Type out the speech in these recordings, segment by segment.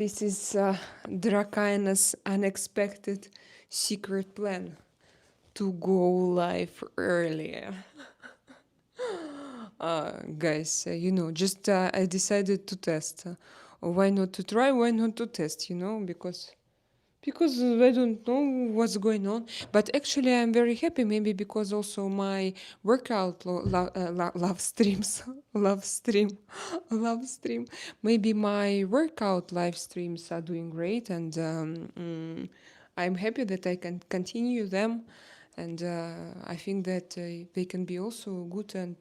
This is Drakaina's unexpected secret plan to go live earlier. Guys, just I decided to test. Why not to try? Why not to test? Because I don't know what's going on. But actually, I'm very happy. Maybe because also my workout love streams, love stream, love stream. Maybe my workout live streams are doing great, and I'm happy that I can continue them. And I think that they can be also good and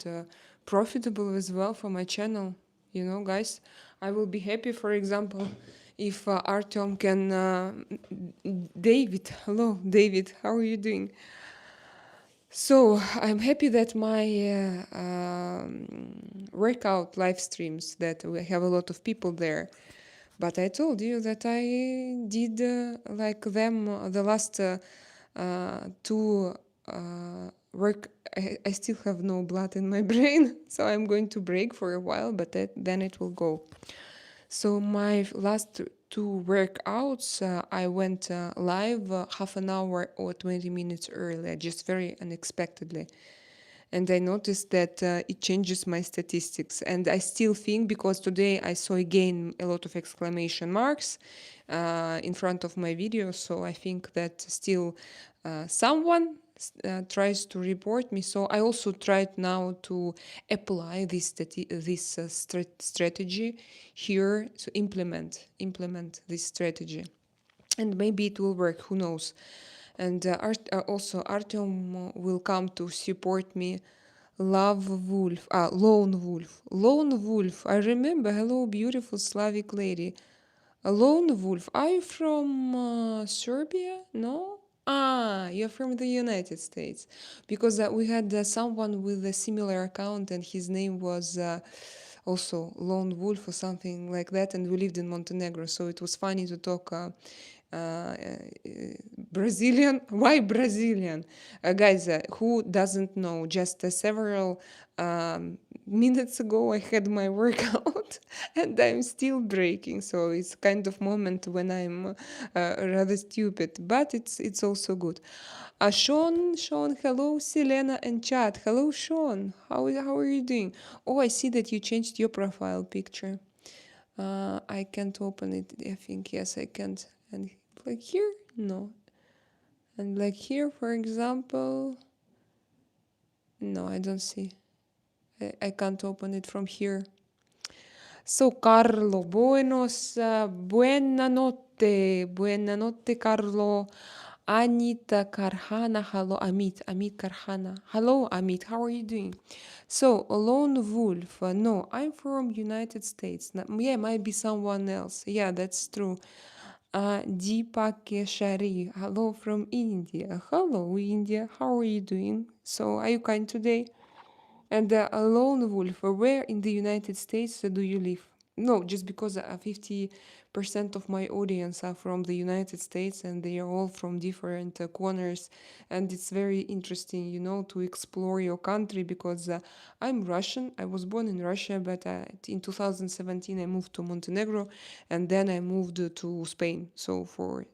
profitable as well for my channel. Guys, I will be happy, for example, if Artyom can. David, hello, David, how are you doing? So I'm happy that my workout live streams, that we have a lot of people there. But I told you that I did like them the last two work. I still have no blood in my brain, so I'm going to break for a while, but then it will go. So my last two workouts, I went live half an hour or 20 minutes earlier, just very unexpectedly. And I noticed that it changes my statistics. And I still think, because today I saw again a lot of exclamation marks in front of my video, so I think that still someone tries to report me. So I also tried now to apply this strategy here, to implement this strategy, and maybe it will work, who knows. And also Artyom will come to support me. Lone Wolf, I remember. Hello, beautiful Slavic lady. Lone Wolf, are you from Serbia? No? You're from the United States. Because we had someone with a similar account, and his name was also Lone Wolf or something like that, and we lived in Montenegro, so it was funny to talk uh, Brazilian. Why Brazilian? Guys, who doesn't know, just several minutes ago I had my workout and I'm still breaking, so it's kind of moment when I'm rather stupid, but it's also good. Sean, hello, Selena and chat. Hello, Sean. How are you doing? Oh, I see that you changed your profile picture. I can't open it. I think yes, I can't. And like here, no. And like here, for example, no, I don't see. I can't open it from here. So, Carlo, buena notte, Carlo. Anita Karhana, hello, Amit Karhana. Hello, Amit, how are you doing? So, Lone Wolf, no, I'm from United States. Yeah, might be someone else. Yeah, that's true. Deepak Keshari, hello from India. Hello, India, how are you doing? So, are you kind today? And a lone wolf, where in the United States do you live? No, just because 50% of my audience are from the United States, and they are all from different corners. And it's very interesting, to explore your country, because I'm Russian. I was born in Russia, but in 2017 I moved to Montenegro, and then I moved to Spain. So for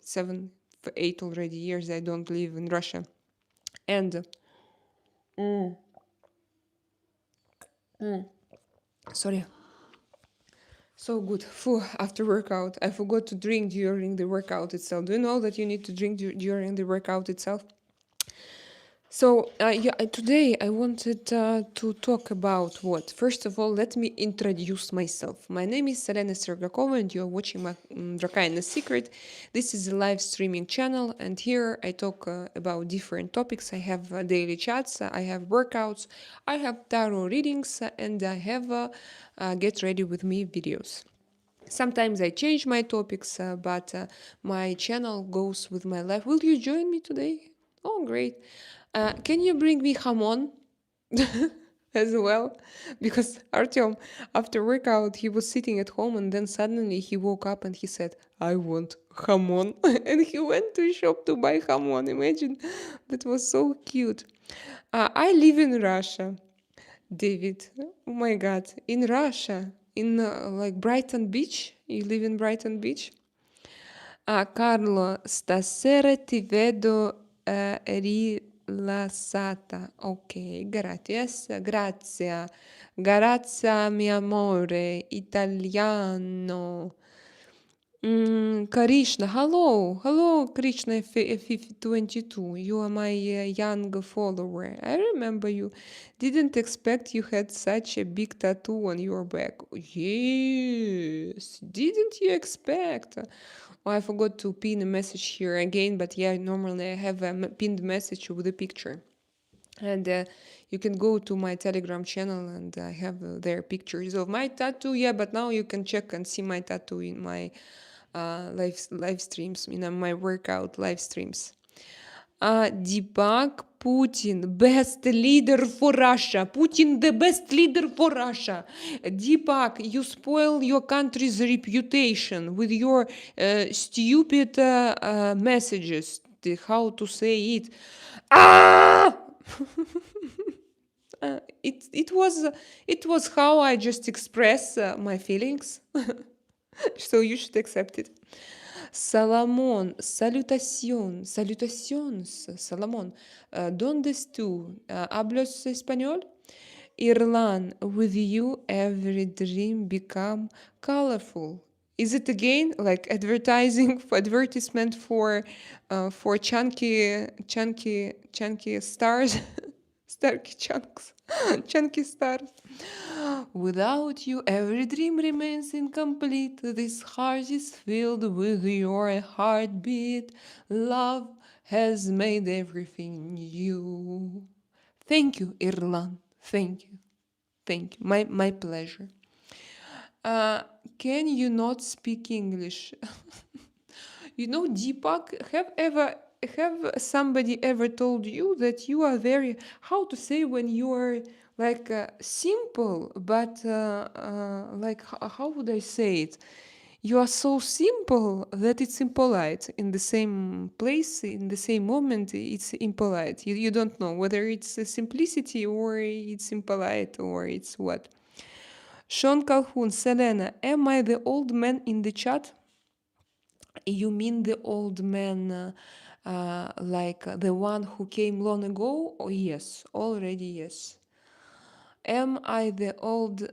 8 already years, I don't live in Russia. And sorry. So good. Phew, after workout, I forgot to drink during the workout itself. Do you know that you need to drink during the workout itself? So today I wanted to talk about what? First of all, let me introduce myself. My name is Selena Sergakova, and you're watching my Drakaina Secret. This is a live streaming channel, and here I talk about different topics. I have daily chats, I have workouts, I have tarot readings, and I have get ready with me videos. Sometimes I change my topics, but my channel goes with my life. Will you join me today? Oh, great. Can you bring me hamon as well? Because Artyom, after workout, he was sitting at home, and then suddenly he woke up and he said, I want hamon. And he went to a shop to buy hamon. Imagine, that was so cute. I live in Russia. David, oh my God, in Russia, in like Brighton Beach, You live in Brighton Beach? Carlo, stasera ti vedo rilassata. Ok, grazie, grazie. Grazie, mio amore, italiano. Krishna, hello, hello, Krishna 22. You are my young follower. I remember you. Didn't expect you had such a big tattoo on your back. Yes, didn't you expect? Oh, I forgot to pin a message here again, but yeah, normally I have a pinned message with a picture. And you can go to my Telegram channel and I have there pictures of my tattoo. Yeah, but now you can check and see my tattoo in my live streams, my workout live streams. Deepak Putin, best leader for Russia. Putin, the best leader for Russia. Deepak, you spoil your country's reputation with your stupid messages. How to say it? Ah! It was how I just express my feelings, so you should accept it. Salomón, salutaciones, Salomón. ¿Dónde tú? ¿Hablas español? Irlan, with you every dream become colorful. Is it again like advertising advertisement for chunky stars? Starky chunks, chunky stars. Without you, every dream remains incomplete. This heart is filled with your heartbeat. Love has made everything new. Thank you, Irlan. Thank you. Thank you. My pleasure. Can you not speak English? Deepak, have somebody ever told you that you are very, how to say, when you are like simple, but like how would I say it? You are so simple that it's impolite. In the same place, in the same moment, it's impolite. You don't know whether it's a simplicity or it's impolite or it's what. Sean Calhoun, Selena, am I the old man in the chat? You mean the old man, like the one who came long ago? Oh, yes, already yes. Am I the old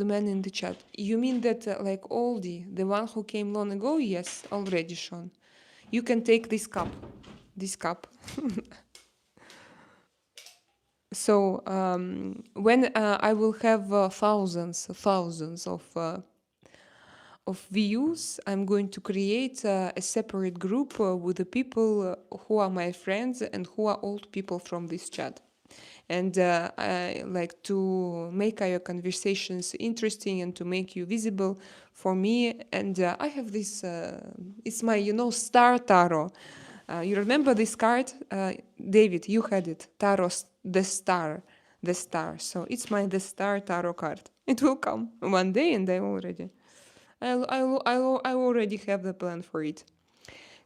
man in the chat? You mean that like oldie, the one who came long ago? Yes, already Sean. You can take this cup. This cup. So when I will have thousands of views, I'm going to create a separate group with the people who are my friends and who are old people from this chat. And I like to make our conversations interesting and to make you visible for me. And I have this, it's my, star tarot. You remember this card? David, you had it. Tarot, the star. The star. So it's the star tarot card. It will come one day and I already have the plan for it.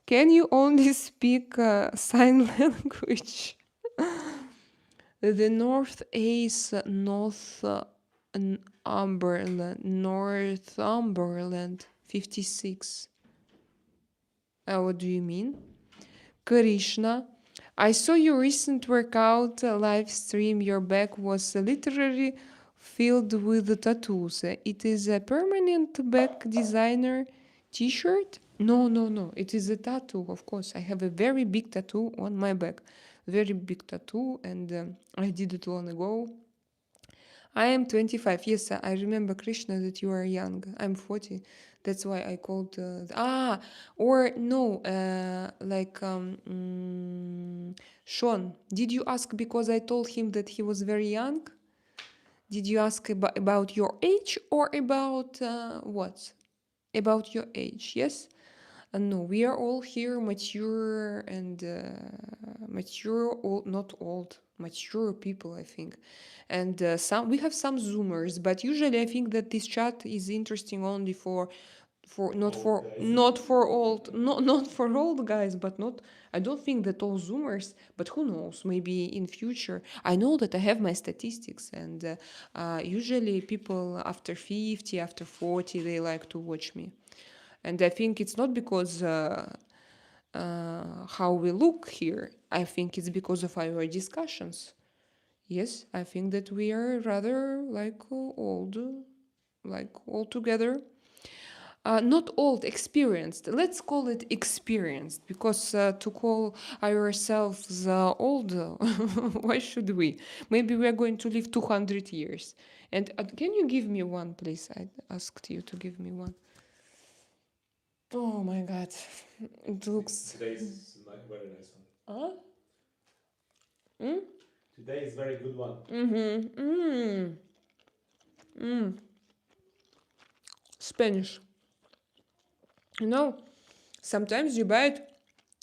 Can you only speak sign language? The North Ace, Northumberland, 56. What do you mean? Krishna, I saw your recent workout live stream. Your back was literally filled with tattoos. It is a permanent back designer t-shirt? No. It is a tattoo, of course. I have a very big tattoo on my back. Very big tattoo, and I did it long ago. I am 25. Yes, I remember, Krishna, that you are young. I'm 40. That's why I called. Or no, Sean, did you ask because I told him that he was very young? Did you ask about your age or about what? About your age, yes? No, we are all here mature and not old, mature people, I think. And we have some Zoomers, but usually I think that this chat is interesting only for for not Old for guys. not for old not for old guys, but not, I don't think that all zoomers, but who knows, maybe in future. I know that I have my statistics, and usually people after 50, after 40, they like to watch me. And I think it's not because how we look here. I think it's because of our discussions. Yes, I think that we are rather like old, like all together. Not old, experienced. Let's call it experienced, because to call ourselves old, why should we? Maybe we are going to live 200 years. And can you give me one, please? I asked you to give me one. Oh my God, it looks. Today is very nice one. Huh? Mm? Today is very good one. Mm-hmm. Mm. Mm. Spanish. You know, sometimes you buy it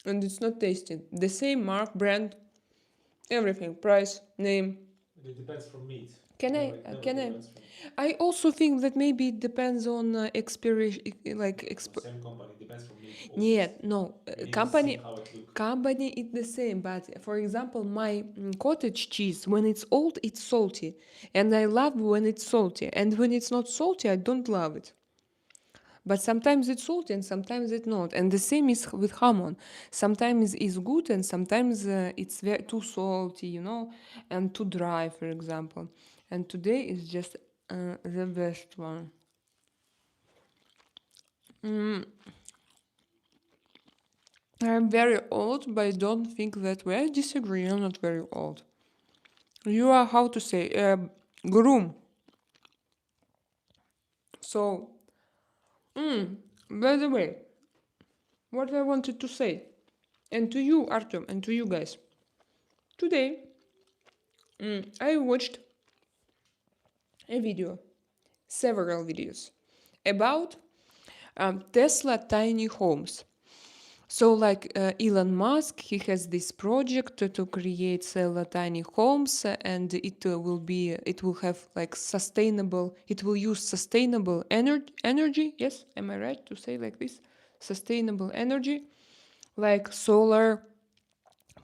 and it's not tasty. The same mark, brand, everything, price, name. It depends from meat. Can I? It never Can I? depends from I also think that maybe it depends on expiration, like same company. It depends from meat also. Yeah, no, We need to see company. how it looks. Company is the same, but for example, my cottage cheese, when it's old, it's salty, and I love when it's salty, and when it's not salty, I don't love it. But sometimes it's salty and sometimes it's not. And the same is with hamon. Sometimes it's good and sometimes it's very too salty, and too dry, for example. And today is just the best one. Mm, I'm very old, but I don't think that way. I disagree. I'm not very old. You are, how to say, groom. So, by the way, what I wanted to say, and to you, Artyom, and to you guys, today I watched a video, several videos, about Tesla tiny homes. So, like Elon Musk, he has this project to create Tesla tiny homes, and it will have like sustainable. It will use sustainable energy. Yes, am I right to say like this? Sustainable energy, like solar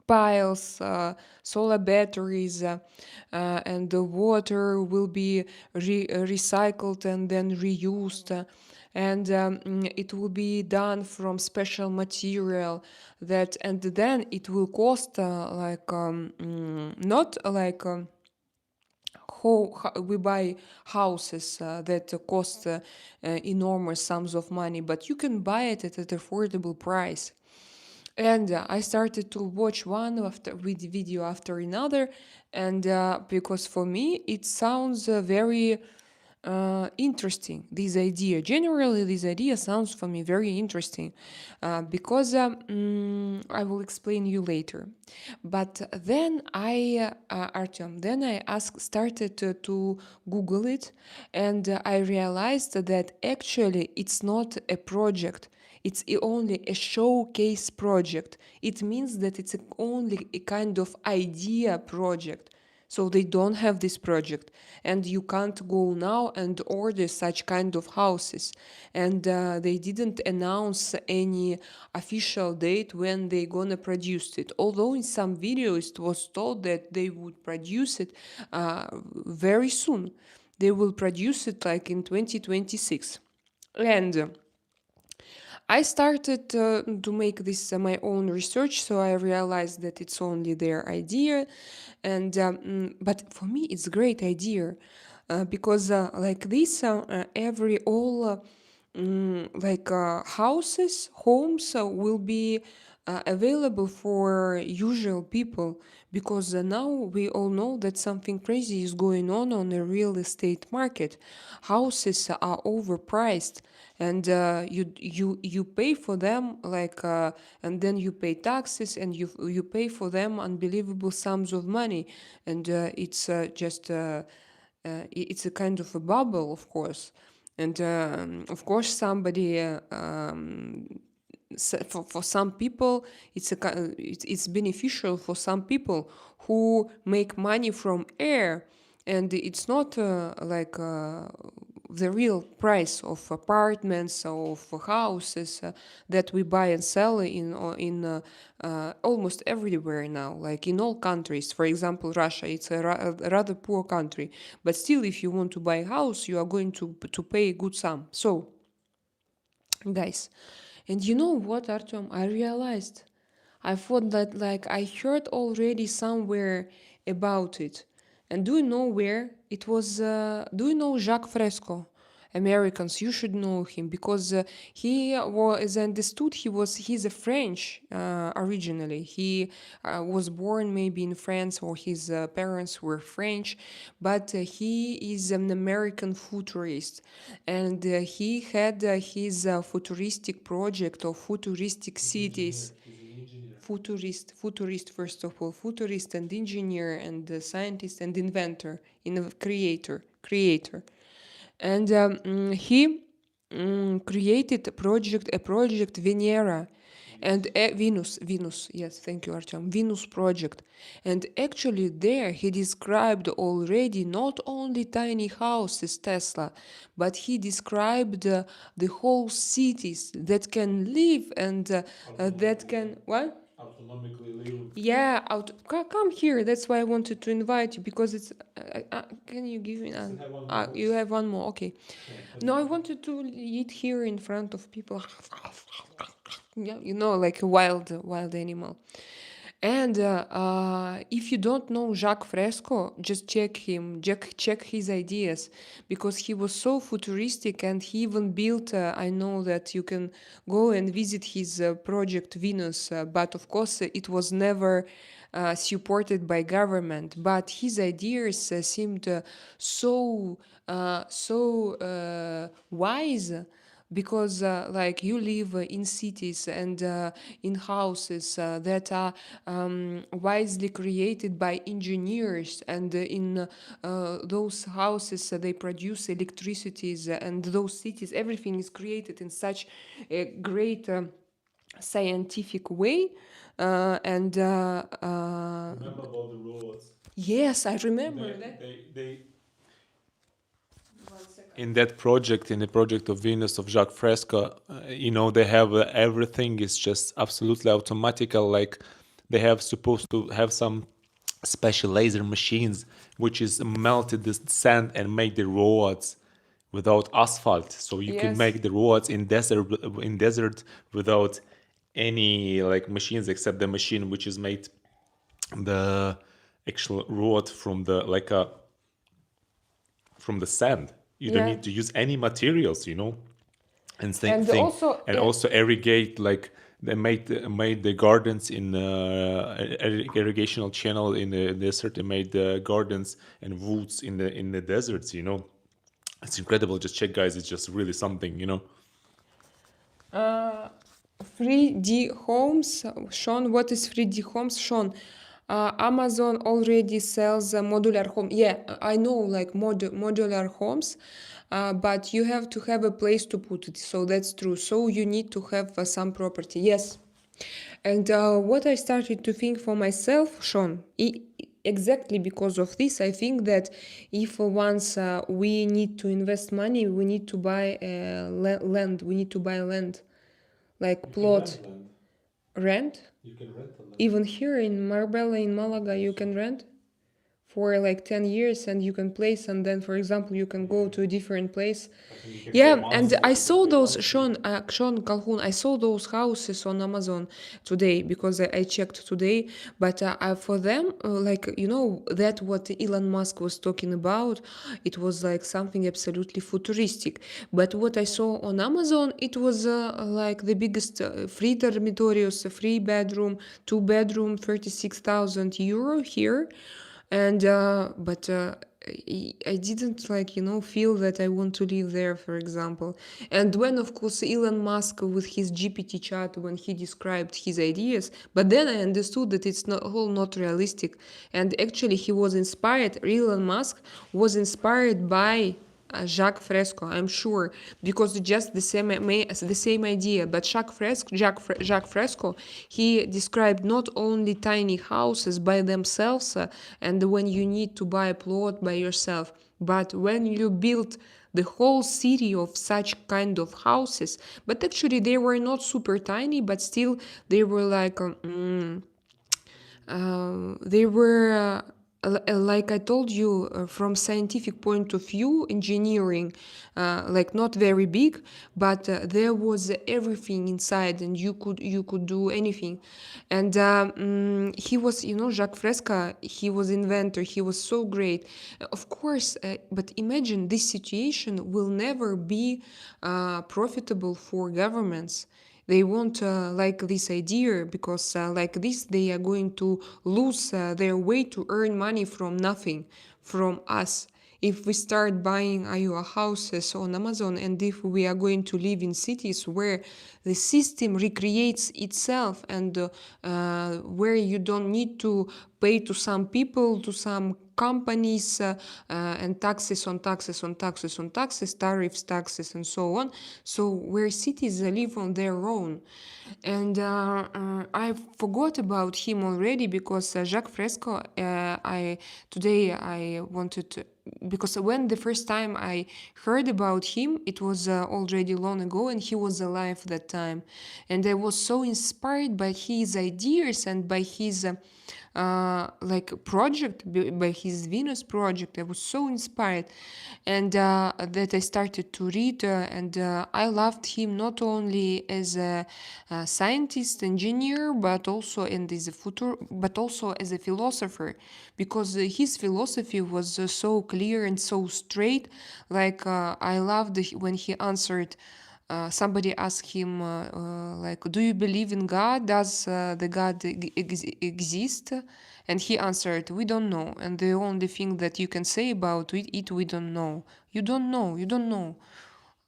piles, solar batteries, and the water will be recycled and then reused. And it will be done from special material that, and then it will cost not like how we buy houses that cost enormous sums of money, but you can buy it at an affordable price. And I started to watch one after with video after another, and because for me it sounds very interesting. This idea, generally, this idea sounds for me very interesting, because I will explain you later. But then Artyom, then I started to Google it, and I realized that actually it's not a project. It's only a showcase project. It means that it's only a kind of idea project. So they don't have this project, and you can't go now and order such kind of houses. And they didn't announce any official date when they're gonna produce it. Although in some videos it was told that they would produce it very soon. They will produce it like in 2026. And I started to make this my own research, so I realized that it's only their idea, and but for me it's a great idea, because like this, every all like houses, homes will be available for usual people, because now we all know that something crazy is going on the real estate market. Houses are overpriced, and you pay for them like and then you pay taxes, and you pay for them unbelievable sums of money, and it's just it's a kind of a bubble, of course. And of course somebody for some people it's beneficial for some people who make money from air, and it's not like the real price of apartments, of houses that we buy and sell in almost everywhere now, like in all countries. For example, Russia, it's a rather poor country, but still, if you want to buy a house, you are going to pay a good sum. So, guys, and you know what, Artyom? I realized I thought that like I heard already somewhere about it. And do you know where? It was, do you know Jacques Fresco? Americans, you should know him because he was understood he's a French originally. He was born maybe in France or his parents were French, but he is an American futurist, and he had his futuristic project of futuristic He's cities. engineer. He's an engineer. Futurist first of all, futurist and engineer and scientist and inventor, creator. And he created a project Venera, and Venus, yes, thank you, Artyom. Venus project. And actually there he described already not only tiny houses, Tesla, but he described the whole cities that can live and that can, what? Autonomically live. Yeah, come here. That's why I wanted to invite you because it's. Can you give me? I still have one more You box. have one more. Okay. Yeah, No, I wanted to eat here in front of people. Yeah, like a wild animal. And if you don't know Jacques Fresco, just check him, check his ideas, because he was so futuristic and he even built, I know that you can go and visit his project Venus, but of course it was never supported by government. But his ideas seemed so wise, because like you live in cities and in houses that are wisely created by engineers, and in those houses they produce electricities, and those cities, everything is created in such a great scientific way, and remember about the roads? yes, I remember They, that. they, One second. in that project, in the project of Venus of Jacques Fresco, they have everything is just absolutely automatical. Like they have supposed to have some special laser machines which is melted the sand and make the roads without asphalt. So you can Yes. make the roads in desert without any like machines except the machine which is made the actual road from the like a from the sand. You don't Yeah. need to use any materials, and same And thing. also, And also irrigate, like they made the gardens in irrigational channel in the desert. They made the gardens and woods in the deserts. It's incredible. Just check, guys. It's just really something. 3D homes. Sean, what is 3D homes? Sean, Amazon already sells modular home. Yeah, I know, like modular homes, but you have to have a place to put it. So that's true. So you need to have some property. Yes. And what I started to think for myself, Sean, exactly because of this, I think that if once we need to invest money, we need to buy land. We need to buy land, like You plot. can rent land. Rent? You can rent a land. Even here in Marbella, in Malaga, you can rent for like 10 years and you can place, and then, for example, you can go to a different place. I think you can pay Yeah, and monthly. I You saw can pay those, monthly. Sean Calhoun, I saw those houses on Amazon today because I checked today. But for them, that what Elon Musk was talking about, it was like something absolutely futuristic. But what I saw on Amazon, it was like the biggest free dormitories, a free bedroom, 2 bedroom, 36,000 euro here. And but I didn't feel that I want to live there, for example. And when, of course, Elon Musk with his GPT chat, when he described his ideas, but then I understood that it's not realistic. And actually he was inspired, Elon Musk was inspired by Jacques Fresco, I'm sure, because it's just the same idea. But Jacques Fresco, he described not only tiny houses by themselves, and when you need to buy a plot by yourself, but when you build the whole city of such kind of houses. But actually they were not super tiny, but still they were like they were like I told you, from scientific point of view, engineering, like not very big, but there was everything inside, and you could do anything. And he was, Jacques Fresca. He was inventor. He was so great, of course. But imagine this situation will never be profitable for governments. They want like this idea, because like this they are going to lose their way to earn money from nothing, from us. If we start buying Iowa houses on Amazon, and if we are going to live in cities where the system recreates itself, and where you don't need to pay to some people, to some companies, and taxes on taxes on taxes on taxes, tariffs, taxes, and so on. So where cities live on their own. And I forgot about him already, because Jacques Fresco, I wanted to, because when the first time I heard about him, it was already long ago, and he was alive that time. And I was so inspired by his ideas and by his like project, by his Venus project. I was so inspired, and that I started to read, and I loved him not only as a scientist, engineer, but also but also as a philosopher, because his philosophy was so clear and so straight. Like I loved when he answered. Somebody asked him, like, do you believe in God? Does the God exist? And he answered, we don't know. And the only thing that you can say about it, we don't know. You don't know. You don't know.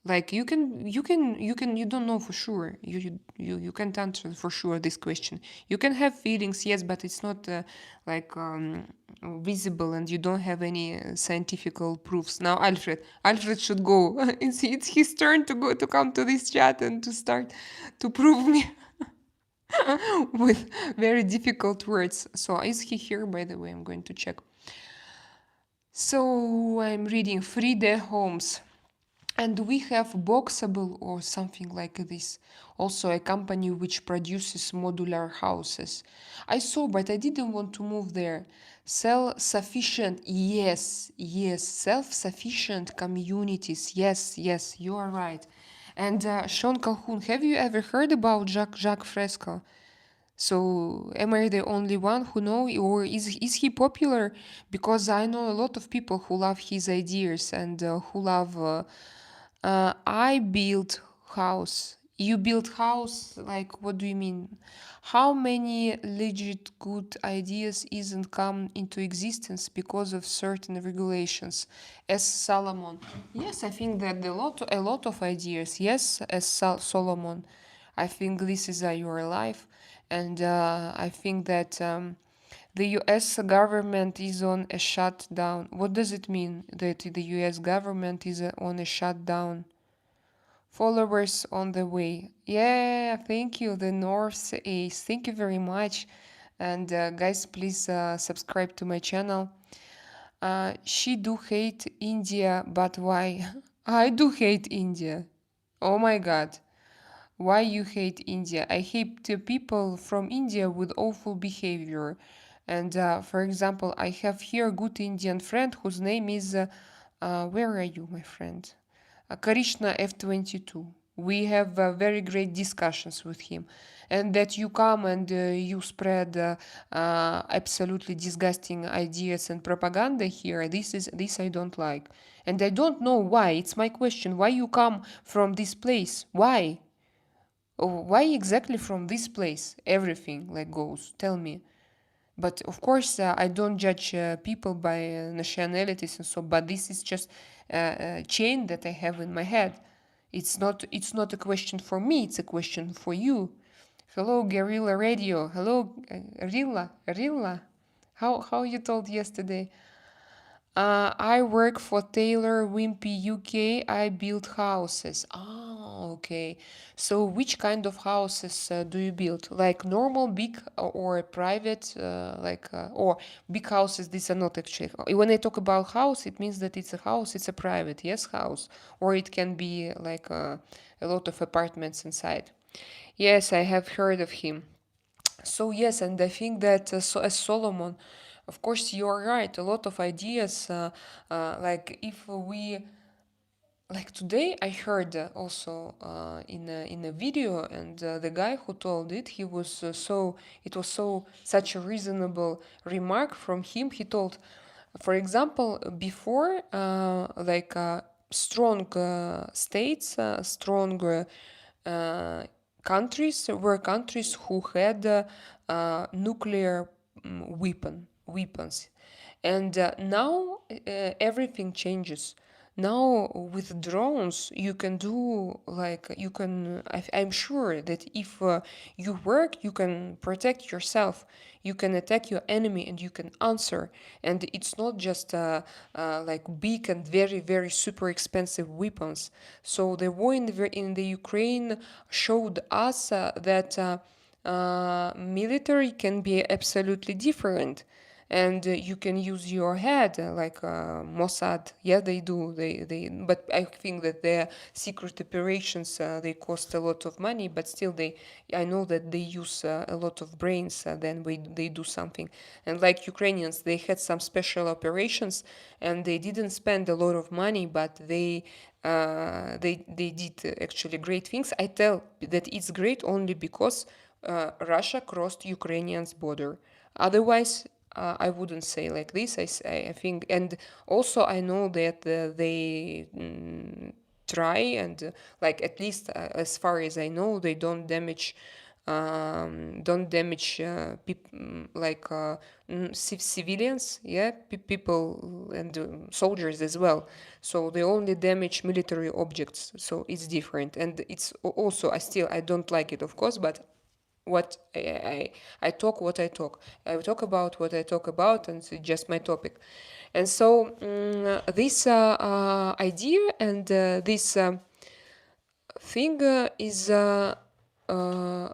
Like you don't know for sure. You can't answer for sure this question. You can have feelings, yes, but it's not like visible, and you don't have any scientific proofs. Now Alfred should go. It's his turn to go, to come to this chat and to start to prove me with very difficult words. So is he here? By the way, I'm going to check. So I'm reading Friede Holmes. And we have Boxable or something like this, also a company which produces modular houses. I saw, but I didn't want to move there. Self-sufficient, yes, self-sufficient communities, yes, you are right. And Sean Calhoun, have you ever heard about Jacques Fresco? So am I the only one who know, or is he popular? Because I know a lot of people who love his ideas, and who love. I build house. You build house? Like, what do you mean? How many legit good ideas isn't come into existence because of certain regulations? As Solomon. Yes, I think that a lot of ideas. Yes, as Solomon. I think this is your life, and I think that the U.S. government is on a shutdown. What does it mean that the U.S. government is on a shutdown? Followers on the way. Yeah, thank you, the North Ace. Thank you very much. And guys, please subscribe to my channel. She do hate India, but why? I do hate India. Oh my god. Why you hate India? I hate the people from India with awful behavior. And for example, I have here a good Indian friend whose name is, where are you, my friend? Karishna F22. We have very great discussions with him. And that you come and you spread absolutely disgusting ideas and propaganda here, this I don't like. And I don't know why. It's my question. Why you come from this place? Why? Why exactly from this place everything like goes? Tell me. But of course, I don't judge people by nationalities and so. But this is just a chain that I have in my head. It's not a question for me. It's a question for you. Hello, Guerrilla Radio. Hello, Rilla. How you told yesterday? I work for Taylor Wimpey UK. I build houses. Ah, okay. So which kind of houses do you build? Like normal, big, or private, or big houses? These are not actually. When I talk about house, it means that it's a house. It's a private, yes, house, or it can be like a lot of apartments inside. Yes, I have heard of him. So yes, and I think that as Solomon, of course, you are right. A lot of ideas, like if we, like today, I heard also in a video, and the guy who told it, he was so it was so such a reasonable remark from him. He told, for example, before strong states, strong uh, countries were countries who had nuclear weapons, and now everything changes. Now with drones you can do like you can I'm sure that if you work, you can protect yourself, you can attack your enemy, and you can answer. And it's not just like big and very very super expensive weapons. So the war in the Ukraine showed us that military can be absolutely different, and you can use your head like Mossad. Yeah, they do. They. But I think that their secret operations they cost a lot of money. But still, I know that they use a lot of brains. Then they do something. And like Ukrainians, they had some special operations, and they didn't spend a lot of money, but they did actually great things. I tell that it's great only because Russia crossed Ukrainians' border. Otherwise, I wouldn't say like this. I think, and also I know that they try, and like at least as far as I know, they don't damage like civilians, yeah, people and soldiers as well. So they only damage military objects. So it's different, and it's also I don't like it, of course, but what I talk what I talk. I talk about what I talk about, and it's just my topic. And so this idea and this thing is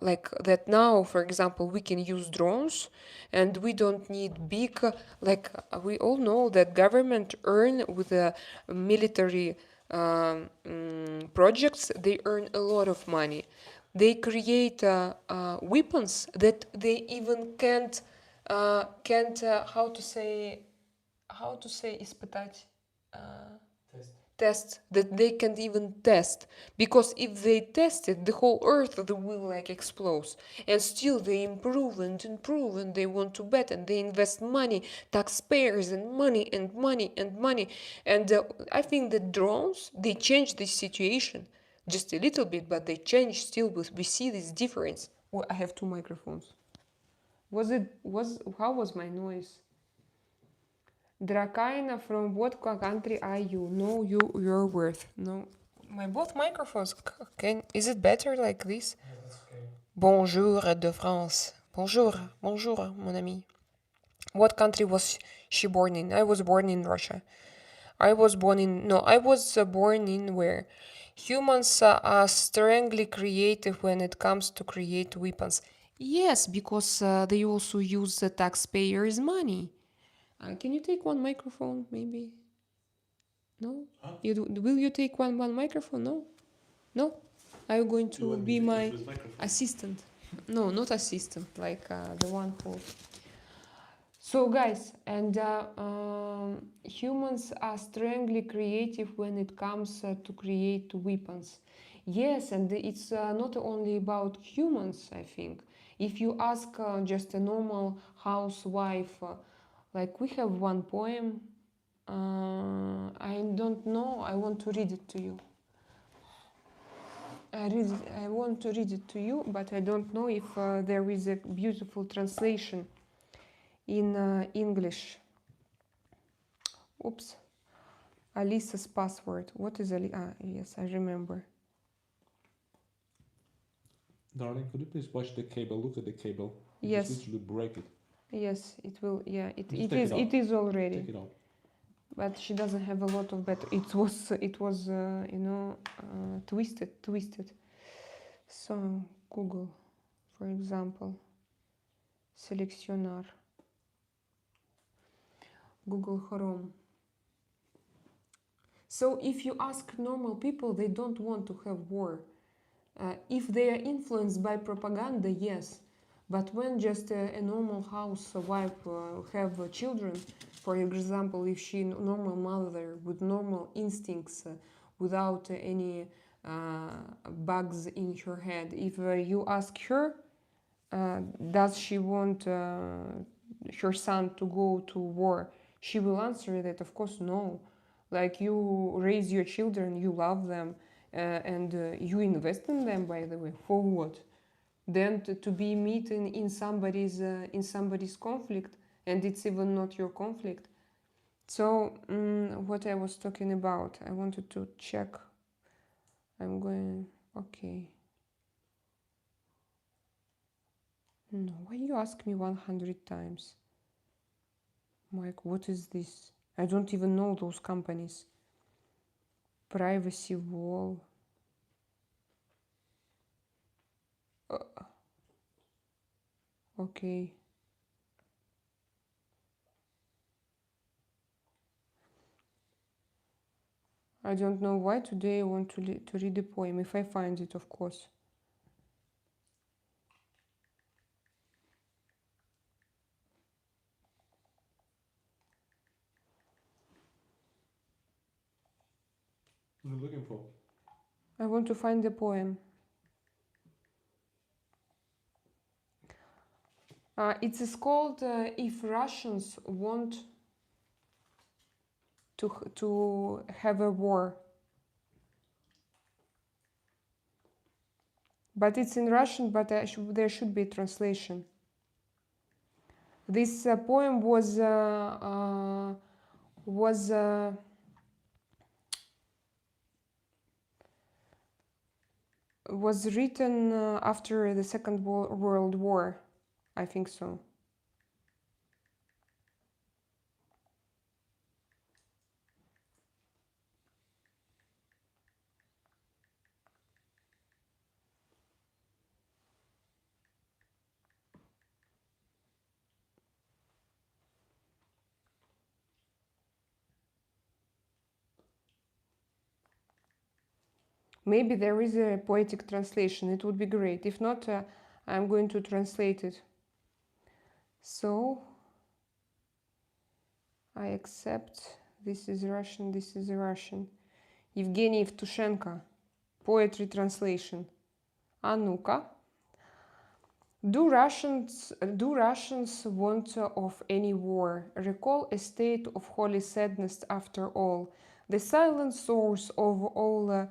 like that now, for example, we can use drones, and we don't need big we all know that government earn with the military projects. They earn a lot of money. They create weapons that they even can't how to say испытать, test, that they can't even test, because if they test it, the whole earth will like explode. And still they improve and improve, and they want to bet, and they invest money, taxpayers, and money and money and money. And I think that drones, they change this situation just a little bit, but they change still. We see this difference. Oh, I have two microphones. How was my noise? Drakaina, from what country are you? No, your worth. No, my both microphones. Is it better like this? Bonjour de France. Bonjour, bonjour, mon ami. What country was she born in? I was born in Russia. I was born in where? Humans are strangely creative when it comes to create weapons. Yes, because they also use the taxpayers' money. Can you take one microphone, maybe? No? Huh? Will you take one microphone? No? No? Are you going to be my assistant? No, not assistant, like the one who... So guys, and humans are strangely creative when it comes to create weapons. Yes, and it's not only about humans, I think. If you ask just a normal housewife, like we have one poem, I don't know, I want to read it to you. I want to read it to you, but I don't know if there is a beautiful translation in English. Oops. Alisa's password. What is Alice? Ah, yes, I remember. Darling, could you please watch the cable? Look at the cable. Yes. Just literally break it. Yes, it will. Yeah, it Just it take is. it off. It is already. Take it off. but she doesn't have a lot of better. It was you know, twisted. So Google, for example, seleccionar, Google Chrome. So if you ask normal people, they don't want to have war. If they are influenced by propaganda, yes. But when just a normal housewife have children, for example, if she normal mother with normal instincts, without any bugs in her head, if you ask her, does she want her son to go to war, she will answer that of course no. Like, you raise your children, you love them, and you invest in them, by the way, for what? Then to be meeting in somebody's conflict, and it's even not your conflict. So what I was talking about, I wanted to check. I'm going, okay. No, why you ask me 100 times? Mike, what is this? I don't even know those companies. Privacy wall. Okay. I don't know why today I want to read a poem, if I find it, of course. What are you looking for? I want to find the poem. It is called If Russians Want to Have a War. But it's in Russian, but there should be a translation. This poem was written after the Second World War. I think so. Maybe there is a poetic translation. It would be great. If not, I'm going to translate it. So, I accept. This is Russian, this is Russian. Evgeny Evtushenko. Poetry translation. А ну-ка. Do Russians want of any war? Recall a state of holy sadness after all. The silent source of all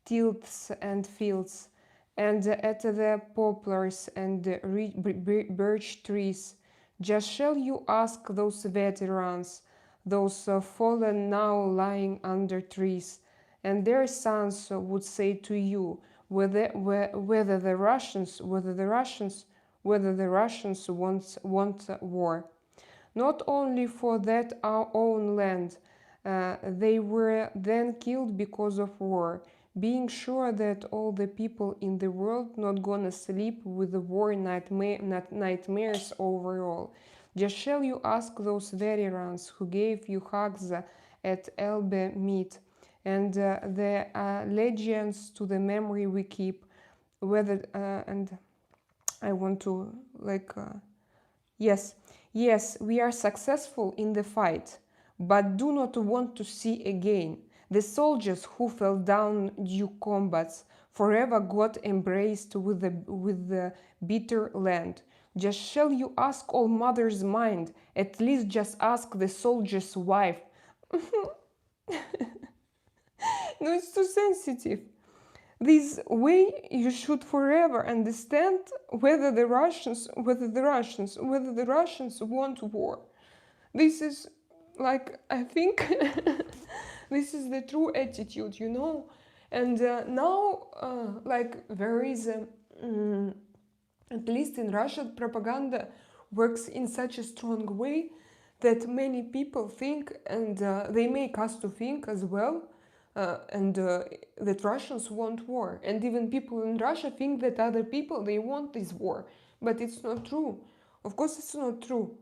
tilths and fields, and at the poplars and birch trees. Just shall you ask those veterans, those fallen now lying under trees, and their sons would say to you whether the Russians want war. Not only for that our own land, they were then killed because of war, being sure that all the people in the world not gonna sleep with the war nightmares overall. Just shall you ask those veterans who gave you hugs at Elbe meet, and the legends to the memory we keep, whether and I want to yes, we are successful in the fight, but do not want to see again the soldiers who fell down due combats, forever got embraced with the bitter land. Just shall you ask all mother's mind, at least just ask the soldier's wife. No, it's too sensitive. This way you should forever understand whether the Russians want war. This is I think this is the true attitude, you know. And now there is at least in Russia, propaganda works in such a strong way that many people think, and they make us to think as well, and that Russians want war, and even people in Russia think that other people, they want this war, but it's not true. Of course it's not true.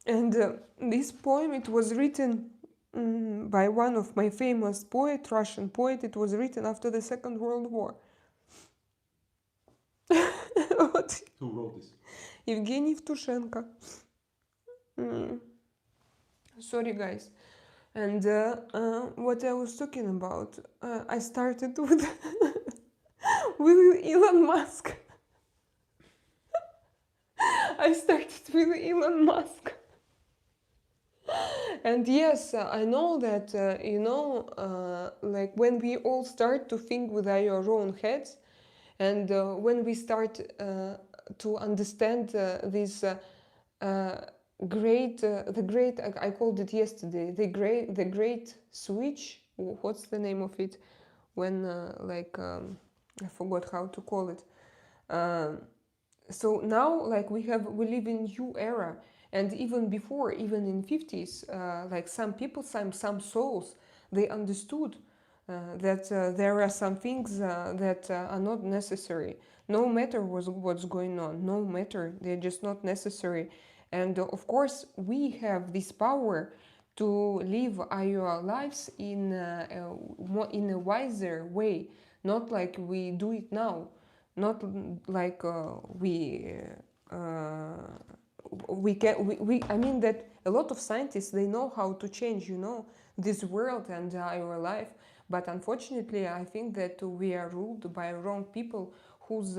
And this poem, it was written by one of my famous poet, Russian poet. It was written after the Second World War. What? Who wrote this? Evgeny Evtushenko. Sorry, guys. And what I was talking about, I started with with Elon Musk. I started with Elon Musk. And yes, I know that, like when we all start to think with our own heads, and when we start to understand the great, I called it yesterday, the great switch. What's the name of it? When I forgot how to call it. So now, like we live in new era, and even before, even in 50s, like some people, some souls, they understood that there are some things that are not necessary, no matter what's going on, no matter, they're just not necessary. And of course we have this power to live our lives in a wiser way, not like we do it now, not like I mean that a lot of scientists, they know how to change, this world and our life, but unfortunately I think that we are ruled by wrong people whose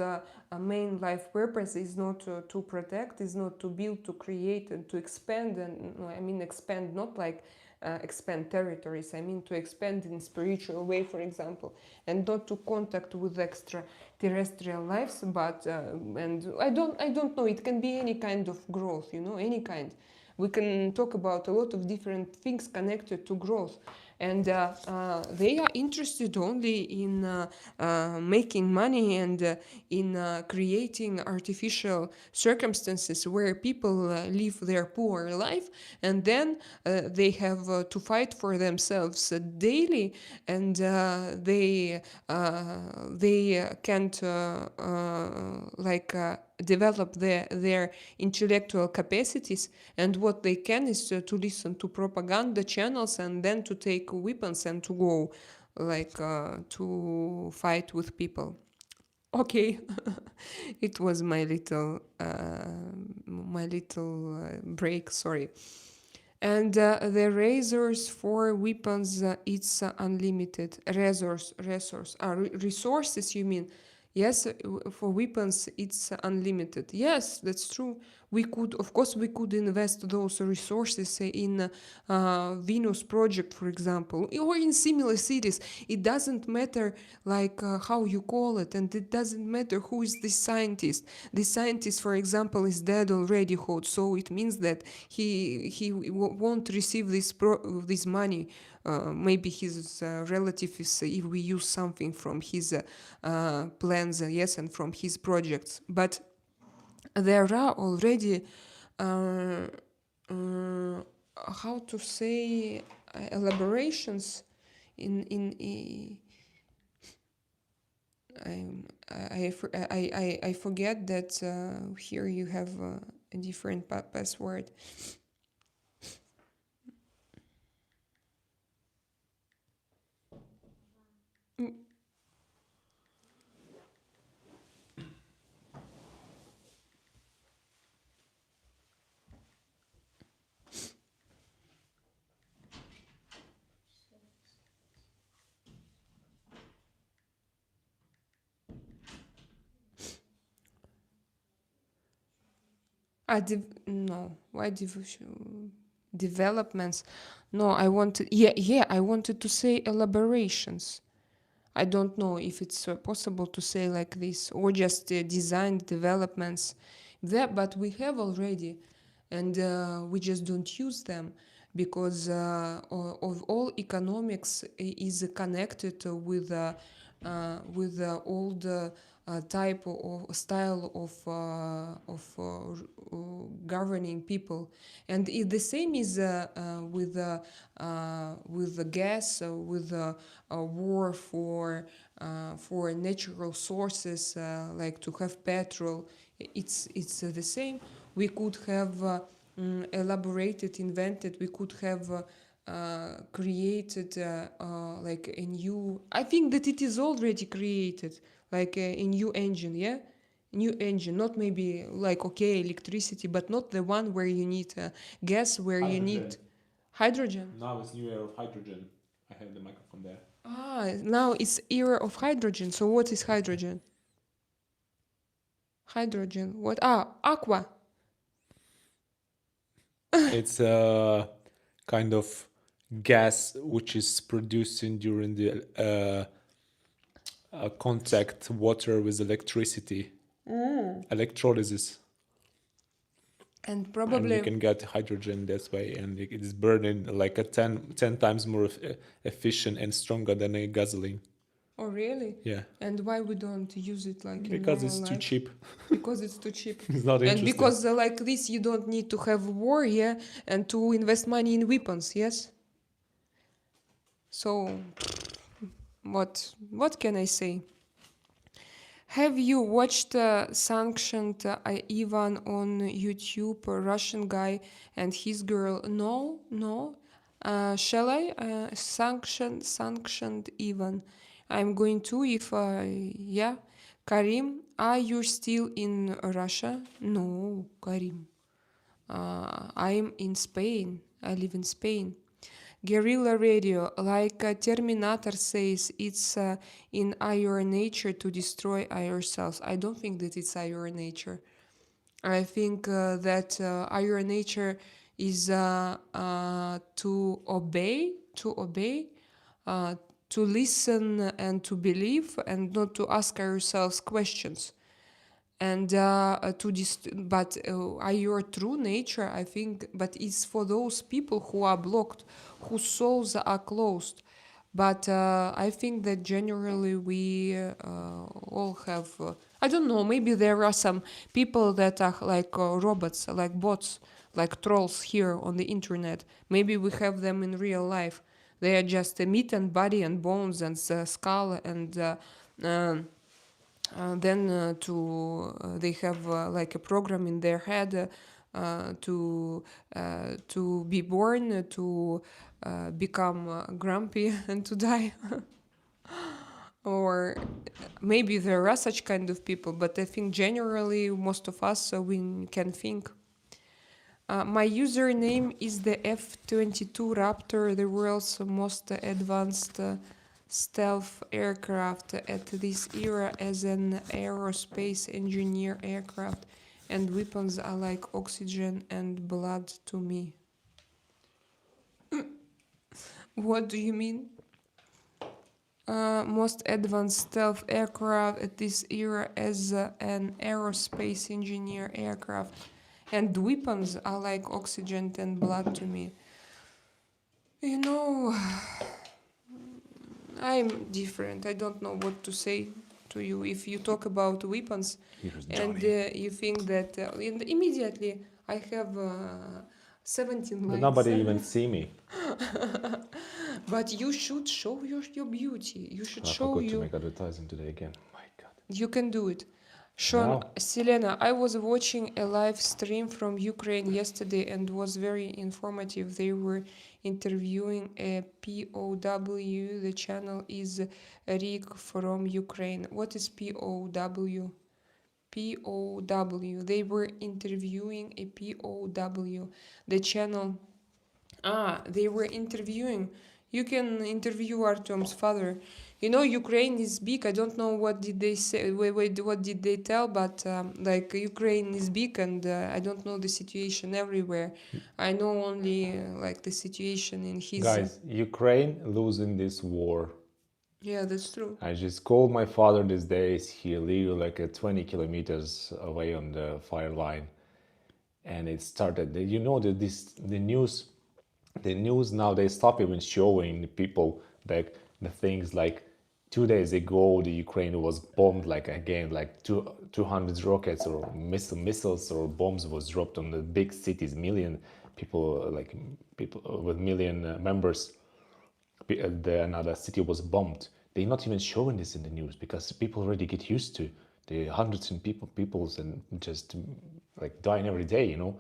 main life purpose is not to protect, is not to build, to create, and to expand. And I mean expand, not like expand territories, I mean to expand in spiritual way, for example, and not to contact with extraterrestrial lives, but and I don't know, it can be any kind of growth, any kind. We can talk about a lot of different things connected to growth, and they are interested only in making money and in creating artificial circumstances where people live their poor life, and then they have to fight for themselves daily, and they can't develop their intellectual capacities, and what they can is to listen to propaganda channels and then to take weapons and to go to fight with people. Okay. It was my little break, sorry. And the resource for weapons, it's unlimited. Resources, you mean? Yes, for weapons, it's unlimited. Yes, that's true. We could, of course, we could invest those resources in Venus project, for example, or in similar cities. It doesn't matter how you call it, and it doesn't matter who is the scientist. The scientist, for example, is dead already, so it means that he won't receive this money. Maybe his relatives, if we use something from his plans, yes, and from his projects. But there are already, how to say, elaborations in I forget that here you have a different password. No, why developments? No, I wanted, I wanted to say elaborations. I don't know if it's possible to say like this, or just design developments there, but we have already, and we just don't use them, because of all economics is connected with old type of style governing people. And the same is with the gas, with war for natural sources, like to have petrol. It's the same. We could have elaborated, invented. We could have created like a new. I think that it is already created, like a new engine, yeah, new engine. Not maybe like okay electricity, but not the one where you need gas, where you need hydrogen. Now it's new era of hydrogen. I have the microphone there. Now it's era of hydrogen. So what is hydrogen? Hydrogen. What? Aqua. It's a kind of gas which is producing during the contact water with electricity, electrolysis, And and you probably. can get hydrogen this way, and it is burning like a 10 times more efficient and stronger than a gasoline. Oh really? Yeah, And why we don't use it like in because normal it's too life? cheap. Because it's too cheap. It's not And interesting. because like this you don't need to have war, yeah, and to invest money in weapons, yes. So what can I say? Have you watched Sanctioned Ivan on YouTube, a Russian guy and his girl? No, no. Shall I? Sanctioned Ivan. I'm going to if yeah. Karim, are you still in Russia? No, Karim. I'm in Spain. I live in Spain. Guerrilla radio, like Terminator says, it's in our nature to destroy ourselves. I don't think that it's our nature. I think that our nature is to obey, uh, to listen and to believe, and not to ask ourselves questions. And but your true nature, I think, but it's for those people who are blocked, whose souls are closed. But I think that generally we all have I don't know, maybe there are some people that are like robots, like bots, like trolls here on the internet. Maybe we have them in real life. They are just meat and body and bones and skull and then they have like a program in their head to be born, to become grumpy and to die. Or maybe there are such kind of people, but I think generally most of us we can think. My username is the F-22 Raptor, the world's most advanced stealth aircraft at this era as an aerospace engineer aircraft, and weapons are like oxygen and blood to me. What do you mean? Most advanced stealth aircraft at this era as an aerospace engineer aircraft, and weapons are like oxygen and blood to me. You know, I'm different. I don't know what to say to you if you talk about weapons. Here's And you think that immediately I have 17 likes. Nobody even see me. But you should show your beauty. You should I show forgot you. to make advertising today again. My God. You can do it. Sean, Now? Selena, I was watching a live stream from Ukraine yesterday and was very informative. They were interviewing a POW. The channel is Rig from Ukraine. What is POW? POW. They were interviewing a POW. The channel. They were interviewing. You can interview Artyom's father. You know, Ukraine is big. I don't know what did they say. Wait, what did they tell? But like Ukraine is big, and I don't know the situation everywhere. I know only like the situation in his. Guys, Ukraine losing this war. Yeah, that's true. I just called my father these days. He lives like 20 kilometers away on the fire line, and it started. You know that the news now they stop even showing people like the things like 2 days ago, the Ukraine was bombed like again, like 200 rockets or missiles or bombs was dropped on the big cities, million people, like people with million members. Another city was bombed. They're not even showing this in the news because people already get used to the hundreds and peoples and just like dying every day, you know.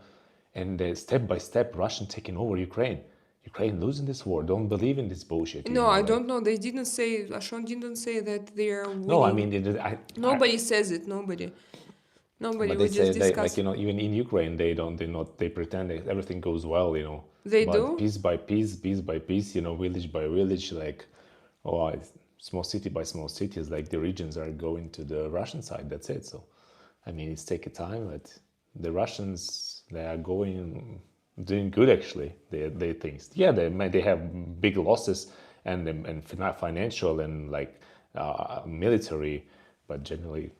And step by step, Russian taking over Ukraine. Ukraine losing this war. Don't believe in this bullshit, you No, know. I Like don't know. They didn't say. Ashon didn't say that they are no, I winning. mean, Nobody says it. Nobody. Nobody. but they We just say they like discuss. you know even in Ukraine they pretend that everything goes well, you know. They But do. piece by piece, piece by piece, you know, village by village, like oh, small city by small cities, like the regions are going to the Russian side. That's it. So, I mean, it's taking time, but the Russians they are doing good actually. They think yeah they have big losses and financial and like military, but generally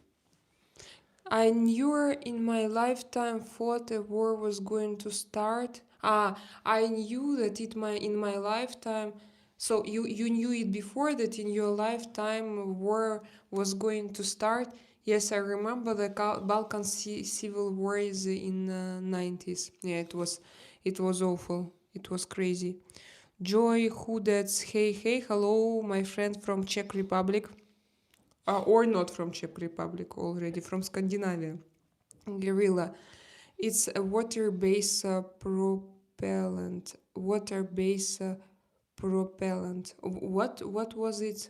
I never in my lifetime thought a war was going to start. I knew that in my lifetime. So you knew it before that in your lifetime war was going to start. Yes, I remember the Balkan civil wars in 90s. Yeah, it was awful. It was crazy. Joy, who that's hey hey hello, my friend from Czech Republic, or not from Czech Republic already, from Scandinavia. Guerrilla. It's a water-based propellant. Water-based propellant. What was it?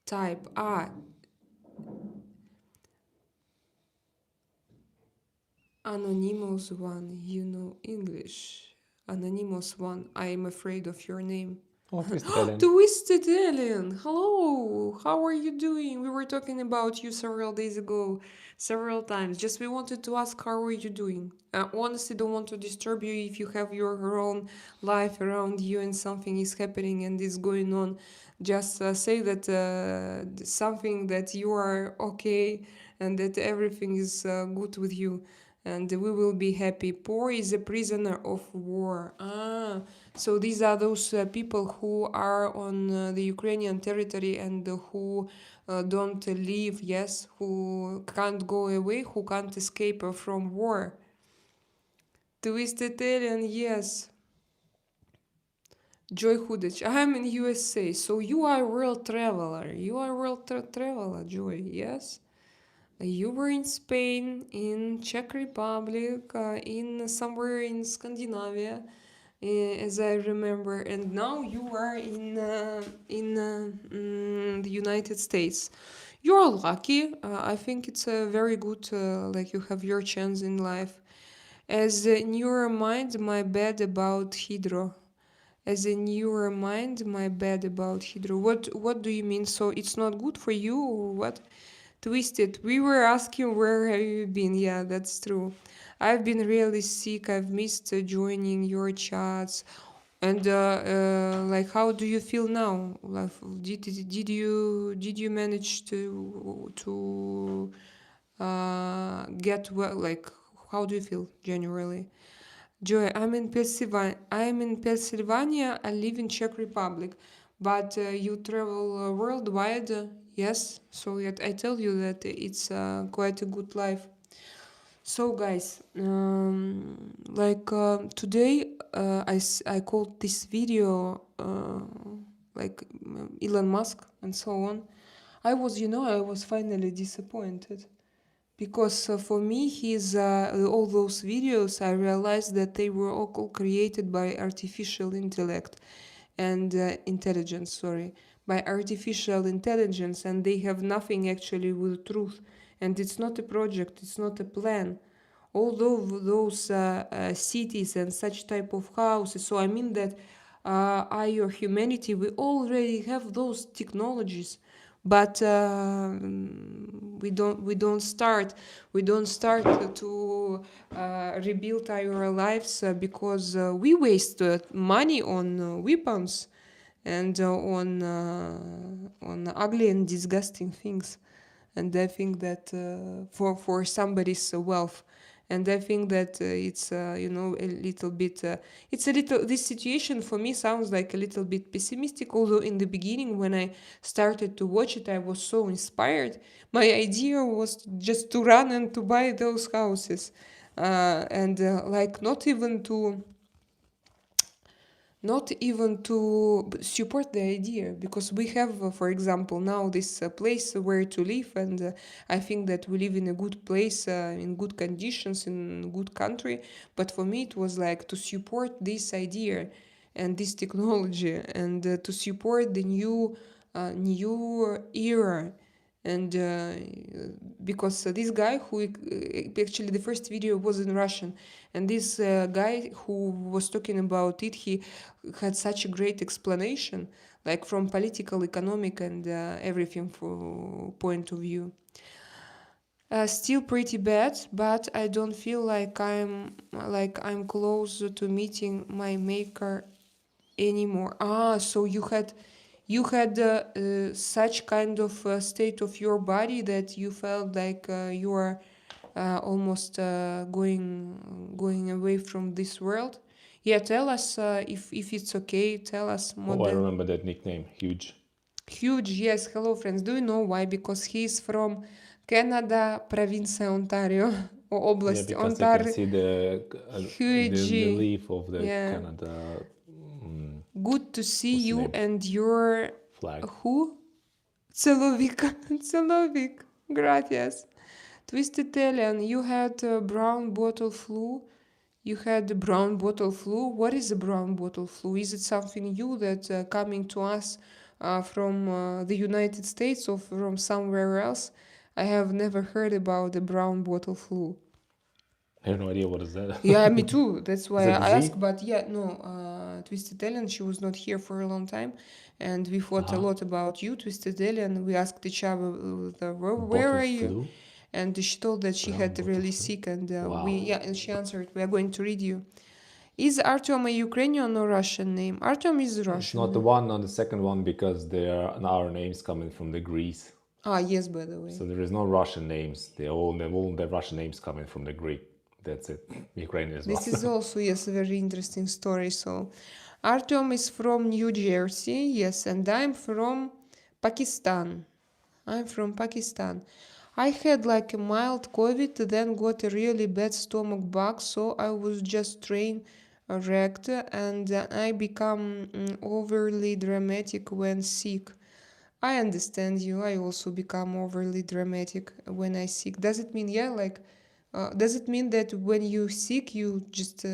Type. Anonymous one. You know English. Anonymous one. I am afraid of your name. oh, Twisted Alien. Twisted Alien, hello. How are you doing? We were talking about you several days ago, several times. Just we wanted to ask how are you doing. Honestly, don't want to disturb you if you have your own life around you and something is happening and is going on. Just say that something that you are okay and that everything is good with you, and we will be happy. Poor is a prisoner of war. So these are those people who are on the Ukrainian territory and who don't leave, yes, who can't go away, who can't escape from war. Twisted Alien, yes. Joy Hudich, I'm in USA, so you are a world traveler. You are a world traveler, Joy, yes? You were in Spain, in Czech Republic, in somewhere in Scandinavia, as I remember, and now you are in the United States. You're lucky. I think it's a very good, like you have your chance in life. As a newer mind, my bad about Hydro. As a newer mind, my bad about Hydro. What do you mean? So it's not good for you, or what? Twisted. We were asking where have you been? Yeah, that's true. I've been really sick. I've missed joining your chats. And like, how do you feel now? Like, did you manage to get well? Like, how do you feel generally? Joy, I'm in Pennsylvania. I live in Czech Republic, but you travel worldwide. Yes, so yet I tell you that it's quite a good life. So guys, like today, I called this video like Elon Musk and so on. I was finally disappointed because for me his all those videos, I realized that they were all created by artificial intellect and intelligence, sorry, by artificial intelligence, and they have nothing actually with truth, and it's not a project, it's not a plan. Although those cities and such type of houses, so I mean that our humanity, we already have those technologies, but we don't start to rebuild our lives because we waste money on weapons and on ugly and disgusting things. And I think that for somebody's wealth, And I think that it's you know, a little bit it's a little, this situation for me sounds like a little bit pessimistic, although in the beginning when I started to watch it I was so inspired. My idea was just to run and to buy those houses, and like not even to support the idea, because we have for example now this place where to live, and I think that we live in a good place, in good conditions, in good country. But for me it was like to support this idea and this technology, and to support the new era. And because this guy who actually the first video was in Russian, and this guy who was talking about it, he had such a great explanation, like from political, economic, and everything for point of view. Still pretty bad, but I don't feel like I'm close to meeting my maker anymore. So you had such kind of state of your body that you felt like you are almost going away from this world. Yeah, tell us if it's okay. Tell us more. Oh, I remember that nickname. Huge. Huge, yes. Hello, friends. Do you know why? Because he's from Canada, provincia Ontario, or Yeah, область because you can Ontario. see the Huge. leaf of the Yeah. Canada Good to see what's the you name? and your Flag. who? Celovic. Celovic. Gracias. Twisted Alien, you had brown bottle flu. You had the brown bottle flu. What is the brown bottle flu? Is it something new that coming to us from the United States or from somewhere else? I have never heard about the brown bottle flu. I have no idea what is that. Yeah, me too. That's why Is that I Z? asked. But yeah, no, Twisted Alien, she was not here for a long time. And we thought a lot about you, Twisted Alien. We asked each other, where Bottle are you? flu? And she told that she Brown had bottle really flu? sick, and Wow. and she answered, we are going to read you. Is Artyom a Ukrainian or Russian name? Artyom is Russian. It's not the one on the second one because there are our names coming from the Greece. Yes, by the way. So there is no Russian names. All the Russian names coming from the Greek. That's it. Ukrainian as well. This is also, yes, a very interesting story. So Artyom is from New Jersey, yes, and I'm from Pakistan. I'm from Pakistan. I had like a mild COVID, then got a really bad stomach bug, so I was just train wrecked, and I become overly dramatic when sick. I understand you. I also become overly dramatic when I sick. Does it mean, yeah, like, does it mean that when you sick, you just,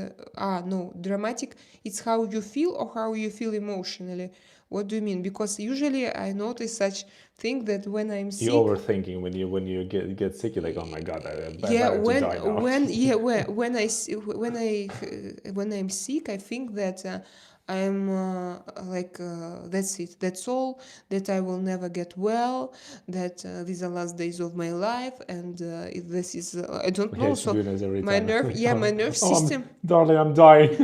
no, dramatic, it's how you feel or how you feel emotionally? What do you mean? Because usually I notice such thing that when I'm sick, You're overthinking when you get sick. You're like, oh my god, I'm yeah, about to die now. when I'm sick, I think that I'm that's it, that's all, that I will never get well, that these are last days of my life, and this is I don't know. Yes, So you do this every my time. nerve, yeah, my nerve Oh, system, darling, I'm dying.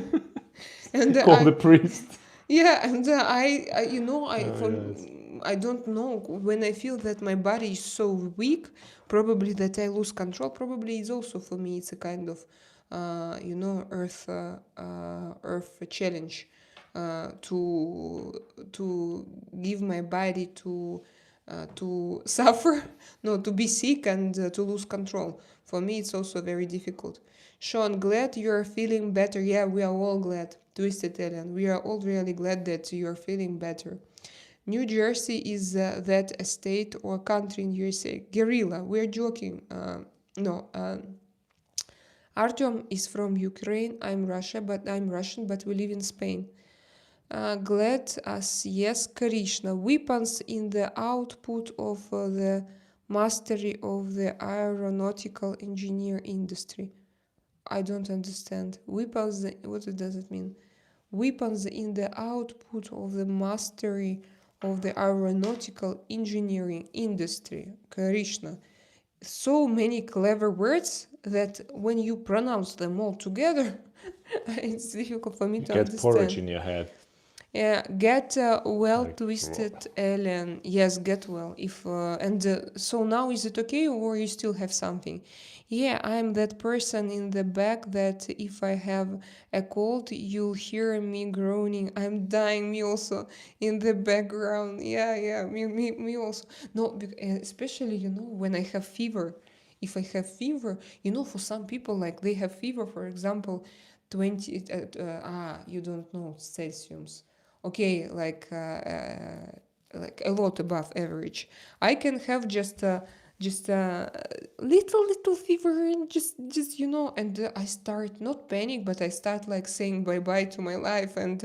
and Call the priest. yeah, and I you know, yes. I don't know, when I feel that my body is so weak, probably that I lose control. Probably it's also for me. It's a kind of, you know, earth challenge, to give my body to suffer, no, to be sick and to lose control. For me, it's also very difficult. Sean, glad you are feeling better. Yeah, we are all glad. Twisted Alien, we are all really glad that you are feeling better. New Jersey is that a state or country in USA? Guerrilla, we're joking. No, Artyom is from Ukraine. I'm Russian, but we live in Spain. Glad us, yes, Krishna. Weapons in the output of the mastery of the aeronautical engineer industry. I don't understand. Weapons, what does it mean? Weapons in the output of the mastery of the aeronautical engineering industry. Krishna. So many clever words that when you pronounce them all together, it's difficult for me to Get porridge understand. in your head. Get well, Like, Twisted Alien. Yes, get well. If so now is it okay, or you still have something? Yeah, I'm that person in the back that if I have a cold, you'll hear me groaning. I'm dying. Me also in the background. Yeah, yeah. Me also. No, especially when I have fever. If I have fever, for some people like they have fever, for example, 20. You don't know Celsius. Okay, like a lot above average. I can have just a little fever and just and I start not panic, but I start like saying bye bye to my life, and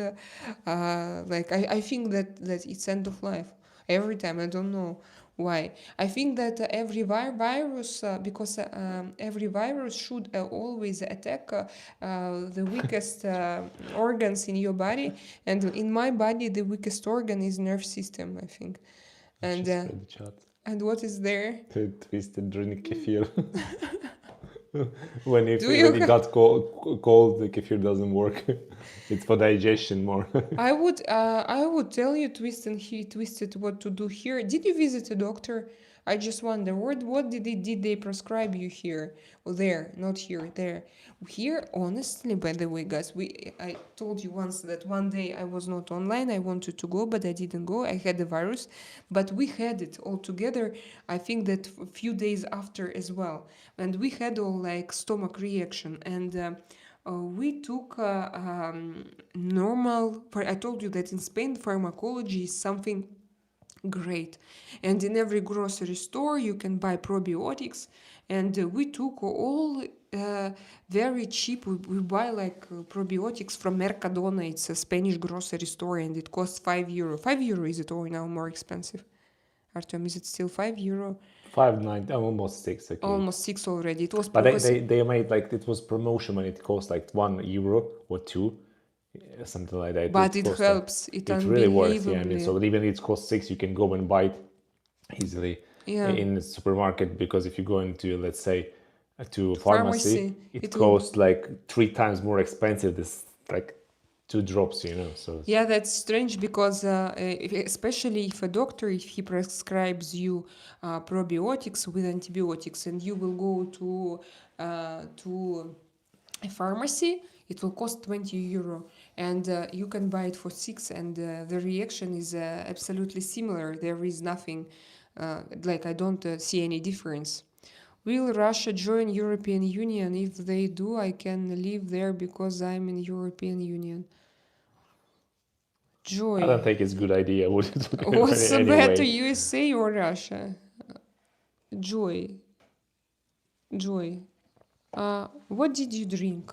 like I think that it's end of life every time. I don't know why. I think that every virus, because every virus should always attack the weakest organs in your body, and in my body the weakest organ is nerve system, I think. And Just read the chat. and what is there? Twisted drink kefir. when Do when you it got cold, the kefir doesn't work. It's for digestion more. I would tell you twist, and he twisted what to do here. Did you visit a doctor? I just wonder what did they prescribe you here or there? Not here, there. Here, honestly, by the way, guys, I told you once that one day I was not online. I wanted to go, but I didn't go. I had the virus, but we had it all together. I think that a few days after as well, and we had all like stomach reaction, and we took normal. I told you that in Spain pharmacology is something great, and in every grocery store you can buy probiotics, and we took all very cheap. We buy like probiotics from Mercadona. It's a Spanish grocery store, and it costs €5. €5 is it, or now more expensive? Artem, is it still €5? 5.9, almost 6. Okay. Almost 6 already. It was But because they made like it was promotion when it cost like €1 or 2, something like that. but it cost, helps. It really works. Yeah, I mean, unbelievably. so even it costs 6, you can go and buy it easily Yeah. in the supermarket, because if you go into, let's say, to pharmacy, it it will- costs like 3 times more expensive. This like 2 drops, so Yeah, that's strange because especially if a doctor, if he prescribes you probiotics with antibiotics, and you will go to a pharmacy, it will cost €20, and you can buy it for 6, and the reaction is absolutely similar. There is nothing like I don't see any difference. Will Russia join European Union? If they do, I can live there because I'm in European Union. Joy. I don't think it's a good idea. What's better, USA or Russia? Joy. What did you drink?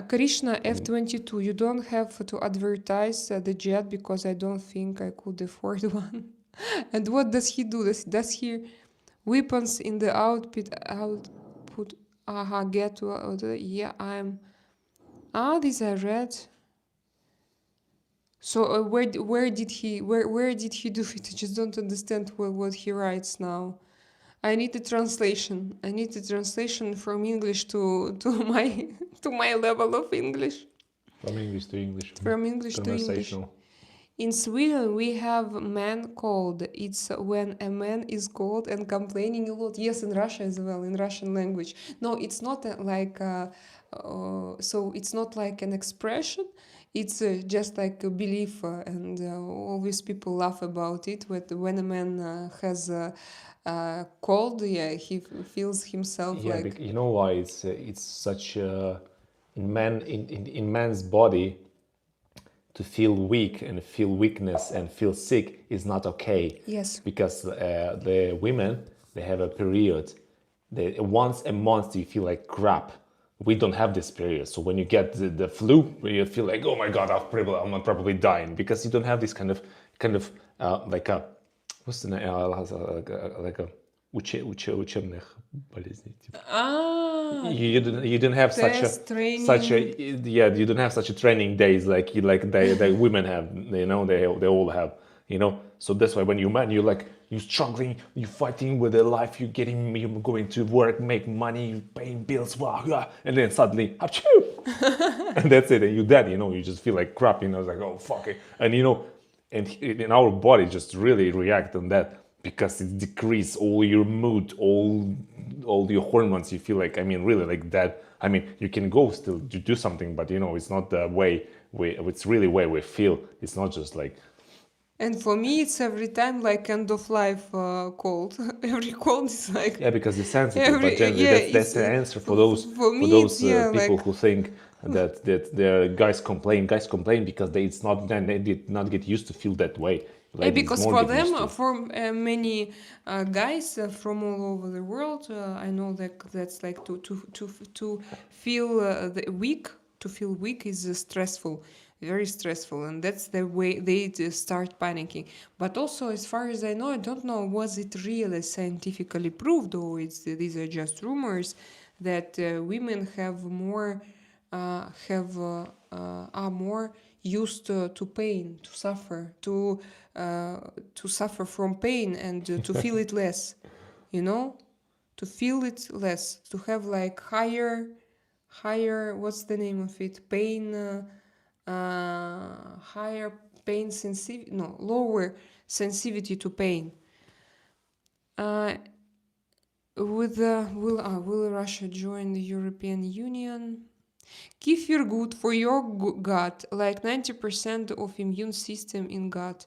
Krishna F22. You don't have to advertise the jet because I don't think I could afford one. And what does he do? Does he weapons in the output? Get to yeah. These are red. So where did he do it? I just don't understand what he writes now. I need a translation. I need a translation from English to my to my level of English. From English to English. From English to English. In Sweden, we have man cold. It's when a man is cold and complaining a lot. Yes, in Russia as well, in Russian language. No, it's not so it's not like an expression. It's just like a belief, and always people laugh about it. When a man has cold, yeah, he feels himself like. You know why it's such in man's body to feel weak and feel weakness and feel sick is not okay. Yes. Because the women, they have a period. Once a month you feel like crap. We don't have this period. So when you get the flu, you feel like, oh my God, I'm probably dying, because you don't have this kind of like a, what's the name, like a учебных болезней. You don't have you don't have such a training days like the women have, they all have, so that's why when you're struggling, you're fighting with the life, you're going to work, make money, you're paying bills, and then suddenly achoo! And that's it, and you're dead, you just feel like crap, it's like, oh fuck it, and and in our body just really react on that. because it decreases all your mood, all your hormones. You feel like, I mean, really like that. I mean, you can go still to do something, but you know, it's not the way it's really way we feel. It's not just like, And for me, it's every time like end of life cold. Every cold is like yeah, because it's sensitive. But generally, yeah. that's It's the answer for for for me. It's those yeah people like who think that their guys complain. Guys complain because it's not, then they did not get used to feel that way. yeah, Ladies because more for get them, used to. for many guys from all over the world, I know that that's like to feel weak. To feel weak is stressful, very stressful, and that's the way they just start panicking. But also, as far as I know, I don't know was it really scientifically proved, or these are just rumors that women have more are more used to pain, to suffer from pain, and to feel it less, you know, to feel it less, to have like higher, what's the name of it, pain, higher pain sensitivity, no, lower sensitivity to pain. Uh, will Russia join the European Union? Kefir good for your gut, like 90% of immune system in gut.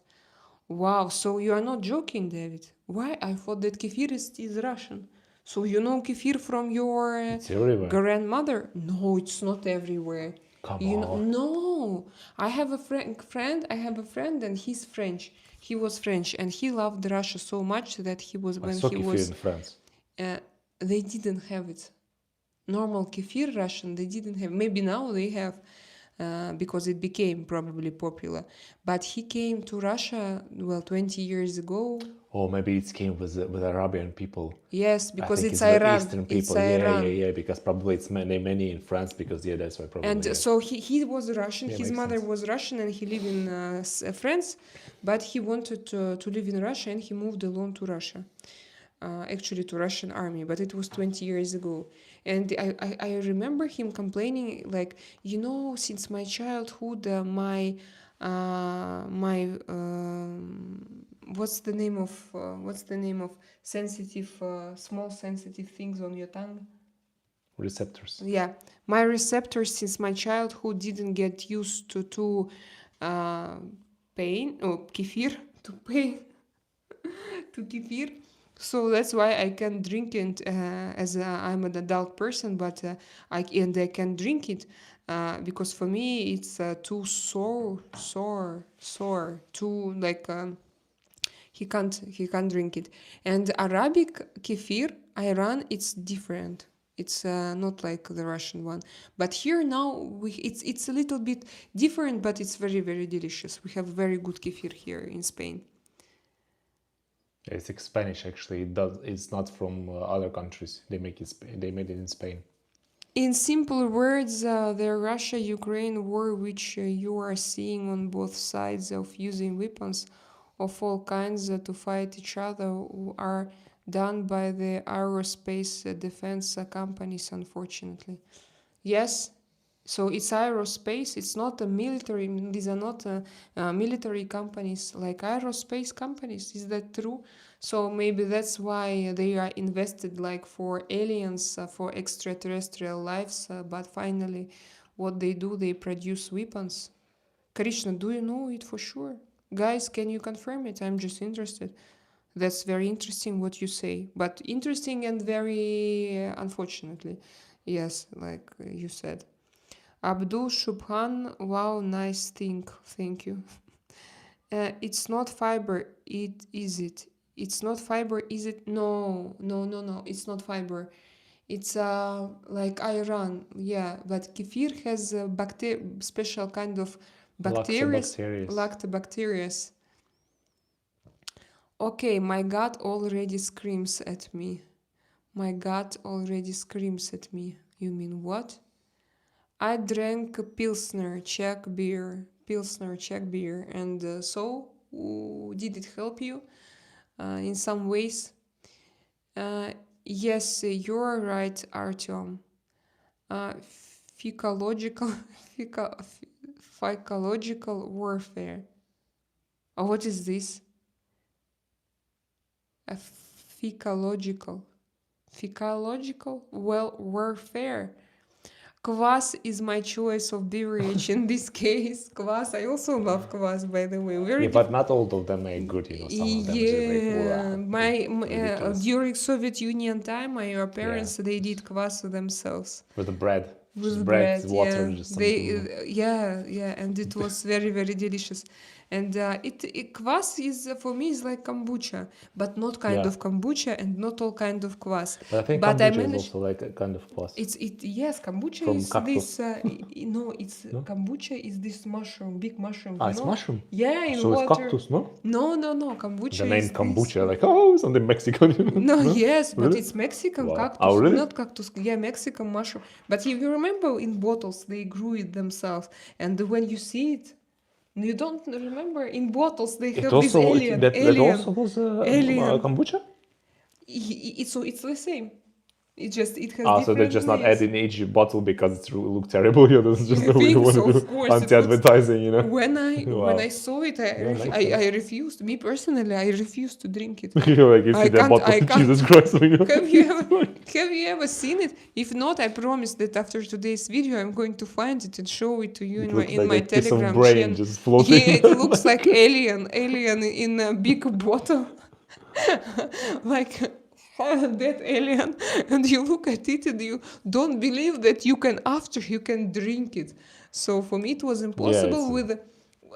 Wow, so you are not joking, David. Why? I thought that kefir is Russian. So you know kefir from your It's everywhere. grandmother? No, it's not everywhere. Come You know, on. no. I have a friend. I have a friend, and he's French. He was French, and he loved Russia so much that he was I when saw he kefir was. in France. They didn't have it. Normal kefir Russian, they didn't have. Maybe now they have, because it became probably popular. But he came to Russia, well, 20 years ago. Or maybe it came with Arabian people. Yes, I because think it's it's the Iran. Eastern It's people. Yeah, yeah, Iran. yeah. Because probably it's many in France. Because yeah, that's why probably. And Yeah, so he was Russian. yeah, His makes mother sense. was Russian, and he lived in France. But he wanted to live in Russia, and he moved alone to Russia. Actually to Russian army, but it was 20 years ago. And I remember him complaining, like, you know, since my childhood, my what's the name of sensitive small sensitive things on your tongue? Receptors. Yeah, my receptors since my childhood didn't get used to uh, pain or kefir to pain to kefir. So that's why I can drink it as I'm an adult person, but I can drink it because for me it's too sour, too like he can't drink it. And Arabic kefir, Iran, it's different. It's not like the Russian one, but here now it's a little bit different, but it's very very delicious. We have very good kefir here in Spain. It's like Spanish actually. It does. It's not from other countries. They make it. They made it in Spain. In simple words, the Russia-Ukraine war, which you are seeing on both sides of using weapons of all kinds to fight each other, are done by the aerospace defense companies, unfortunately. Yes, so it's aerospace. It's not a military. These are not military companies like aerospace companies. Is that true? So maybe that's why they are invested like for aliens, for extraterrestrial lives. But finally, what they do, they produce weapons. Krishna, do you know it for sure? Guys, can you confirm it? I'm just interested. That's very interesting what you say, but interesting and very unfortunately. Yes, like you said. Abdul Shubhan, wow, nice thing. Thank you. It's not fiber, it is it. It's not fiber, is it? No, no, no, no. It's not fiber. It's like iron, yeah. But kefir has special kind of bacteria, Lactobacterius. lactobacterias. Okay, my gut already screams at me. My gut already screams at me. You mean what? I drank Pilsner Czech beer. Pilsner Czech beer. And so, did it help you in some ways? Yes, you're right, Artyom. Uh, Phycological, phycological warfare. Oh, what is this? A fecological warfare. Kvass is my choice of beverage in this case. Kvass, I also love kvass, by the way. Very Yeah, but not all of them are good, you know. Some of them just like, yeah, wow, ridiculous. during Soviet Union time, my parents Yeah. they did kvass themselves With the bread. with Just bread, bread. water, Yeah, just something. yeah, and it was very very delicious. And kvass is for me is like kombucha, but not kind Yeah. of kombucha and not all kind of kvass. But I think But I kombucha is managed. also like a kind of plus. Yes, kombucha From is cactus. this. No, it's No? kombucha is this mushroom, big mushroom. Ah, You it's know? mushroom. Yeah, in So it's water. cactus, no? No. Kombucha The name is this. kombucha, like, oh, something Mexican. No, yes, but Really? it's Mexican Wow. cactus, Oh, really? not cactus. Yeah, Mexican mushroom. But if you remember, in bottles they grew it themselves, and when you see it, you don't remember. In bottles they It have this also alien. that also was Alien. kombucha. It's the same. It has So they're different just not names. adding each bottle because it look terrible. Yeah, that's just I the way you think want so. to Of do course, it looks. anti-advertising, you know. When Wow. I saw it, Yeah, makes sense. I refused. Me personally, I refused to drink it. You're like, you I see that can't- bottle, I can't- Jesus Christ. Have you ever seen it? If not, I promise that after today's video, I'm going to find it and show it to you It in my looks like my a piece of Telegram brain channel. just floating. Yeah, it looks like alien in a big bottle, like that alien. And you look at it and you don't believe that you can drink it. So for me, it was impossible it's- with.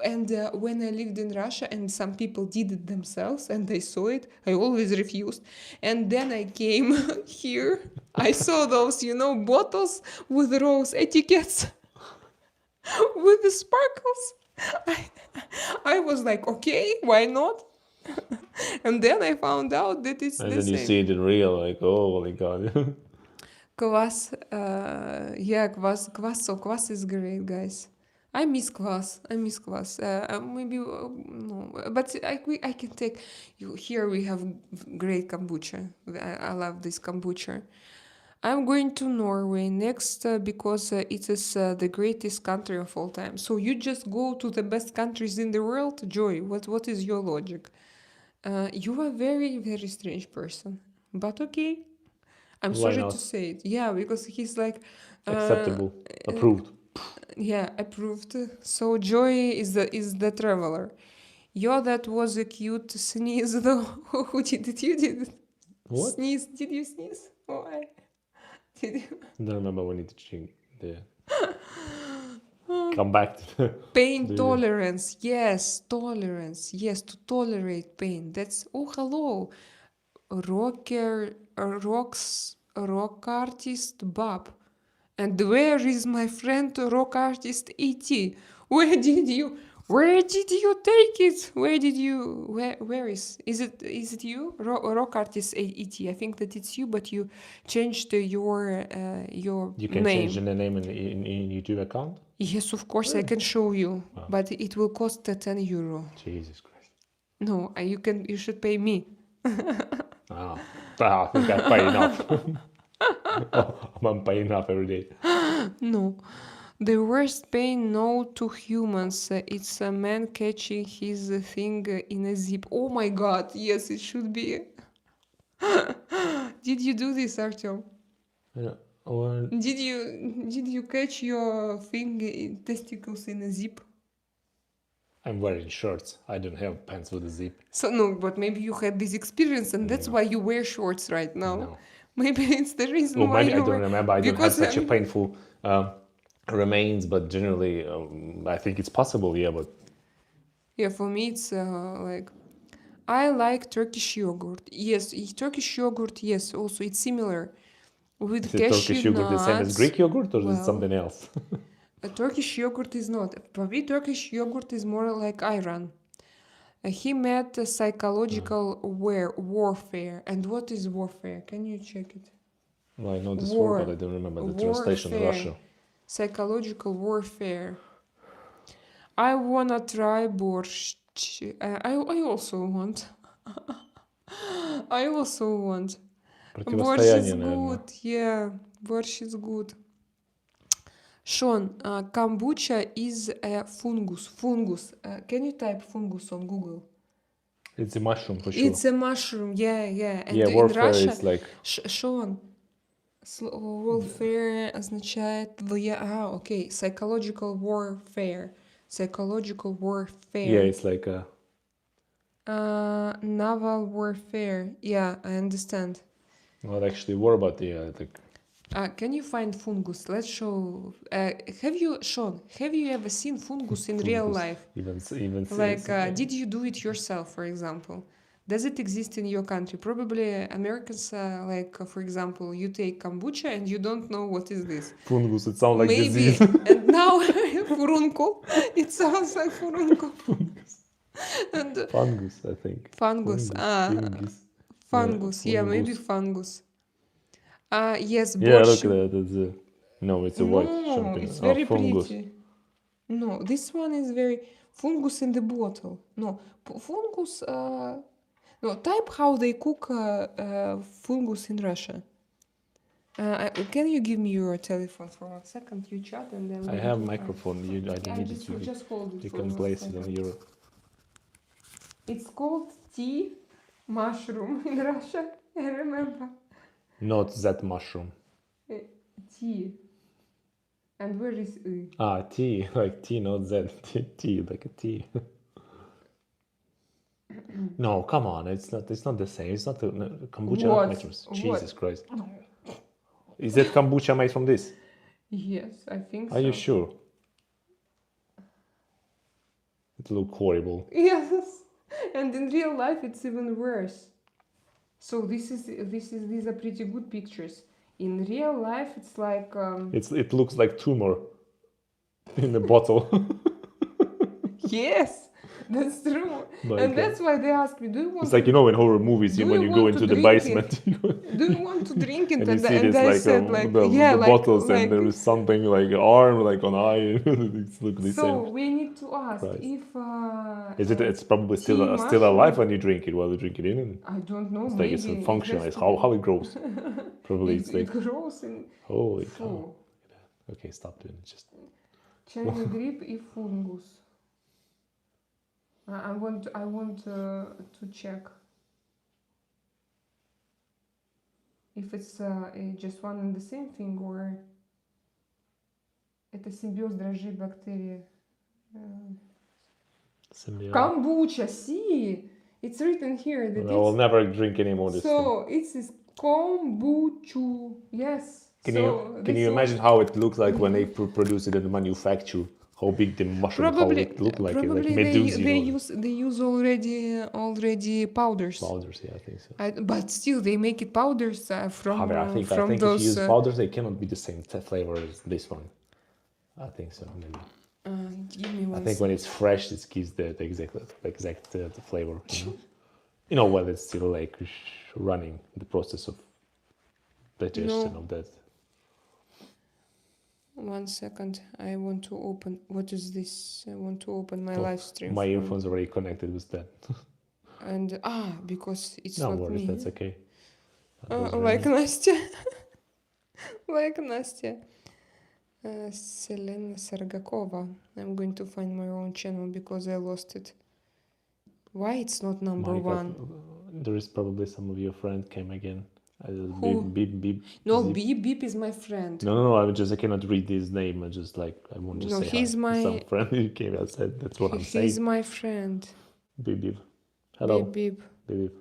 And when I lived in Russia and some people did it themselves and I saw it, I always refused. And then I came here, I saw those, bottles with rose etiquettes with the sparkles. I was like, okay, why not? And then I found out that it's And the then you same. see it in real, like, oh my god. Kvass, so kvass is great, guys. I miss kvass. Maybe no, but I can take you. Here we have great kombucha. I love this kombucha. I'm going to Norway next because it is the greatest country of all time. So you just go to the best countries in the world, Joy. What is your logic? You are a very very strange person, but okay. I'm Why sorry not? to say it. Yeah, because he's like Acceptable. Approved. yeah, approved. So Joy is the traveler. Yo, that was a cute sneeze though. Who did it? You did it. What? Sneeze. Did you sneeze? Why? Did you? I don't remember when it changed. Come back to the Pain Do you- tolerance. Yes, tolerance. Yes, to tolerate pain. That's hello. Rock artist Bob. And where is my friend rock artist E.T.? Where did you take it? Where is it you? Rock artist E.T. I think that it's you, but you changed your You can name. change the name in YouTube account? Yes, of course I can show you, but it will cost 10 euro. Jesus Christ. No, you should pay me. I think I pay enough. I'm paying enough every day. No. The worst pain known to humans. It's a man catching his thing in a zip. Oh my god, yes, it should be. Did you do this, Artyom? Yeah. Well, Did you catch your testicles in a zip? I'm wearing shorts. I don't have pants with a zip. So no, but maybe you had this experience and that's why you wear shorts right now. No. Maybe it's the reason Well, why maybe I you don't remember. I don't have because, such a painful remains, but generally, I think it's possible. Yeah, but yeah, for me it's like I like Turkish yogurt. Yes, Turkish yogurt. Yes, also it's similar with is it cashew Turkish yogurt the same as nuts. Greek yogurt, or is Well, it something else? A Turkish yogurt is not. For me, Turkish yogurt is more like Iran. He met a psychological warfare. And what is warfare? Can you check it? Well, I know this War. word, but I don't remember the translation in Warfare. Russian. Psychological warfare. I wanna try borscht. I also want. I also want. Борщ is Противостояние, наверное. good. Yeah, борщ is good. Sean, kombucha is a fungus. Fungus. Can you type fungus on Google? It's a mushroom for sure. It's a mushroom, yeah. And Yeah, in warfare Russia, is like Sean, warfare означает окей, psychological warfare. Psychological warfare. yeah, it's like a Naval warfare. Yeah, I understand. not actually war, but yeah, like Can you find fungus? Let's show. Sean, have you ever seen fungus in real fungus. life? Even Like, did you do it yourself, for example? Does it exist in your country? Probably Americans, for example, you take kombucha and you don't know what is this. fungus. It sounds like Maybe. disease. And now, furuncle. It sounds like furuncle. And Fungus, I think. fungus. Fungus. Yeah, maybe fungus. Yes, Yeah, look borscht. at that. It's a, no, it's a white No, champagne. it's very fungus. pretty. No, this one is very fungus in the bottle. No, fungus. No, type how they cook fungus in Russia. Can you give me your telephone for 1 second? You chat and then. I have microphone. I don't need it. Just hold it. You for can 1 place it second. on your. It's called tea mushroom in Russia. I remember. Not that mushroom. Tea. And where is Tea, like tea, not that. Tea, like a tea. No, come on, it's not the same. It's not kombucha What? not made from What? Jesus Christ. Is that kombucha made from this? Yes, I think so. Are you sure? It look horrible. Yes, and in real life it's even worse. So these are pretty good pictures. In real life, it's like It looks like tumor in a bottle. yes, that's true, Like, and that's why they ask me, do you want? It's like, you know, in horror movies, Do when you you go want to into the drink basement, do you want to drink it? and you And, see and this I like, said the bottles, and there is something like arm, like on eye. It's look the so same. we need to ask Right. if Is it? It's probably tea still mushroom- alive when you drink it. While you drink it in, I don't know. it's Maybe like it's it functional. has It's to how it grows. Probably it's it like grows in holy cow. Фу. Okay, stop doing it. Just Чайный гриб и фунгус. I want to check if it's just one and the same thing or это симбиоз дрожжей бактерий. Kombucha, see, it's written here that I will never drink any more this thing. so it is kombucha. Yes. Can you imagine how it looks like when they produce it in the manufacture? How big the mushroom, how it look like? It's like Medusa, they use already powders. powders. Yeah, I think so. But still, they make it powders from I think those. if you use powders, they cannot be the same flavor as this one. I think so. Maybe. Give me one. I think when it's fresh, it gives the exact the flavor. You know, while it's still like running the process of digestion of that. 1 second. I want to open. What is this? I want to open my live stream. My earphones are already connected with that. And because it's No not worries, me. that's okay. Like Nastya. Like Nastya. Selena Sargakova. I'm going to find my own channel because I lost it. Why it's not number one? There is probably some of your friends came again. Who? Beep. No, Zip. Beep is my friend. No. I cannot read his name. I want to say he's hi. Some my. friend who came outside. That's what I'm saying. He's my friend. Beep. Hello. Beep. Beep.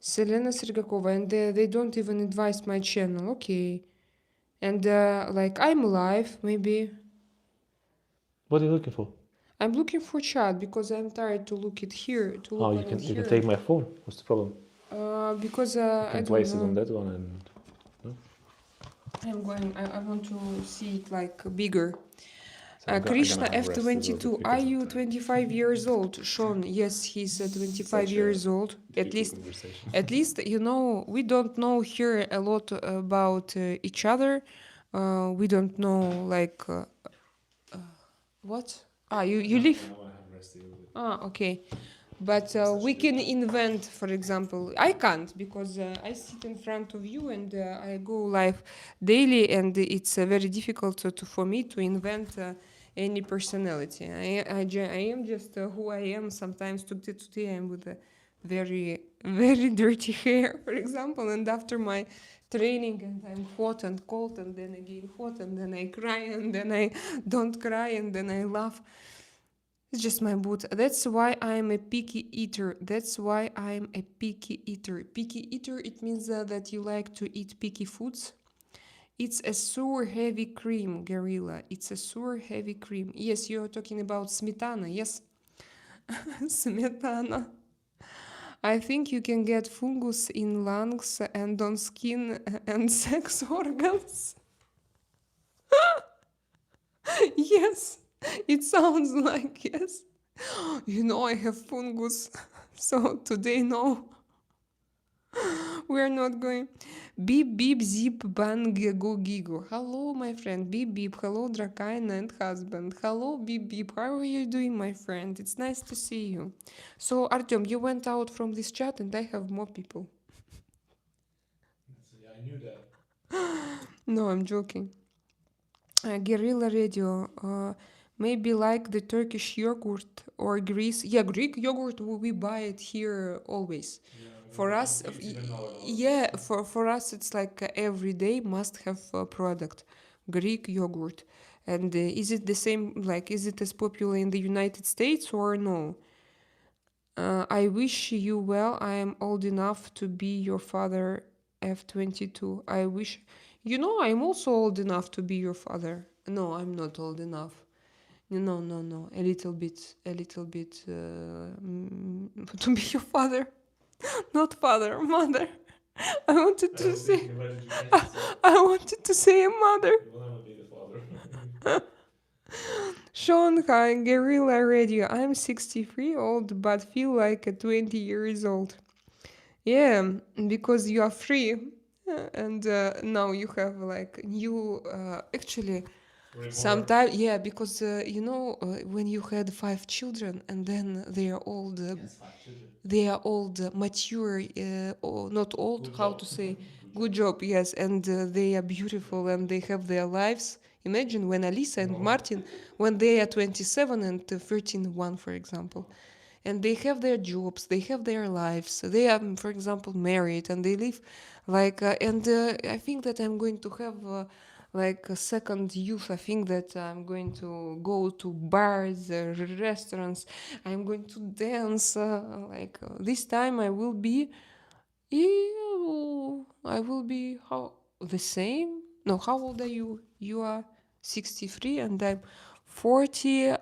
Selena Sergakova, and they don't even advise my channel. Okay, and I'm live. Maybe What are you looking for? I'm looking for chat because I'm tired to look it here. To look You can take my phone. What's the problem? Because You I can don't place it know. on that one and. I want to see it like bigger. I'm Krishna gonna rest a little F22. bit Are because I'm you tired. 25 years old? Sean, yes, he's 25 years old. At least, we don't know here a lot about each other. We don't know what? You live. Okay. But we can invent, for example. I can't because I sit in front of you and I go live daily, and it's very difficult for me to invent any personality. I am just who I am. Sometimes today I'm with very, very dirty hair, for example, and after my training and I'm hot and cold and then again hot and then I cry and then I don't cry and then I laugh. It's just my mood. That's why I'm a picky eater. That's why I'm a picky eater. Picky eater, it means that you like to eat picky foods. It's a sour heavy cream, Gorilla. It's a sour heavy cream. Yes, you're talking about smetana. Yes, smetana. I think you can get fungus in lungs and on skin and sex organs. Yes, it sounds like yes. You know, I have fungus. So today, no, we're not going. Beep, beep, zip, bang, go, gigo. Hello, my friend. Beep, beep. Hello, Drakaina and husband. Hello, beep, beep. How are you doing, my friend? It's nice to see you. So, Artyom, you went out from this chat and I have more people. I knew that. No, I'm joking. Guerrilla radio. Maybe like the Turkish yogurt or Greece. Yeah, Greek yogurt, we buy it here always. For us, yeah, for us, it's like every day must have product, Greek yogurt. And is it the same? Like, is it as popular in the United States or no? I wish you well. I am old enough to be your father. F22. I wish. You know, I'm also old enough to be your father. No, I'm not old enough. No, no, no. A little bit, to be your father. Not father, mother. I wanted to say. I wanted to say a mother. You will never be the father. Shanghai Guerrilla Radio. I'm 63 old, but feel like a 20 years old. Yeah, because you are free, and now you have like new. Actually, sometimes, yeah, because you know when you had 5 children and then they are old. Yes, 5 children. They are old, mature, or not old, Good how job. to say, Good good job, yes, and they are beautiful and they have their lives. Imagine when Alisa and Martin, when they are 27 and 13, one, for example, and they have their jobs, they have their lives, they are, for example, married and they live like, and I think that I'm going to have like a second youth. I think that I'm going to go to bars, restaurants. I'm going to dance. This time, I will be. I will be how the same. No, how old are you? You are 63, and I'm 40.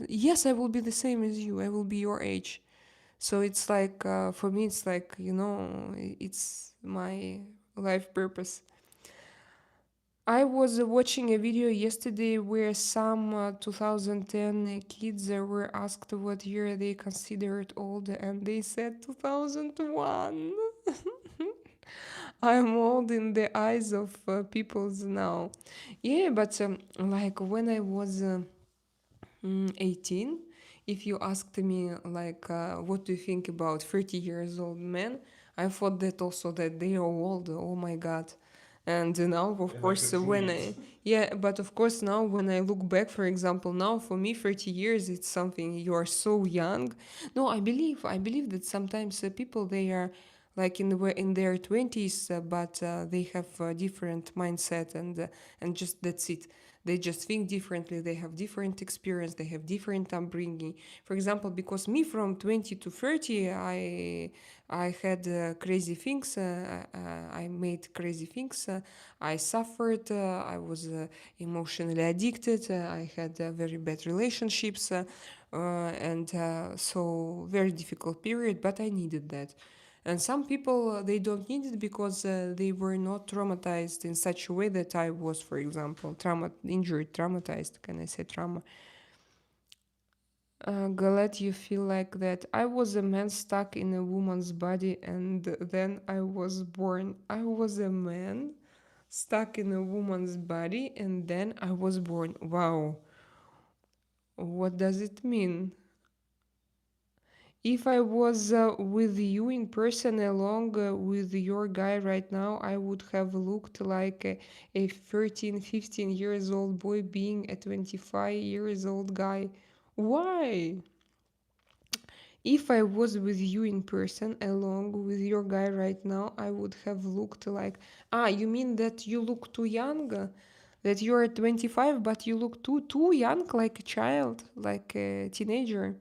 Yes, I will be the same as you. I will be your age. So it's like for me, it's like it's my life purpose. I was watching a video yesterday where some 2010 kids were asked what year they considered old, and they said 2001. I'm old in the eyes of people's now. Yeah, but like when I was 18, if you asked me like what do you think about 30 years old men, I thought that also that they are old. Oh my god. And now of course when I, yeah, but of course now when I look back, for example, now for me 30 years it's something you are so young. No, I believe that sometimes people they are like in their 20s, but they have a different mindset, and just that's it. They just think differently, they have different experience, they have different upbringing. For example, because me from 20 to 30, I had crazy things, I made crazy things, I suffered, I was emotionally addicted, I had very bad relationships, and so very difficult period, but I needed that. And some people they don't need it because they were not traumatized in such a way that I was, for example, traumatized. Can I say trauma? Galet, you feel like that. I was a man stuck in a woman's body, and then I was born. I was a man stuck in a woman's body, and then I was born. Wow. What does it mean? If I was with you in person along with your guy right now, I would have looked like a 13, 15 years old boy being a 25 years old guy. Why? If I was with you in person along with your guy right now, I would have looked like, you mean that you look too young? That you're 25 but you look too young, like a child, like a teenager.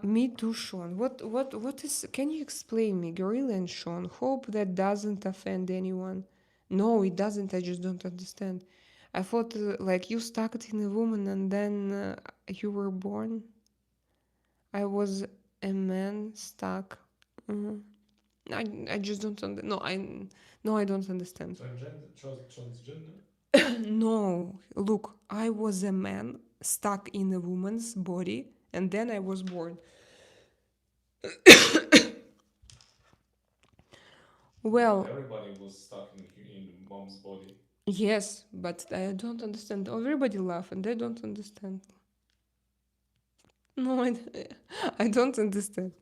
Me too, Sean. What is? Can you explain me, Gorilla and Sean? Hope that doesn't offend anyone. No, it doesn't. I just don't understand. I thought like you stuck it in a woman and then you were born. I was a man stuck. Mhm. I just don't no I don't understand. Transgender? No, look, I was a man stuck in a woman's body and then I was born. Well, Everybody was stuck in mom's body. yes, but I don't understand. Everybody laugh and I don't understand. No, I don't understand.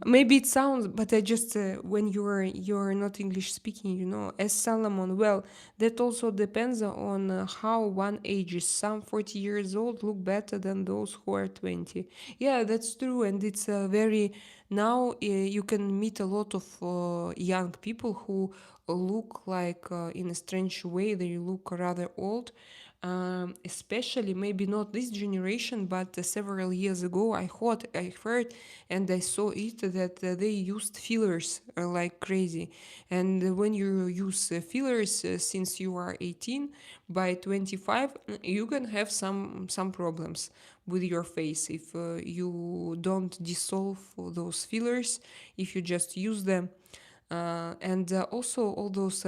Maybe it sounds, but I just when you're not English speaking, as Solomon. Well, that also depends on how one ages. Some 40 years old look better than those who are 20. Yeah, that's true, and it's very now you can meet a lot of young people who look like in a strange way. They look rather old. Especially maybe not this generation, but several years ago, I heard, and I saw it that they used fillers like crazy. And when you use fillers since you are 18, by 25, you can have some problems with your face if you don't dissolve those fillers, if you just use them. And also all those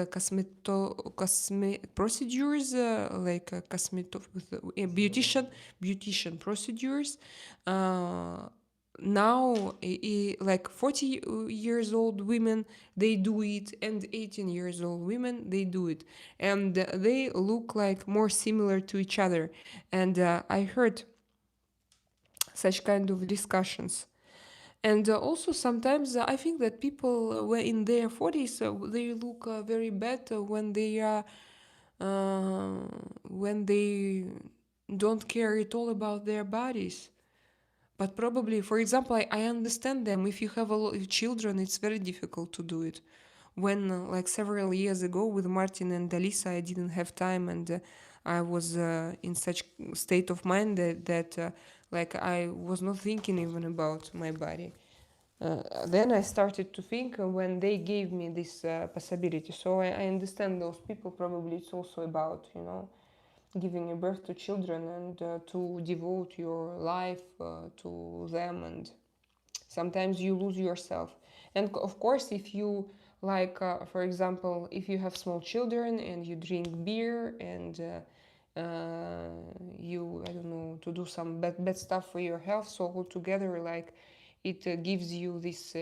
procedures like beautician procedures now like 40 years old women they do it and 18 years old women they do it, and they look like more similar to each other. And I heard such kind of discussions. And also sometimes I think that people were in their 40s they look very bad uh, when they don't care at all about their bodies. But probably, for example, I understand them. If you have a lot of children, it's very difficult to do it. When, like several years ago with Martin and Alisa, I didn't have time, and I was in such state of mind that like I was not thinking even about my body. Then I started to think when they gave me this possibility. So I understand those people. Probably it's also about, giving a birth to children and to devote your life to them, and sometimes you lose yourself. And of course if you like for example, if you have small children and you drink beer and you, I don't know, to do some bad stuff for your health, so altogether like it gives you this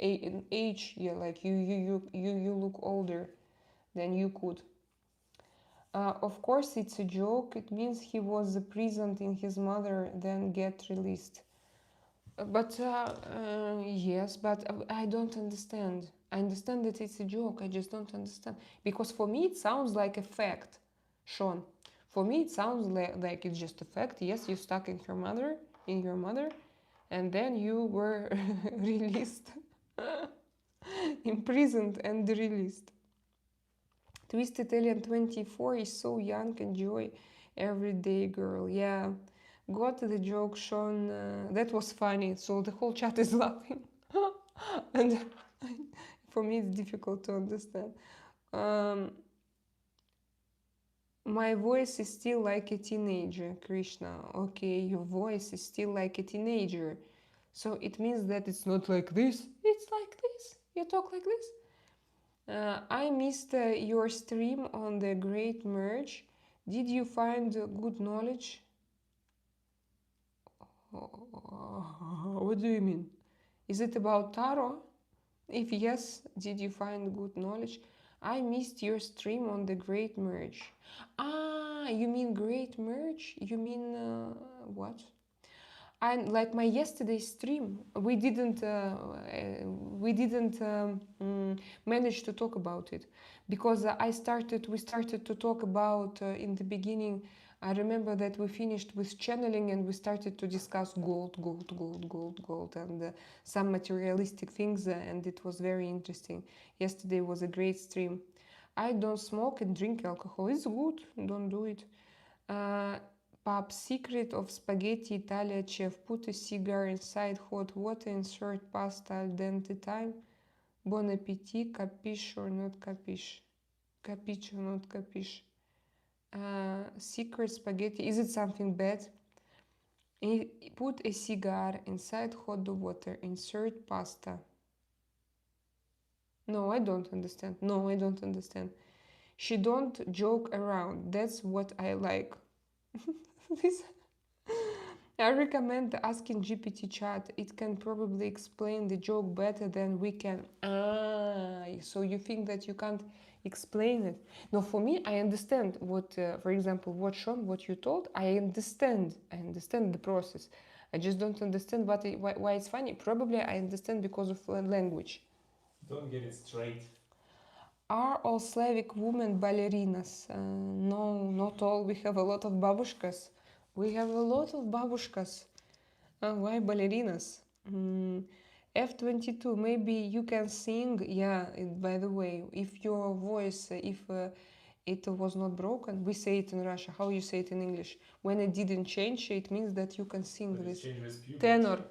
age, yeah, like you look older than you could. Of course, it's a joke. It means he was imprisoned in his mother, then get released. But yes, but I don't understand. I understand that it's a joke. I just don't understand because for me it sounds like a fact, Sean. For me it sounds like it's just a fact. Yes, you stuck in your mother, and then you were released, imprisoned and released. Twisted Alien 24 is so young. Enjoy everyday girl. Yeah, got the joke, Sean. That was funny. So the whole chat is laughing. And for me, it's difficult to understand. My voice is still like a teenager, Krishna. Okay, your voice is still like a teenager. So it means that it's not like this. It's like this. You talk like this. I missed your stream on the Great Merge. Did you find good knowledge? What do you mean? Is it about tarot? If yes, did you find good knowledge? I missed your stream on the Great Merge. You mean Great Merge? You mean what? And like my yesterday stream, we didn't manage to talk about it because we started to talk about in the beginning I remember that we finished with channeling and we started to discuss gold, and some materialistic things, and it was very interesting. Yesterday was a great stream. I don't smoke and drink alcohol. It's good. Don't do it. Pop secret of spaghetti Italia chef. Put a cigar inside hot water, insert pasta al dente time. Bon appetit, capiche or not capiche? Capiche or not capiche? Secret spaghetti. Is it something bad? Put a cigar inside hot water. Insert pasta. No, I don't understand. No, I don't understand. She don't joke around. That's what I like. This I recommend asking GPT chat. It can probably explain the joke better than we can. So you think that you can't explain it? No, for me, I understand what, for example, what you told. I understand the process. I just don't understand why it's funny. Probably I understand because of language. Don't get it straight. Are all Slavic women ballerinas? No, not all. We have a lot of babushkas. We have a lot of babushkas. Why ballerinas? F22, maybe you can sing. Yeah, by the way, if your voice, if it was not broken, we say it in Russia. How you say it in English? When it didn't change, it means that you can sing this. Tenor.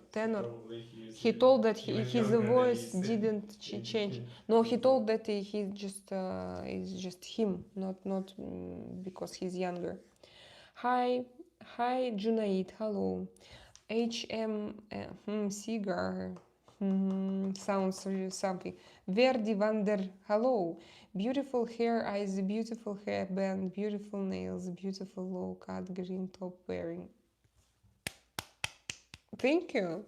He told that his voice didn't change. No, he told that he just is just him, not because he's younger. Hi, Junaid. Hello. Cigar. Sounds something. Verdi Vander. Hello. Beautiful hair, eyes, beautiful hairband, beautiful nails, beautiful low cut green top wearing. Thank you.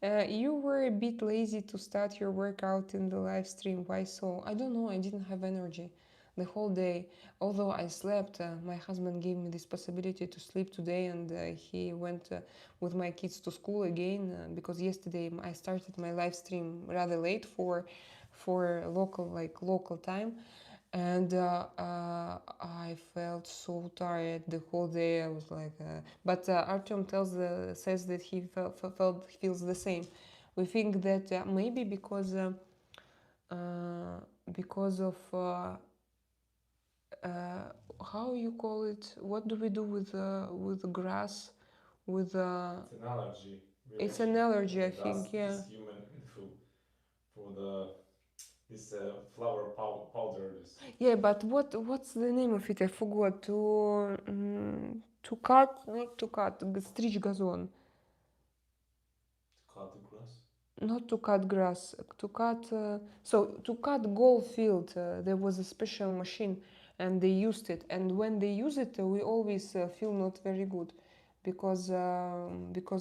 You were a bit lazy to start your workout in the live stream. Why so? I don't know. I didn't have energy the whole day. Although I slept, my husband gave me this possibility to sleep today, and he went with my kids to school again because yesterday I started my live stream rather late for local time. And I felt so tired the whole day. I was like, but Artyom says that he feels the same. We think that maybe because of how you call it? What do we do with grass? With It's an allergy. it's an allergy, I think. Yeah. This human for this flower powder. Yeah, but what's the name of it? I forgot. To cut, not to cut, стричь газон. To cut the grass. Not to cut grass, to cut. To cut golf field, there was a special machine, and they used it. And when they use it, we always feel not very good, because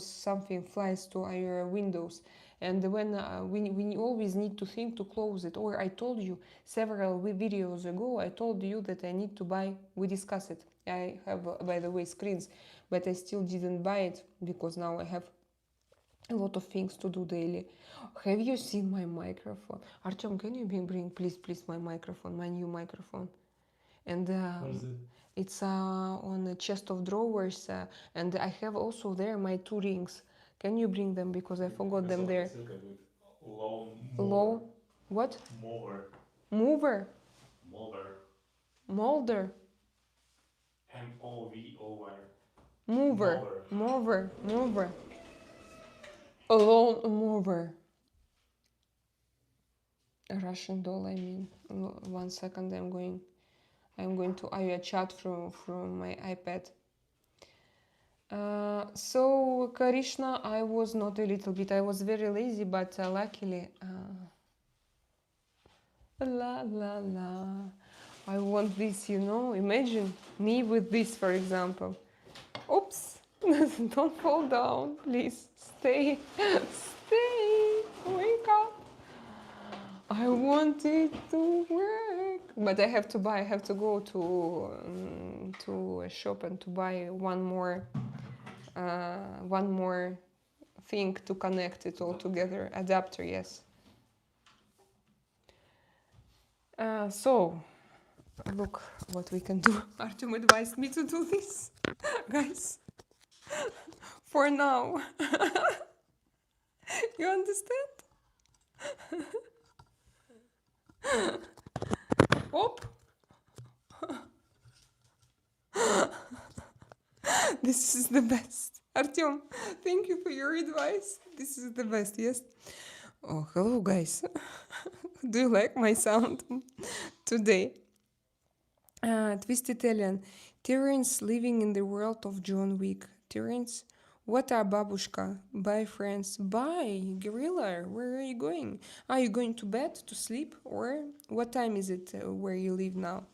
something flies to our windows. And when we always need to think to close it. Or I told you several videos ago, I told you that I need to buy. We discussed it. I have, by the way, screens, but I still didn't buy it because now I have a lot of things to do daily. Have you seen my microphone? Artyom, can you bring please my microphone, my new microphone? And Where is it? it's on a chest of drawers, and I have also there my 2 rings. Can you bring them, because I forgot them there? Low what? Mover. Molder. Mover. A lawn mover. A Russian doll, I mean. 1 second, I'm going to Aya chat from my iPad. So Karishna, I was not a little bit. I was very lazy, but luckily, la la la. I want this, Imagine me with this, for example. Oops! Don't fall down, please. Stay. Wake up. I want it to work, but I have to buy. I have to go to a shop and to buy one more thing to connect it all together. Adapter, yes. So Look what we can do. Artyom advised me to do this, guys. For now, you understand? Op. This is the best. Artyom, thank you for your advice. This is the best, yes? Oh, hello, guys. Do you like my sound today? Twisted Alien. Terrence living in the world of John Wick. Terrence, what are babushka? Bye, friends. Bye, Gorilla. Where are you going? Are you going to bed to sleep? Or what time is it where you live now?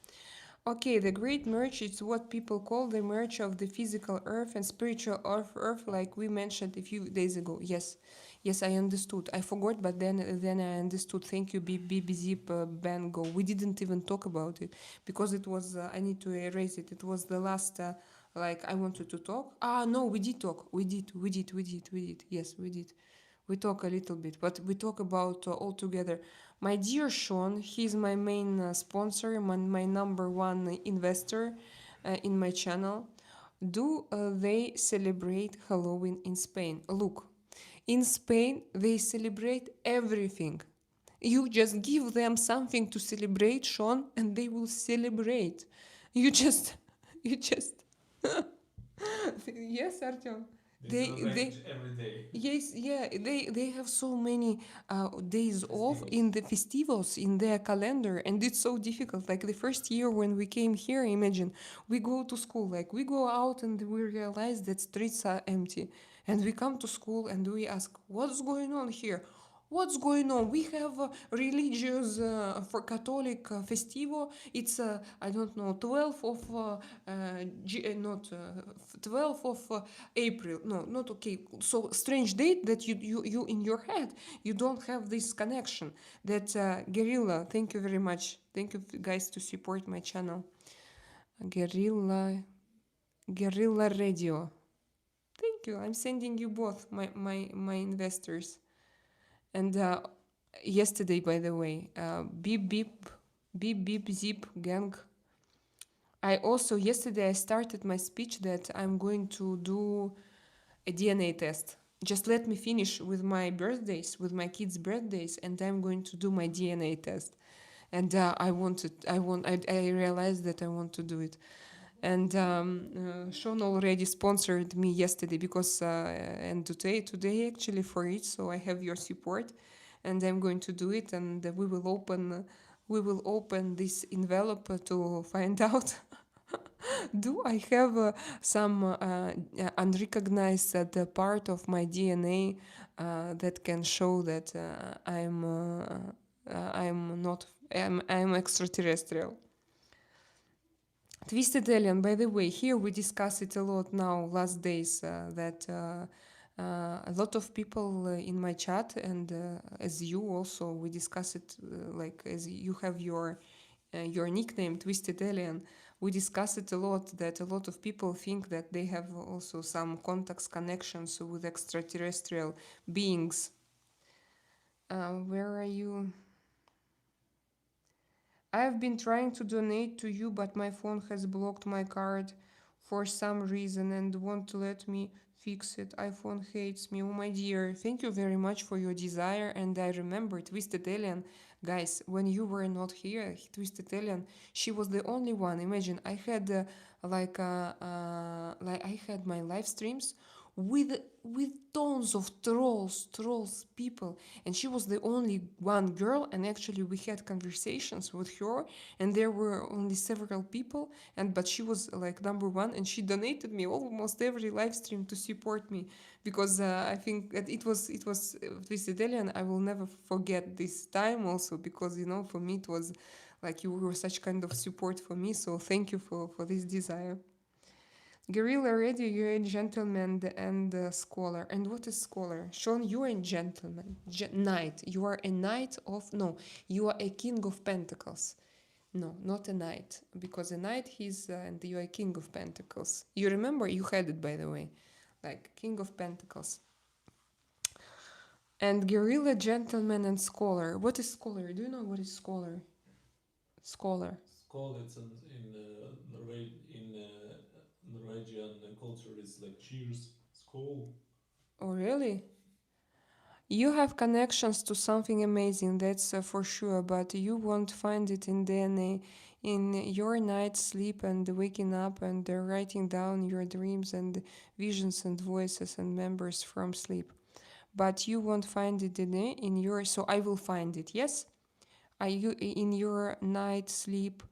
Okay, the great merge is what people call the merge of the physical earth and spiritual earth, like we mentioned a few days ago. Yes, yes, I understood. I forgot, but then I understood. Thank you, Zip Bango. We didn't even talk about it because it was. I need to erase it. It was the last. Like I wanted to talk. Ah, no, we did talk. We did. Yes, we did. We talk a little bit, but we talk about all together. My dear Sean, he's my main sponsor, my number one investor in my channel. Do they celebrate Halloween in Spain? Look, in Spain, they celebrate everything. You just give them something to celebrate, Sean, and they will celebrate. You just, you just, yes, Artyom. They every day. yes, yeah, they have so many days off in the festivals in their calendar, and it's so difficult. Like the first year when we came here, imagine we go to school, like we go out and we realize that streets are empty, and we come to school and we ask, what's going on here? What's going on? We have a religious for Catholic festival. It's I don't know 12th of not 12th of April. No, not okay. So strange date that you in your head you don't have this connection. That Guerrilla. Thank you very much. Thank you guys to support my channel. Guerrilla Radio. Thank you. I'm sending you both my investors. And yesterday, by the way, beep zip gang. I also yesterday I started my speech that I'm going to do a DNA test. Just let me finish with my birthdays, with my kids' birthdays, and I'm going to do my DNA test. And I realized that I want to do it. And Sean already sponsored me yesterday because and today actually for it. So I have your support, and I'm going to do it. And we will open this envelope to find out. Do I have some unrecognized part of my DNA that can show that I'm extraterrestrial? Twisted Alien, by the way, here we discuss it a lot now, last days, that a lot of people in my chat and as you also, we discuss it like as you have your nickname, Twisted Alien, we discuss it a lot that a lot of people think that they have also some contacts, connections with extraterrestrial beings. Where are you? I've been trying to donate to you, but my phone has blocked my card for some reason and won't let me fix it. iPhone hates me. Oh, my dear, thank you very much for your desire. And I remember Twisted Alien, guys, when you were not here, Twisted Alien, she was the only one. Imagine, I had like I had my live streams with tons of trolls people, and she was the only one girl, and actually we had conversations with her, and there were only several people, but she was like number one, and she donated me almost every live stream to support me, because I think that it was Twisted Alien. I will never forget this time also, because for me it was like you were such kind of support for me, so thank you for this desire. Guerrilla Radio, you're a gentleman and a scholar. And what is scholar? Sean, you are a gentleman. Knight. You are a knight of... No, you are a king of pentacles. No, not a knight. Because a knight, and you are a king of pentacles. You remember? You had it, by the way. Like, king of pentacles. And guerrilla, gentleman, and scholar. What is scholar? Do you know what is scholar? Scholar. called it in Norwegian culture. It's like cheers, skål. Oh, really? You have connections to something amazing, that's for sure, but you won't find it in DNA. In your night's sleep and waking up and writing down your dreams and visions and voices and memories from sleep. But you won't find it in your, so I will find it, yes? In your night sleep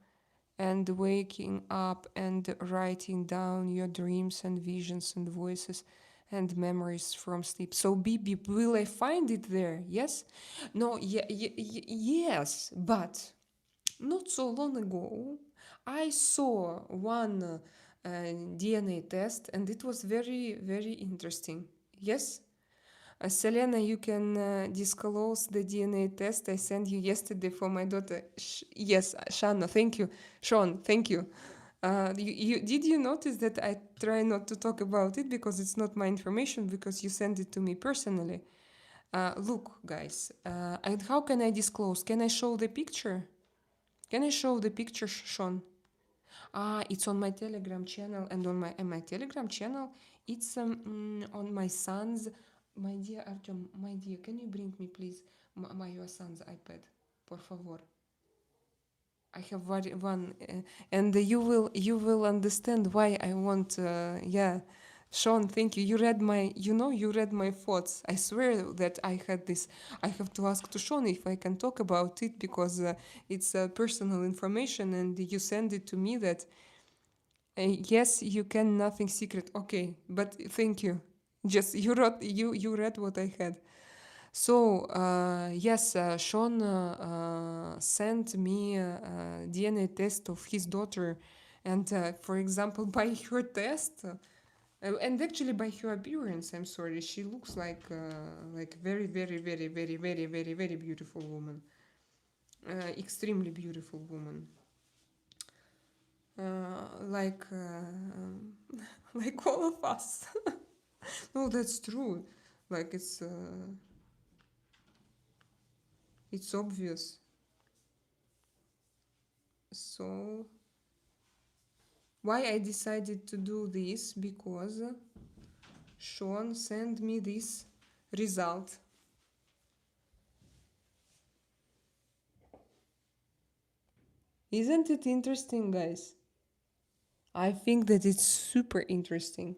and waking up and writing down your dreams and visions and voices and memories from sleep. So, Bibi, will I find it there? Yes? No, yes, but not so long ago, I saw one DNA test and it was very, very interesting. Yes? Selena, you can disclose the DNA test I sent you yesterday for my daughter. Yes, Shanna, thank you. Sean, thank you. Did you notice that I try not to talk about it because it's not my information, because you sent it to me personally? Look, guys, and how can I disclose? Can I show the picture? Can I show the picture, Sean? It's on my Telegram channel, and on my Telegram channel, it's on my son's. My dear Artyom, my dear, can you bring me please your son's iPad, por favor? I have one, and you will understand why I want. Yeah, Sean, thank you. You read my thoughts. I swear that I had this. I have to ask to Sean if I can talk about it because it's personal information, and you send it to me that. Yes, you can. Nothing secret. Okay, but thank you. Just you read what I had. So yes, Sean sent me a DNA test of his daughter, and for example, by her test, and actually by her appearance, I'm sorry, she looks like very, very, very, very, very, very, very beautiful woman, extremely beautiful woman. Like like all of us. No, that's true. Like it's obvious. So why I decided to do this? Because Sean sent me this result. Isn't it interesting, guys? I think that it's super interesting.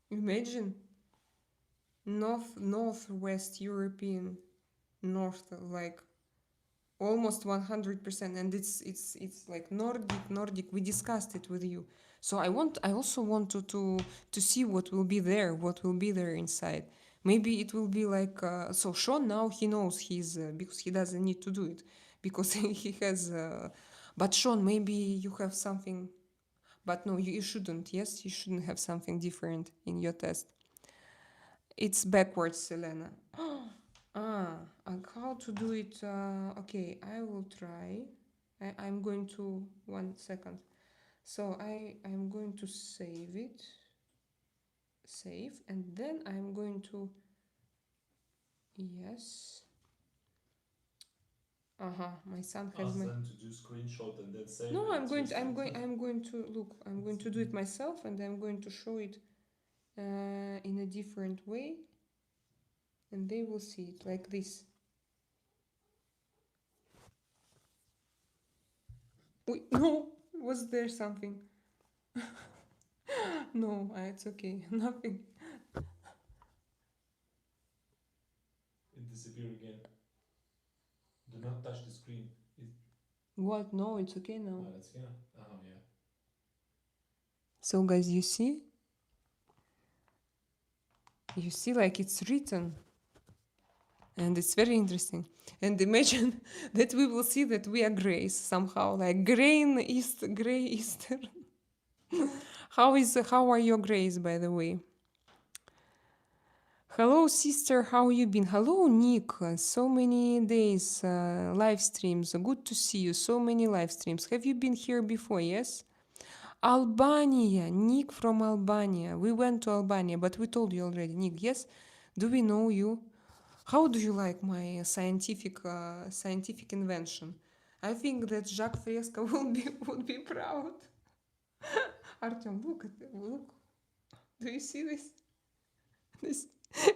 Imagine northwest European, north, like almost 100%, and it's like Nordic. We discussed it with you, so I also want to see what will be there inside. Maybe it will be like so Sean now he knows he's because he doesn't need to do it because he has but Sean, maybe you have something, but no, you shouldn't. Yes, you shouldn't have something different in your test. It's backwards, Selena. How to do it? Okay, I will try. I'm going to 1 second. So I'm going to save it. Save, and then I'm going to. Yes. My son has Ask my. them to do screenshot and then save No, it. I'm going to look. I'm going to do it myself, and I'm going to show it in a different way, and they will see it like this. Wait, no, was there something? No, it's okay. Nothing. It disappeared again. Do not touch the screen. What? No, it's okay now. That's yeah. Oh yeah. So, guys, you see? You see, like it's written. And it's very interesting. And imagine that we will see that we are grays somehow, like gray Eastern. How are your grays, by the way? Hello, sister. How you been? Hello, Nick. So many days, live streams. Good to see you. So many live streams. Have you been here before? Yes. Albania. Nick from Albania. We went to Albania, but we told you already. Nick, yes. Do we know you? How do you like my scientific invention? I think that Jacques Fresco would be proud. Artyom, look at it. Look. Do you see this? This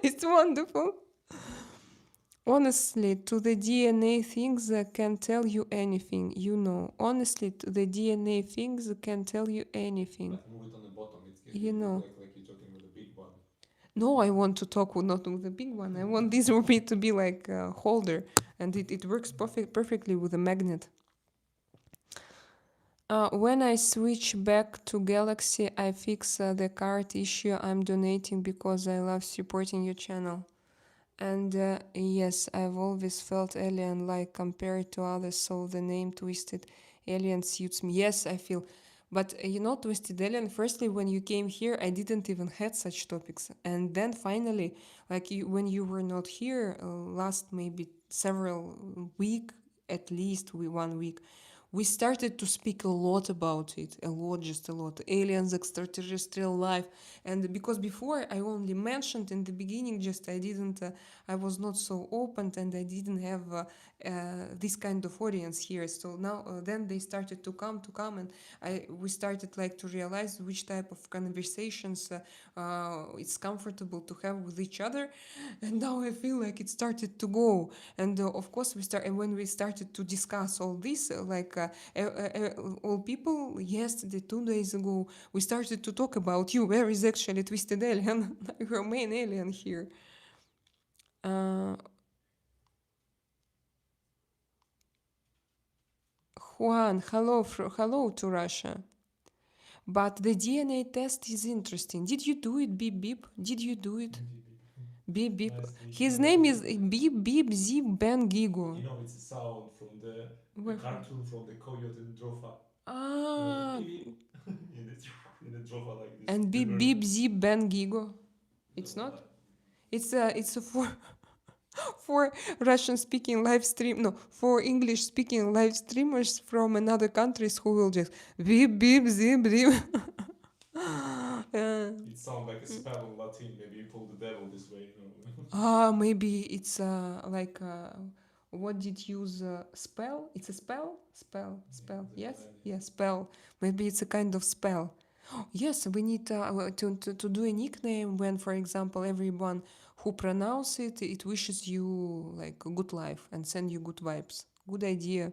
it's wonderful. Honestly, to the DNA things that can tell you anything, you know. Honestly, to the DNA things that can tell you anything. But move it on the bottom. It's You getting know. like you're talking with a big one. No, I want to talk with not with the big one. I want this rupee to be like a holder, and it works perfectly with a magnet. When I switch back to Galaxy, I fix the card issue. I'm donating because I love supporting your channel. And yes, I've always felt alien-like compared to others, so the name Twisted Alien suits me. Yes, I feel. But Twisted Alien, firstly, when you came here, I didn't even had such topics. And then finally, like when you were not here, last maybe several week, at least 1 week, we started to speak a lot about it, just a lot. Aliens, extraterrestrial life. And because before I only mentioned in the beginning, just I was not so open and I didn't have this kind of audience here. So now, then they started to come and we started like to realize which type of conversations it's comfortable to have with each other. And now I feel like it started to go. And of course, when we started to discuss all this, all people yesterday, 2 days ago, we started to talk about you. Where is actually Twisted Alien, your main alien here? Juan, hello to Russia. But the DNA test is interesting. Did you do it, Beep Beep? Did you do it? Beep Beep. His name is Beep Beep Zip Ben Gigo. You know, it's a sound from the cartoon from the coyote and Joffa. Ah. In the Joffa like this. And Beep Beep Zip Ben Gigo. It's not? It's a for Russian speaking live stream, no, for English speaking live streamers from another countries who will just beep beep zip beep. It sounds like a spell in Latin. Maybe you pull the devil this way, you know. Maybe it's what did you use spell? It's a spell? Spell. Yes? Yeah, spell. Maybe it's a kind of spell. Yes, we need to do a nickname when, for example, everyone who pronounce it, it wishes you like a good life and send you good vibes. Good idea.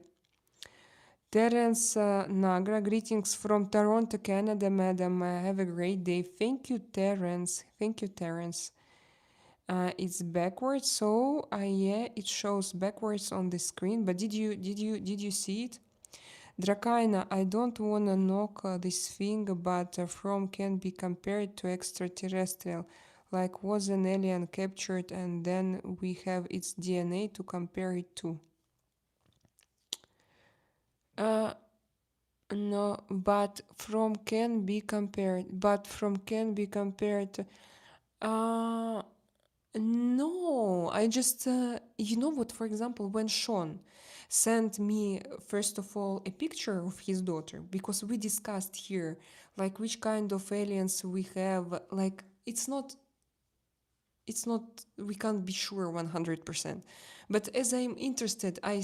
Terence Nagra, greetings from Toronto, Canada, madam. Have a great day. Thank you, Terence. It's backwards, so yeah, it shows backwards on the screen. But did you see it? Drakaina, I don't wanna knock this thing, but from can be compared to extraterrestrial. Like was an alien captured and then we have its DNA to compare it to. No, but from can be compared. To, no, I just, you know what, for example, when Sean sent me, first of all, a picture of his daughter, because we discussed here, like, which kind of aliens we have, like, it's not, we can't be sure 100%. But as I'm interested, I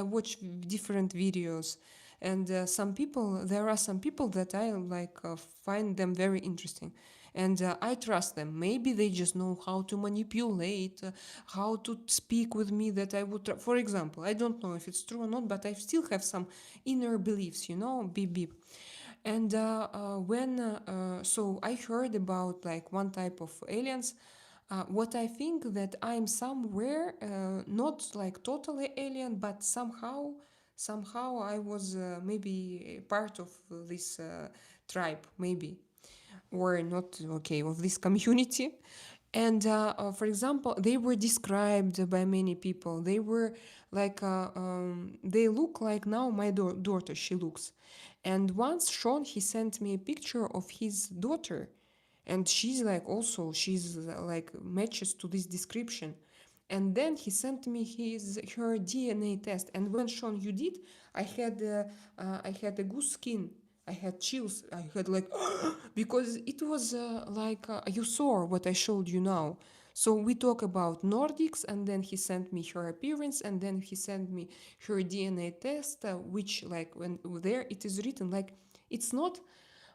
watch different videos, and there are some people that I like find them very interesting. And I trust them. Maybe they just know how to manipulate, how to speak with me that I would... For example, I don't know if it's true or not, but I still have some inner beliefs, beep beep. And so I heard about like one type of aliens. What I think that I'm somewhere, not like totally alien, but somehow I was maybe part of this tribe, maybe, or not, okay, of this community. And for example, they were described by many people. They were like, they look like now my daughter, she looks. And once Sean, he sent me a picture of his daughter, and she's like like matches to this description. And then he sent me her DNA test. And when Sean, you did, I had a goose skin. I had chills. I had like because it was like you saw what I showed you now. So we talk about Nordics, and then he sent me her appearance, and then he sent me her DNA test, which like when there it is written like it's not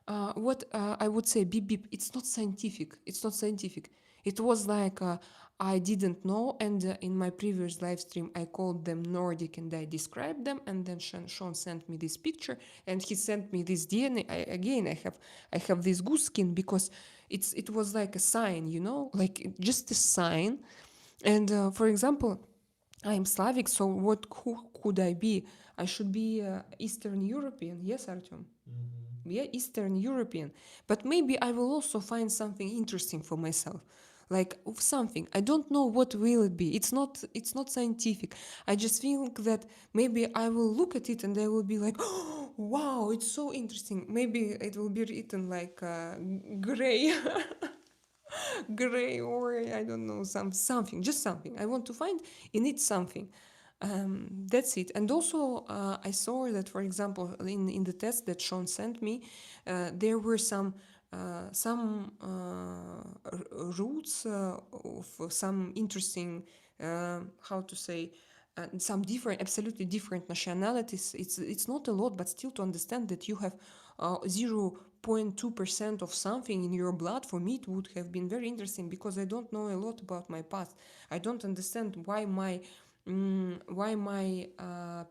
what I would say beep beep. It's not scientific. It's not scientific. It was like I didn't know, and in my previous live stream I called them Nordic and I described them, and then Sean sent me this picture, and he sent me this DNA. I have this goose skin because it was like a sign, you know, like just a sign. And for example, I am Slavic, so who could I be? I should be Eastern European. Yes, Artyom. Yeah, Eastern European. But maybe I will also find something interesting for myself. Like something. I don't know what will it be. It's not scientific. I just think that maybe I will look at it and I will be like, oh, wow, it's so interesting. Maybe it will be written like gray. Gray, or I don't know, something, just something. I want to find in it something. That's it. And also, I saw that, for example, in the test that Sean sent me, there were some roots of some interesting, how to say, some different, absolutely different nationalities. It's not a lot, but still to understand that you have 0.2% of something in your blood, for me it would have been very interesting, because I don't know a lot about my past. I don't understand why my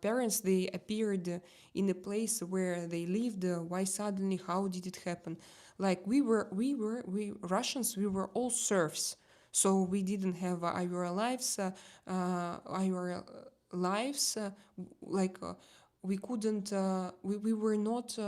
parents, they appeared in a place where they lived. Why suddenly? How did it happen? Like we Russians, we were all serfs. So we didn't have our lives, like we couldn't, we were not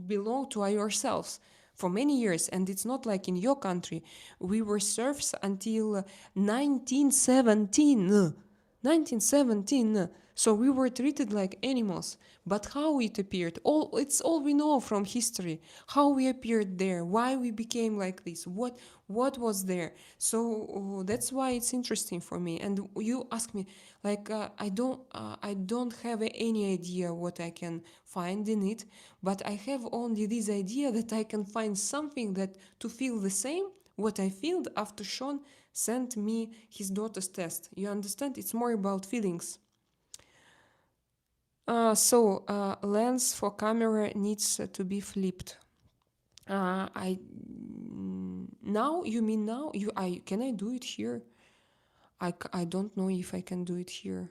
belong to ourselves for many years. And it's not like in your country. We were serfs until 1917. 1917. So we were treated like animals. But how it appeared, it's all we know from history. How we appeared there, why we became like this, what was there. So that's why it's interesting for me. And you ask me, like I don't have any idea what I can find in it, but I have only this idea that I can find something that to feel the same what I felt after Sean sent me his daughter's test. You understand? It's more about feelings. Lens for camera needs to be flipped. I now you mean now you I can I do it here? I don't know if I can do it here.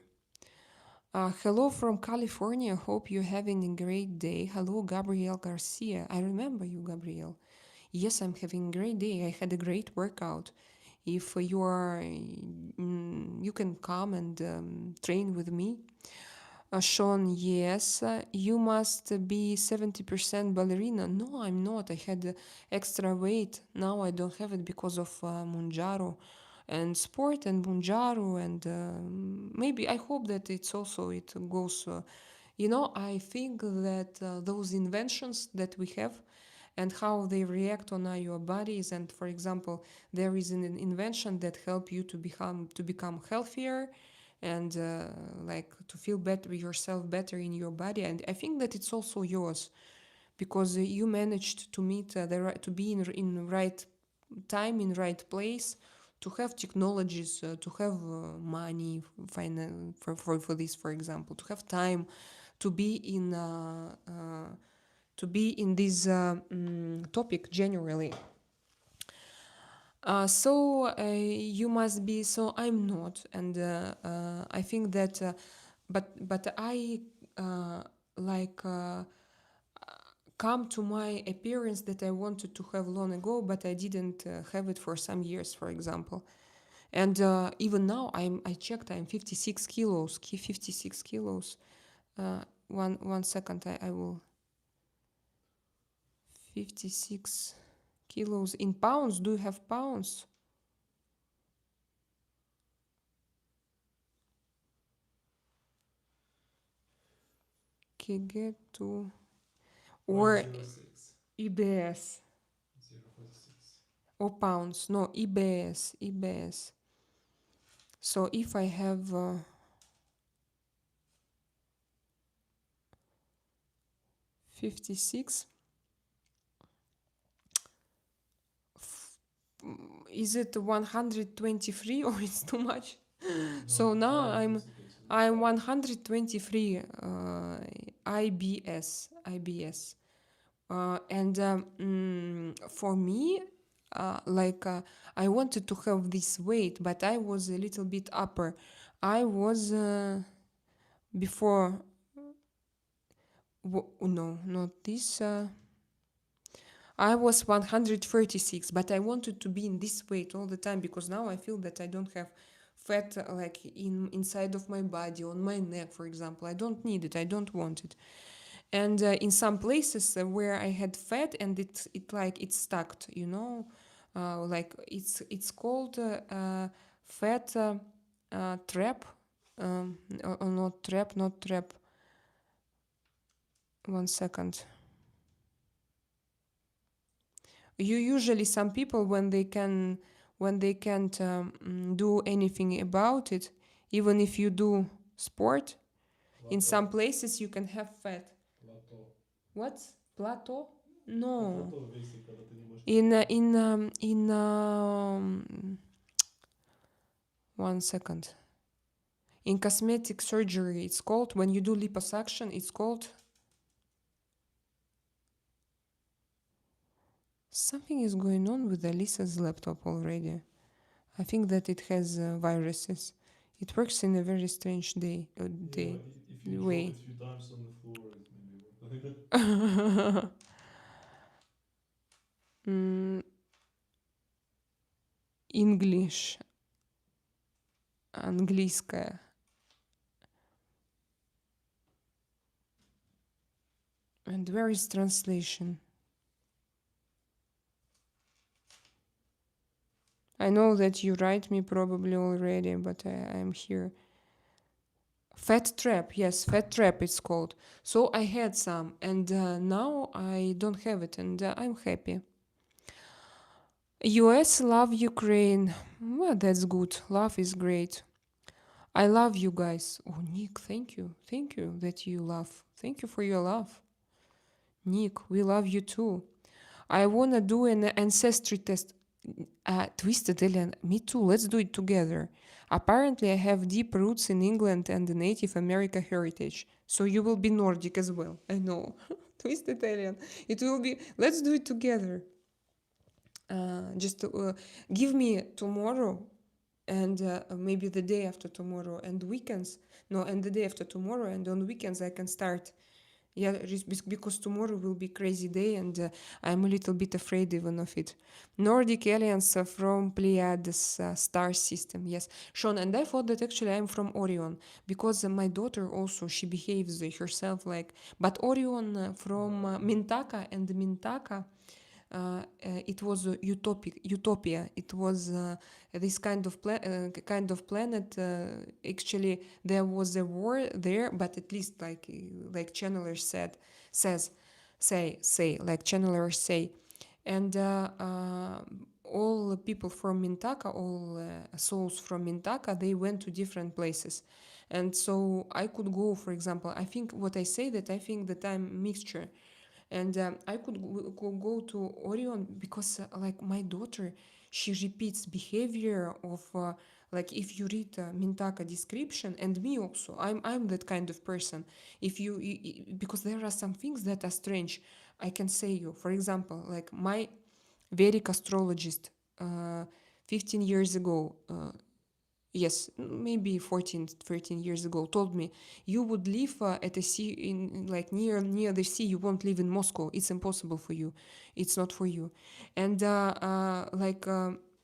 Hello from California. Hope you're having a great day. Hello, Gabriel Garcia. I remember you, Gabriel. Yes, I'm having a great day. I had a great workout. If you are, you can come and train with me. Sean, yes, you must be 70% ballerina. No, I'm not. I had extra weight. Now I don't have it because of Munjaro and sport and Munjaro. And maybe I hope that it goes. I think that those inventions that we have and how they react on your bodies. And for example, there is an invention that help you to become healthier and like to feel better yourself better in your body. And I think that it's also yours, because you managed to meet to be in right time, in right place, to have technologies, to have money, for this, for example, to have time to be in this topic generally. You must be. So I'm not, and I think that, but I like come to my appearance that I wanted to have long ago, but I didn't have it for some years, for example. And even now, I checked. I'm 56 kilos. 56 kilos. One second. I will. 56 kilos in pounds. Do you have pounds? Get to or 106. EBS 046. or pounds? No, EBS. So if I have 56, is it 123 or it's too much? So now I'm 123 IBS. And for me, I wanted to have this weight, but I was a little bit upper. I was before. No, not this. I was 136, but I wanted to be in this weight all the time because now I feel that I don't have fat like inside of my body, on my neck, for example. I don't need it. I don't want it. And in some places where I had fat and it's stuck, like it's called fat trap, or not trap. One second. Usually some people when they can't do anything about it, even if you do sport, in some places you can have fat. What? Plateau? No. In one second. In cosmetic surgery, it's called, when you do liposuction, it's called something is going on with Alisa's laptop already. I think that it has viruses. It works in a very strange way. If you drop it a few times on the floor, it maybe work like that. English. Английская. And where is translation? I know that you write me probably already, but I'm here. Fat trap, yes, fat trap it's called. So I had some, and now I don't have it, and I'm happy. US love Ukraine. Well, that's good. Love is great. I love you guys. Oh, Nick, thank you. Thank you that you love. Thank you for your love. Nick, we love you too. I wanna do an ancestry test. Twisted Alien, me too. Let's do it together. Apparently, I have deep roots in England and the Native American heritage. So you will be Nordic as well. I know. Twisted Alien. It will be. Let's do it together. Just give me tomorrow and maybe the day after tomorrow and weekends. No, and the day after tomorrow, and on weekends I can start. Yeah, because tomorrow will be crazy day, and I'm a little bit afraid even of it. Nordic aliens from Pleiades star system. Yes, Sean, and I thought that actually I'm from Orion because my daughter also, she behaves herself like. But Orion from Mintaka, and Mintaka. It was utopia. It was this kind of planet. Actually, there was a war there, but at least like channelers like channelers say, and all people from Mintaka, all souls from Mintaka, they went to different places. And so I could go, for example, I think what I say that I think that I'm mixture. And I could go to Orion because like my daughter, she repeats behavior of like if you read Mintaka description, and me also, I'm that kind of person. If you because there are some things that are strange, I can say you, for example, like my Vedic astrologist 15 years ago, yes, maybe 14, 13 years ago, told me you would live at a sea, in like near the sea. You won't live in Moscow. It's impossible for you. It's not for you. And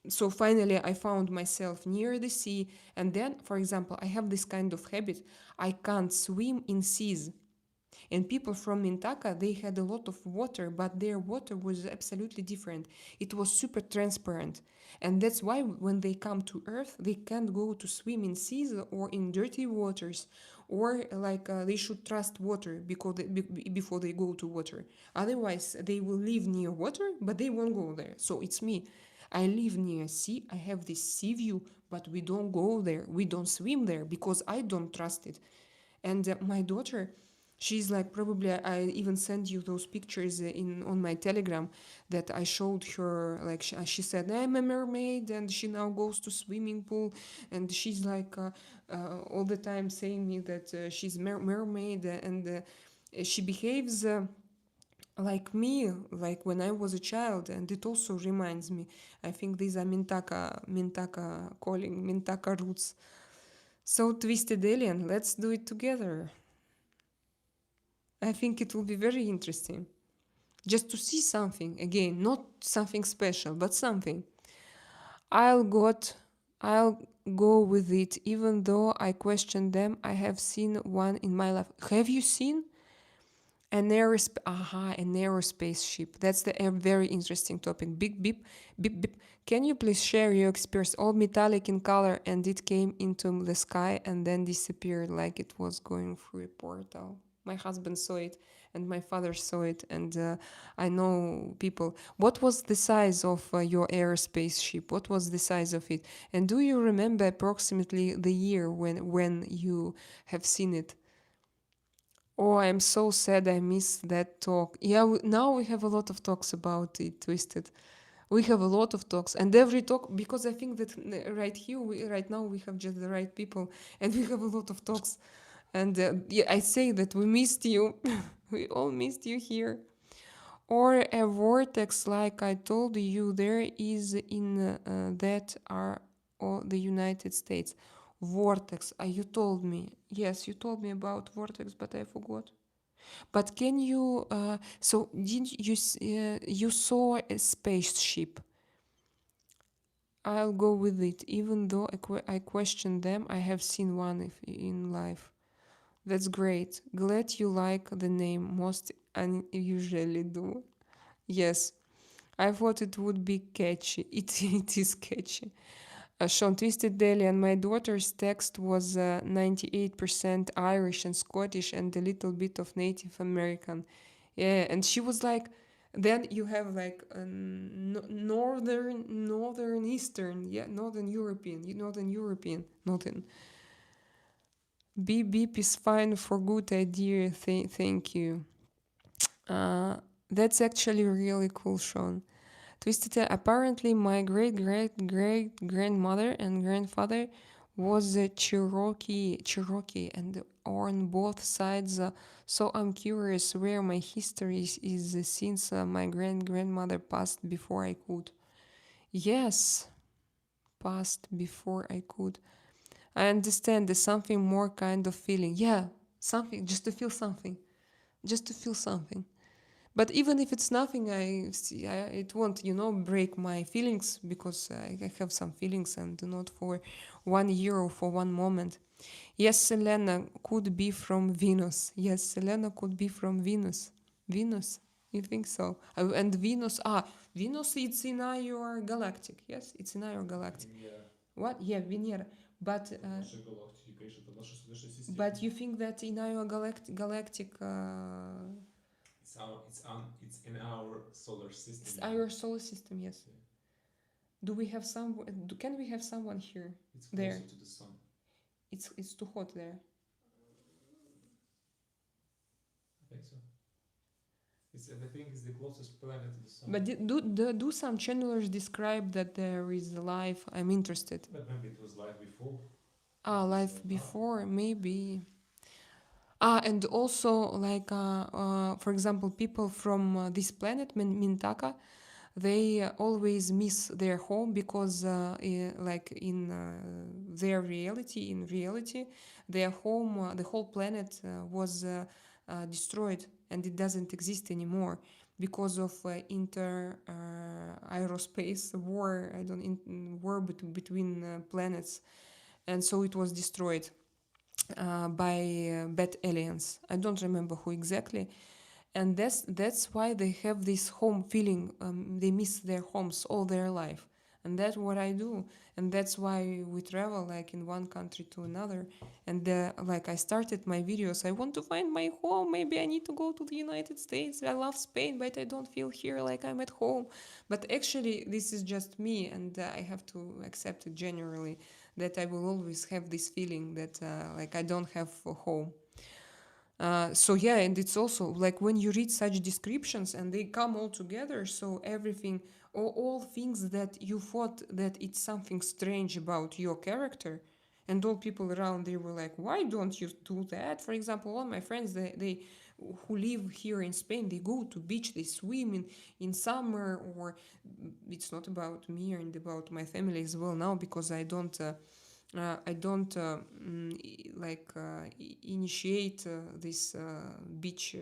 so finally I found myself near the sea. And then, for example, I have this kind of habit. I can't swim in seas. And people from Mintaka, they had a lot of water, but their water was absolutely different. It was super transparent. And that's why when they come to Earth, they can't go to swim in seas or in dirty waters, or like they should trust water before they go to water. Otherwise, they will live near water, but they won't go there. So it's me. I live near sea. I have this sea view, but we don't go there. We don't swim there because I don't trust it. And my daughter, She's like, probably I even sent you those pictures in on my Telegram that I showed her. Like she said, I'm a mermaid, and she now goes to swimming pool, and she's like all the time saying me that she's mermaid, and she behaves. Like me, like when I was a child, and it also reminds me. I think these are Mintaka calling, Mintaka roots. So Twisted Alien, let's do it together. I think it will be very interesting. Just to see something again, not something special, but something. I'll got I'll go with it, even though I question them. I have seen one in my life. Have you seen an aerospace ship? That's a very interesting topic. Beep beep beep beep. Can you please share your experience? All metallic in color, and it came into the sky and then disappeared like it was going through a portal. My husband saw it, and my father saw it, and I know people. What was the size of your aerospace ship? What was the size of it? And do you remember approximately the year when you have seen it? Oh, I'm so sad I missed that talk. Yeah, now we have a lot of talks about it, Twisted. We have a lot of talks, and every talk, because I think that right here, right now, we have just the right people, and we have a lot of talks. And yeah, I say that we missed you. We all missed you here. Or a vortex, like I told you, there is in that are all the United States. Vortex, you told me. Yes, you told me about vortex, but I forgot. But can you? So did you? You saw a spaceship? I'll go with it, even though I question them. I have seen one in life. That's great. Glad you like the name. Most unusually do. Yes, I thought it would be catchy. It is catchy. Sean Twisted Daily, and my daughter's text was 98% Irish and Scottish and a little bit of Native American. Yeah, and she was like, then you have like northern Eastern, yeah, Northern European, Northern. Beep beep is fine for good idea. Thank you. That's actually really cool, Sean. Twisted Tail. Apparently, my great grandmother and grandfather was a Cherokee, and on both sides. So I'm curious where my history is since my grandmother passed before I could. Yes, passed before I could. I understand there's something more kind of feeling. Yeah, something just to feel something, just to feel something. But even if it's nothing, it won't, break my feelings, because I have some feelings, and not for 1 year or for one moment. Yes, Selena could be from Venus. Yes, Selena could be from Venus. Venus, you think so? And Venus, it's in our galactic. Yes, it's in our galactic. Венера. What? Yeah, Venera. But Наша галактика, это наша система. but you think that in our galactic It's in our solar system. it's our solar system, yes. Yeah. Do we have can we have someone here? It's closer There. to the sun. It's too hot there. I think so. I think it's the closest planet to the sun. But do some channelers describe that there is life? I'm interested. But maybe it was life before. Life before, maybe. And also, like, for example, people from this planet, Mintaka, they always miss their home, because, like, in their reality, their home, the whole planet was destroyed, and it doesn't exist anymore because of aerospace war. War between planets, and so it was destroyed by bad aliens. I don't remember who exactly, and that's why they have this home feeling. They miss their homes all their life, and that's what I do, and that's why we travel, like, in one country to another. And like, I started my videos, I want to find my home. Maybe I need to go to the United States. I love Spain, but I don't feel here like I'm at home. But actually, this is just me, and I have to accept it generally, that I will always have this feeling that like I don't have a home. So yeah, and it's also like when you read such descriptions and they come all together, so everything, all things that you thought that it's something strange about your character, and all people around, they were like, why don't you do that? For example, all my friends, they who live here in Spain, they go to beach, they swim in summer, or it's not about me and about my family as well now, because I don't initiate this beach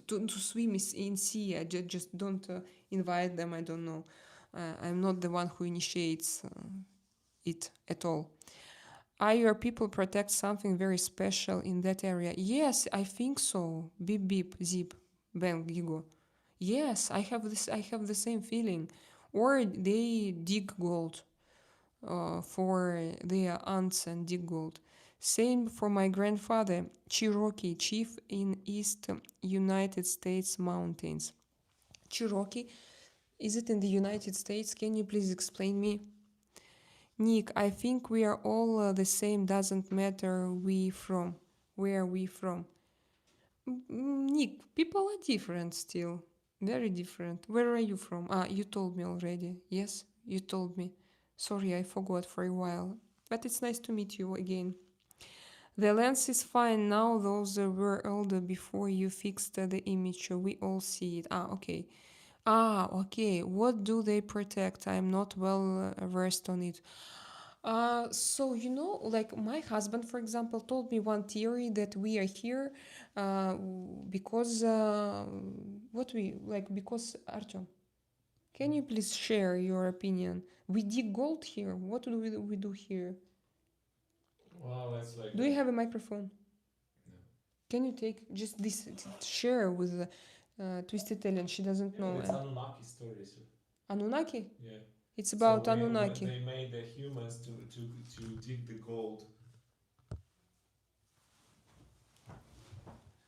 to swim in sea. I just don't invite them. I don't know. I'm not the one who initiates it at all. Are your people protect something very special in that area? Yes, I think so. Beep beep zip, bang gigo. Yes, I have this. I have the same feeling. Or they dig gold for their aunts and dig gold. Same for my grandfather, Cherokee chief in East United States mountains. Cherokee, is it in the United States? Can you please explain me? Nick, I think we are all the same. Doesn't matter where we from. Nick, people are different still. Very different. Where are you from? Ah, you told me already. Yes, you told me. Sorry, I forgot for a while. But it's nice to meet you again. The lens is fine now. Those were older before you fixed the image. We all see it. Ah, okay. Ah, okay. What do they protect? I'm not well versed on it. So like my husband, for example, told me one theory that we are here because what we like because Artyom, can you please share your opinion? We dig gold here. What do we do here? Well, it's like. Do you have a microphone? No. Can you take just this share with Twisted Italian? She doesn't know. It's Anunnaki stories. Anunnaki? Yeah. It's about when Anunnaki. they made the humans to dig the gold.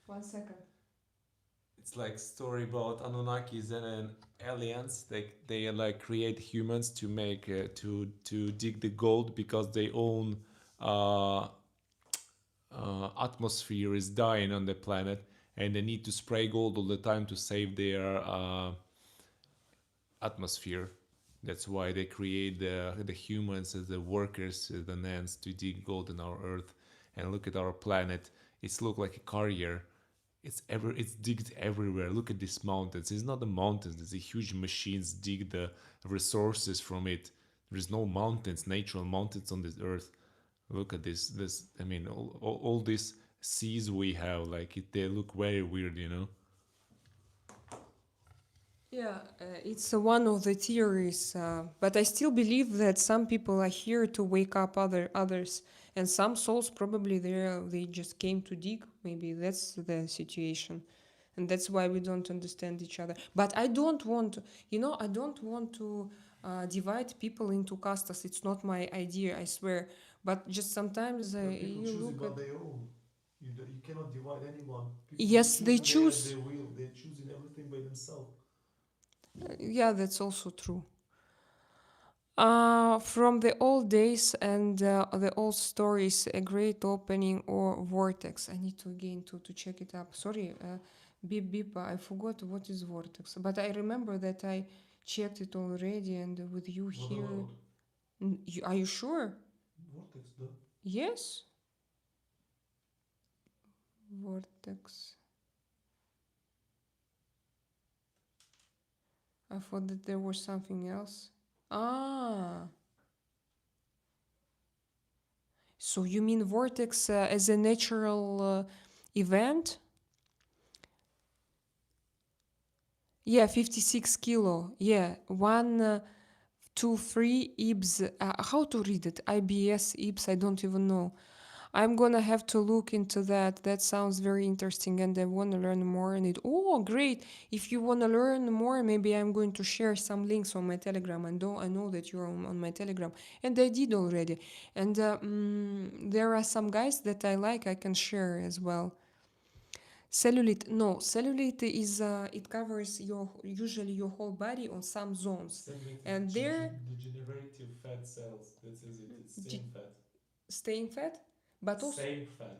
1 second. It's like story about Anunnakis and aliens. They like create humans to make to dig the gold because their own atmosphere is dying on the planet, and they need to spray gold all the time to save their atmosphere. That's why they create the humans as the workers, the nans, to dig gold in our Earth. And look at our planet. It's look like a carrier. It's digged everywhere. Look at these mountains. It's not the mountains. It's the huge machines dig the resources from it. There is no mountains, natural mountains on this Earth. Look at this. I mean, all these seas we have, like they look very weird, you know. Yeah, it's one of the theories, but I still believe that some people are here to wake up others, and some souls probably they just came to dig. Maybe that's the situation, and that's why we don't understand each other. But I don't want, I don't want to divide people into castes. It's not my idea, I swear. But just sometimes But people you choosing look what at. they own. You cannot divide anyone. People Yes, they choose. their will. They're choosing everything by themselves. Yeah, that's also true. From the old days and the old stories, a great opening or vortex. I need to again to check it up. Sorry, beep beep. I forgot what is vortex, but I remember that I checked it already. And with you What here, allowed? Are you sure? Vortex, да. Yes. Vortex. I thought that there was something else. Ah. So you mean vortex as a natural event? Yeah, 56 kilo. Yeah, 123 IBS. How to read it? IBS, IBS, I don't even know. I'm gonna have to look into that. That sounds very interesting and I wanna learn more on it. Oh, great. If you wanna learn more, maybe I'm going to share some links on my Telegram. And I know that you're on my Telegram. And I did already. And there are some guys that I like, I can share as well. Cellulite, no, cellulite is it covers usually your whole body on some zones, and there degenerative fat cells. That is it. It's staying fat. staying fat. but also same fat.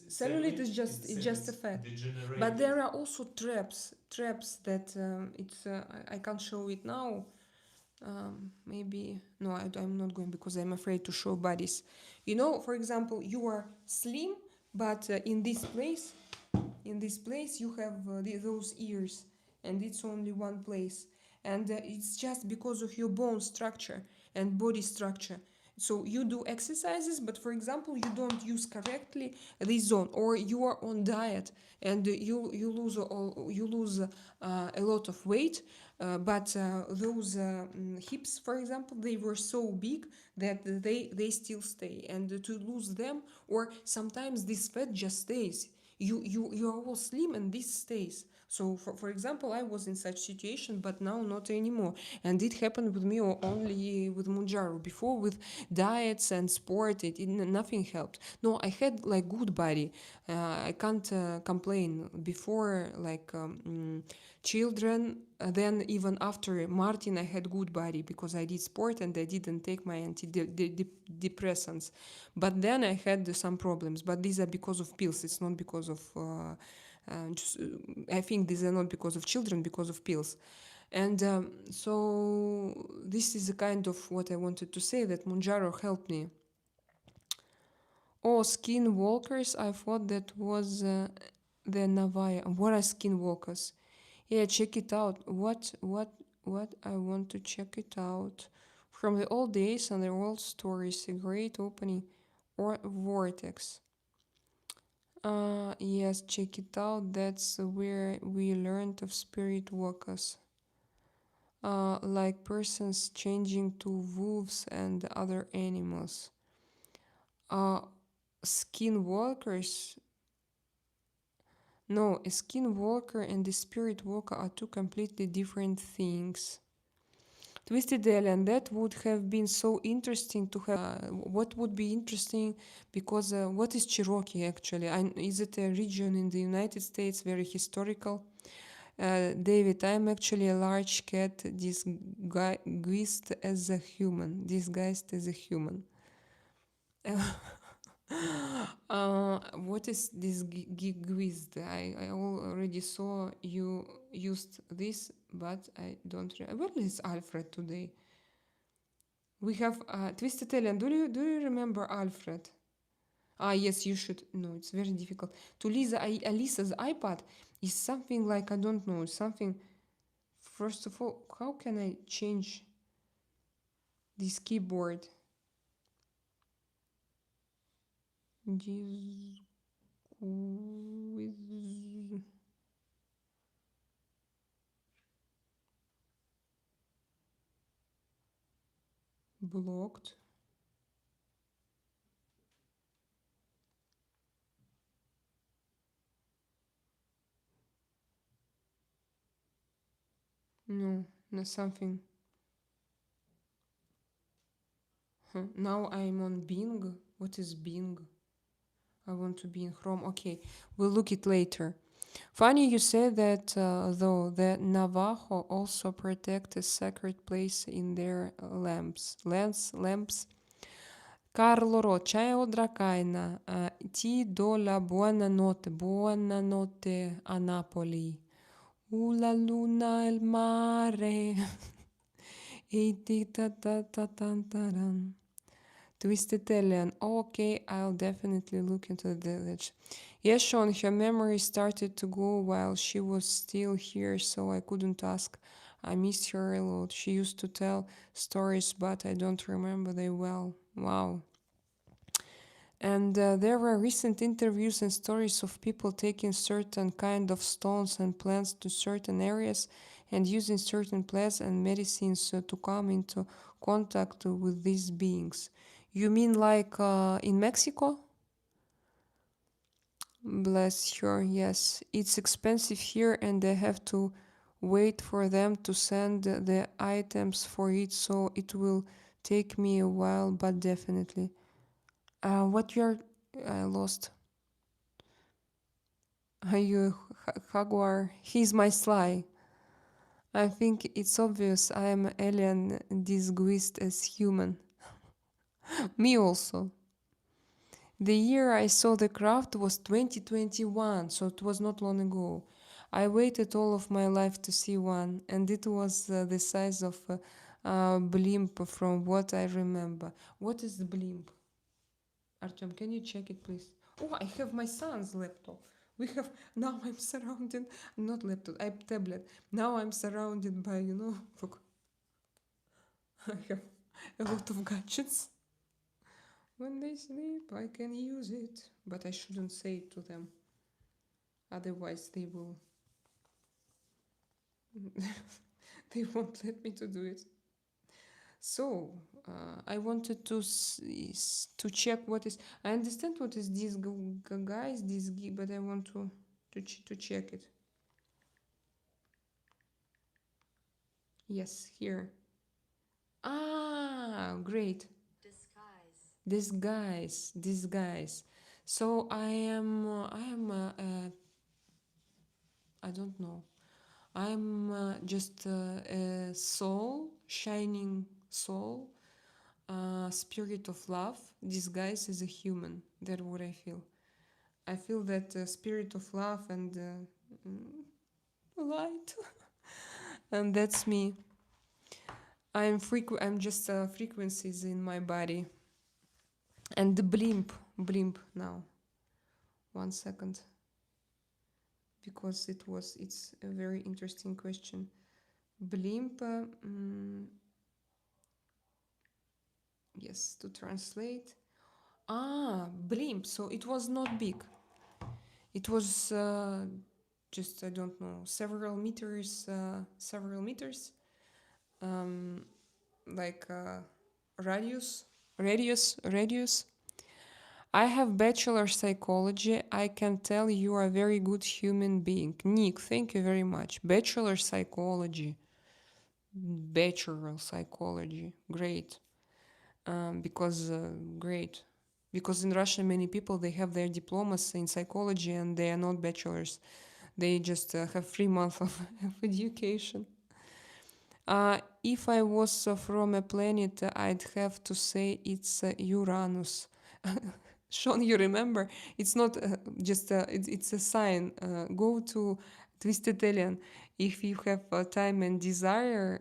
cellulite is cellulite just the it's same just a as fat. But degenerated. there are also traps that it's I can't show it now. Maybe no, I'm not going because I'm afraid to show bodies. You know, for example, you are slim, but in this place you have those ears, and it's only one place, and it's just because of your bone structure and body structure. So you do exercises, but for example you don't use correctly this zone, or you are on diet and you lose a lot of weight, but those hips, for example, they were so big that they still stay, and to lose them, or sometimes this fat just stays. You are all slim and this stays. So for example, I was in such situation, but now not anymore, and it happened with me only with Munjaro. Before, with diets and sport, nothing helped. No, I had like good body. I can't complain. Before, like children, then even after Martin, I had good body because I did sport and I didn't take my antidepressants. But then I had some problems. But these are because of pills. It's not because of. I think these are not because of children, because of pills. And so this is a kind of what I wanted to say, that Monjaro helped me. Oh, skinwalkers, I thought that was the Navaya. What are skinwalkers? Yeah, check it out. What I want to check it out. From the old days and the old stories, a great opening or vortex. Yes, check it out. That's where we learned of spirit walkers. Like persons changing to wolves and other animals. Skinwalkers. No, a skinwalker and a spirit walker are two completely different things. Twisted Alien, that would have been so interesting to have. What would be interesting? Because what is Cherokee actually? Is it a region in the United States, very historical? David, I'm actually a large cat disguised as a human. Disguised as a human. What is this gigwizd? I already saw you used this, but I don't remember. Where is Alfred today? We have Twisted Alien. Do you remember Alfred? Ah, yes, you should. No, it's very difficult. To Alisa's iPad is something like, I don't know, something. First of all, how can I change this keyboard? This with blocked. No, something. Now I'm on Bing. What is Bing? I want to be in Chrome. Okay, we'll look it later. Funny you say that, though, the Navajo also protect a sacred place in their lamps. Carlo Ro, ciao Drakaina, ti do la buonanotte a Napoli. La luna, il mare. E ti ta ta ta ta ta ta. Twisted Alien. Okay, I'll definitely look into the village. Yes, Sean, her memory started to go while she was still here, so I couldn't ask. I missed her a lot. She used to tell stories, but I don't remember them well. Wow. And there were recent interviews and stories of people taking certain kind of stones and plants to certain areas and using certain plants and medicines to come into contact with these beings. You mean like in Mexico? Bless her, yes. It's expensive here and I have to wait for them to send the items for it, so it will take me a while, but definitely. What you're lost? Are you Jaguar? He's my Sly. I think it's obvious I am alien disguised as human. Me also. The year I saw the craft was 2021, so it was not long ago. I waited all of my life to see one, and it was the size of a blimp from what I remember. What is the blimp? Artyom, can you check it, please? Oh, I have my son's laptop. We have now. I'm surrounded, not laptop, I tablet. Now I'm surrounded by, look, I have a lot of gadgets. When they sleep, I can use it, but I shouldn't say it to them. Otherwise, they will. They won't let me to do it. So I wanted to check what is. I understand what is this guys, this but I want to check it. Yes, here. Ah, great. Disguise. So I am. I don't know. I'm just a soul, shining soul, spirit of love, disguised as a human. That's what I feel. I feel that spirit of love and light, and that's me. I'm just frequencies in my body, and the blimp now. 1 second, because it's a very interesting question. Blimp. Yes, to translate. Ah, blimp. So it was not big. It was just, I don't know, several meters, like radius. I have bachelor psychology. I can tell you are a very good human being. Nick, thank you very much. Bachelor psychology. Great. Great. Because in Russia, many people, they have their diplomas in psychology and they are not bachelors. They just have 3 months of education. If I was from a planet, I'd have to say it's Uranus. Sean, you remember? It's not just, it's a sign. Go to Twisted Alien. If you have time and desire,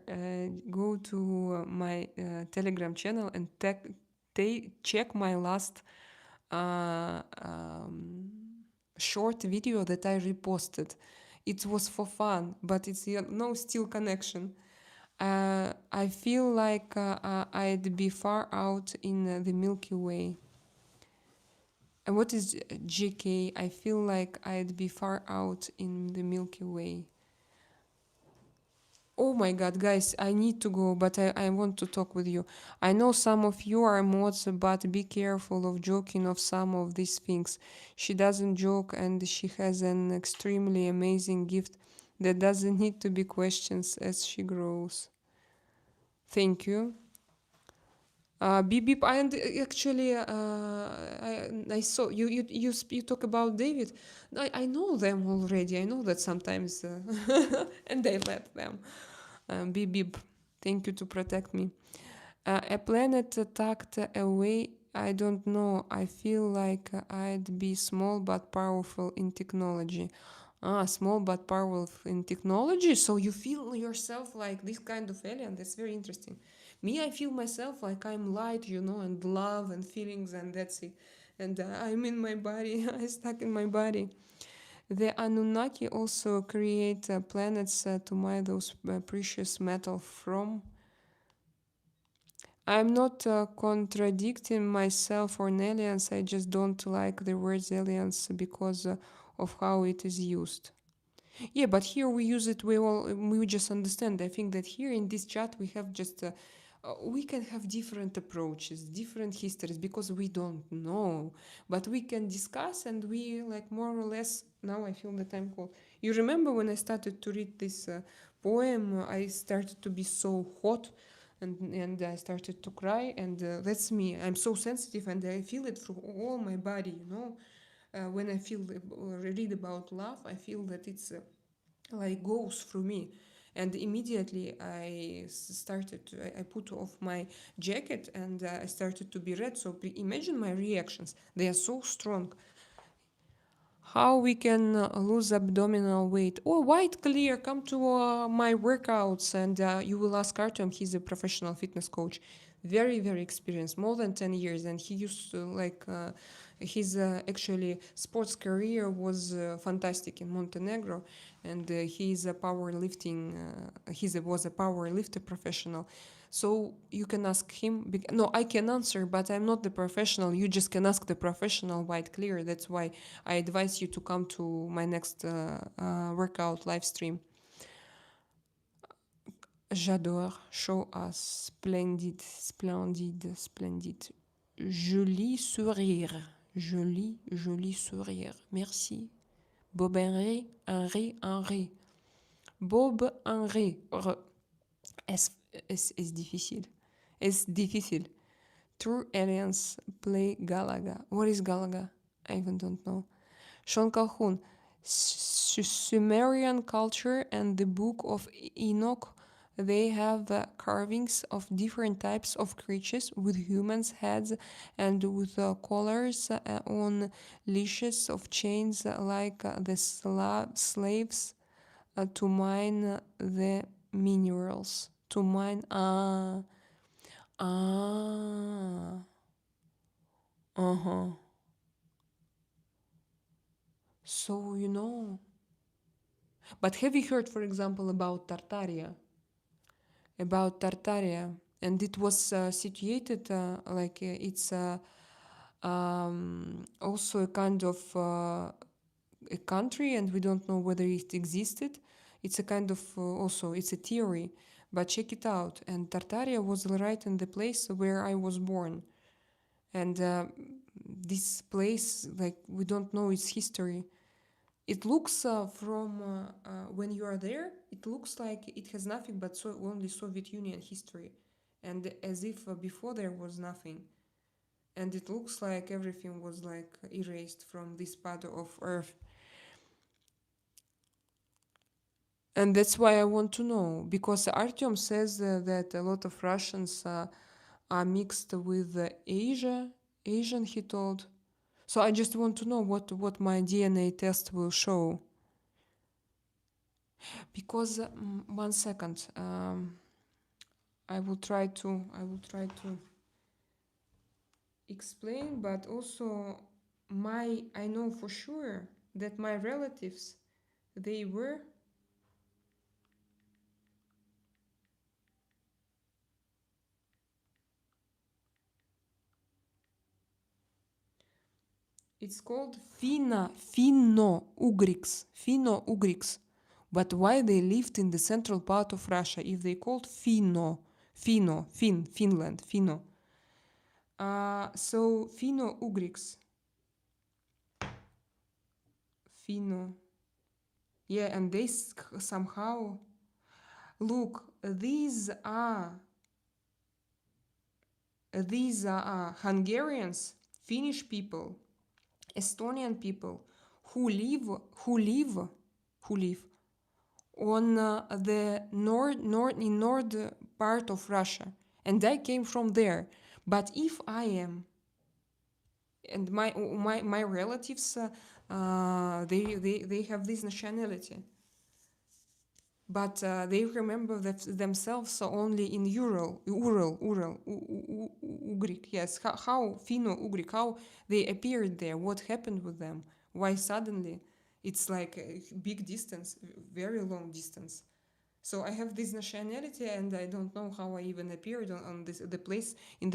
go to my Telegram channel and check my last short video that I reposted. It was for fun, but it's no still connection. I feel like I'd be far out in the Milky Way. And what is GK? I feel like I'd be far out in the Milky Way. Oh my god, guys, I need to go, but I want to talk with you. I know some of you are mods, but be careful of joking of some of these things. She doesn't joke and she has an extremely amazing gift that doesn't need to be questioned as she grows. Thank you. Beep beep. And actually, I saw you talk about David. I know them already. I know that sometimes, and I let them. Beep beep. Thank you to protect me. A planet tucked away. I don't know. I feel like I'd be small but powerful in technology. Small but powerful in technology. So you feel yourself like this kind of alien. That's very interesting. Me, I feel myself like I'm light, and love and feelings, and that's it. And I'm in my body. I'm stuck in my body. The Anunnaki also create planets to mine those precious metal from. I'm not contradicting myself or aliens. I just don't like the word aliens because of how it is used. Yeah, but here we use it. We just understand. I think that here in this chat we have just we can have different approaches, different histories because we don't know, but we can discuss and we like more or less. Now I feel that I'm cold. You remember when I started to read this poem? I started to be so hot. And I started to cry, and that's me. I'm so sensitive, and I feel it through all my body. When I read about love, I feel that it's like goes through me, And immediately I put off my jacket and I started to be red. So imagine my reactions. They are so strong. How we can lose abdominal weight? Oh, White Clear, come to my workouts and you will ask Artyom. He's a professional fitness coach, very very experienced, more than 10 years, and he used to his actually sports career was fantastic in Montenegro, and he's a powerlifting was a power lifter professional. So you can ask him. No, I can answer, but I'm not the professional. You just can ask the professional, White Clear. That's why I advise you to come to my next workout live stream. J'adore. Show us. Splendid, splendid, splendid. Joli sourire. Joli, joli sourire. Merci. Bob Henry, Henry, Henry. Bob Henry. Es difícil. Es difícil. True aliens play Galaga. What is Galaga? I even don't know. Sean Calhoun. Sumerian culture and the Book of Enoch. They have carvings of different types of creatures with humans' heads and with collars on leashes of chains like the slaves to mine the minerals. To mine. Uh-huh. So, But have you heard, for example, about Tartaria? About Tartaria. And it was situated it's also a kind of a country, and we don't know whether it existed. It's a kind of also, it's a theory. But check it out. And Tartaria was right in the place where I was born. And this place, we don't know its history. It looks from when you are there, it looks like it has nothing but only Soviet Union history, and as if before there was nothing. And it looks like everything was erased from this part of Earth. And that's why I want to know, because Artyom says that a lot of Russians are mixed with Asian, he told. So I just want to know what my DNA test will show. Because 1 second, I will try to explain, but also I know for sure that my relatives, they were it's called Finno-Ugrics. But why they lived in the central part of Russia if they called Finland, Finno. So Finno-Ugrics. Finno. Yeah, and they somehow... Look, these are Hungarians, Finnish people, Estonian people who live on the north part of Russia, and I came from there. But if I am, and my relatives, they have this nationality, but they remember themselves only in Ural, Ugric. Yes, how Finno-Ugric, how they appeared there, what happened with them, why suddenly. It's like a big distance, very long distance. So I have this nationality, and I don't know how I even appeared on the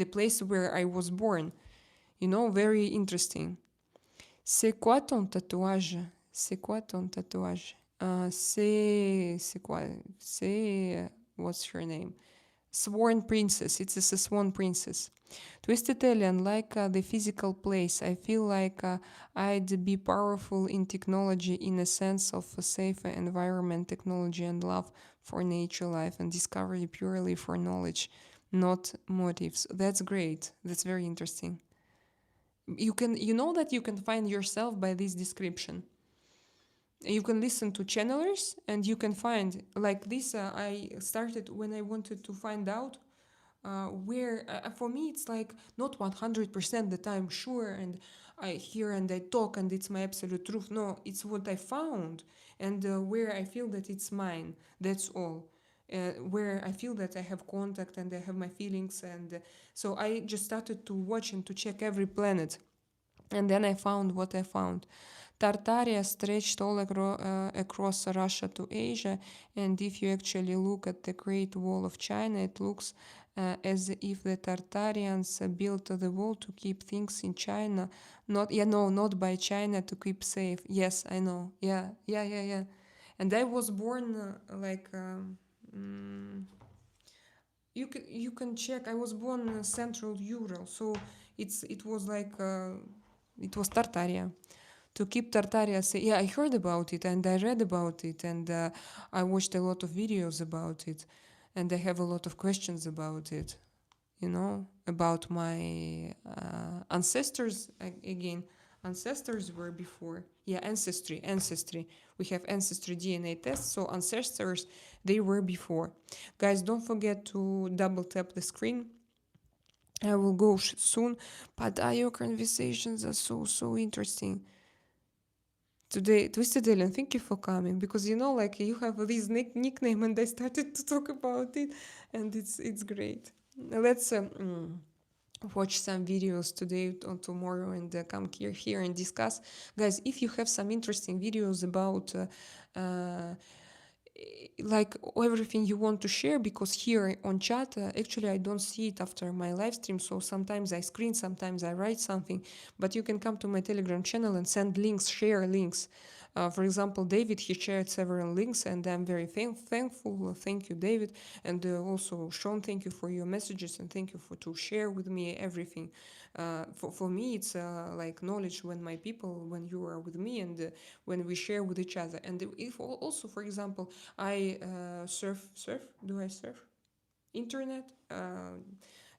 place where I was born. Very interesting. C'est quoi ton tatouage? C'est quoi ton tatouage? C'est quoi? What's her name? Sworn Princess. It's a Swan Princess. Twisted Alien, like the physical place. I feel like I'd be powerful in technology in a sense of a safer environment, technology, and love for nature, life, and discovery purely for knowledge, not motives. That's great. That's very interesting. You know that you can find yourself by this description. You can listen to channelers, and you can find like this. I started when I wanted to find out where for me it's like not 100% that I'm sure and I hear and I talk and it's my absolute truth. No, it's what I found, and where I feel that it's mine. That's all. Where I feel that I have contact and I have my feelings, and so I just started to watch and to check every planet, and then I found what I found. Tartaria stretched all across Russia to Asia, and if you actually look at the Great Wall of China, it looks as if the Tartarians built the wall to keep things in China. Not by China, to keep safe. Yes, I know. Yeah. And I was born you can check. I was born in Central Ural, so it was like it was Tartaria to keep Tartaria safe. Yeah, I heard about it and I read about it, and I watched a lot of videos about it, and I have a lot of questions about it. About my ancestors. Again, ancestors were before. Yeah, ancestry. We have ancestry DNA tests, so ancestors, they were before. Guys, don't forget to double tap the screen. I will go soon, but your conversations are so interesting. Today, Twisted Alien, thank you for coming, because like you have this nickname and I started to talk about it, and it's great. Let's watch some videos today or tomorrow and come here and discuss. Guys, if you have some interesting videos about like everything you want to share, because here on chat actually I don't see it after my live stream, so sometimes I screen, sometimes I write something, but you can come to my Telegram channel and send links, share links. For example, David, he shared several links, and I'm very thankful. Thank you, David. And also, Sean, thank you for your messages, and thank you for to share with me everything. For me, it's like knowledge when you are with me, and when we share with each other. And if also, for example, I surf. Do I surf? Internet.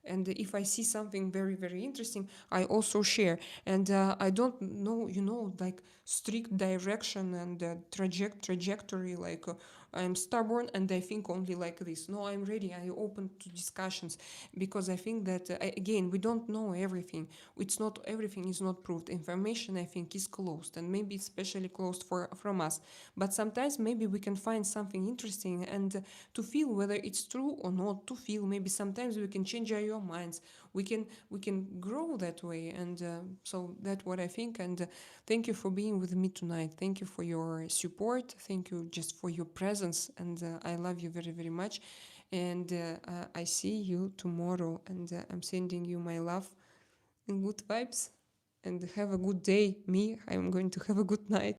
And if I see something very interesting, I also share. And I don't know, like strict direction and trajectory, like I'm stubborn and I think only like this. No, I'm ready. I open to discussions, because I think that again, we don't know everything. It's not everything is not proved. Information, I think, is closed, and maybe especially closed from us. But sometimes maybe we can find something interesting, and to feel whether it's true or not. To feel, maybe sometimes we can change our minds. We can grow that way, and so that's what I think. And thank you for being with me tonight. Thank you for your support. Thank you just for your presence, and I love you very much. And I see you tomorrow, and I'm sending you my love and good vibes. And have a good day. I'm going to have a good night.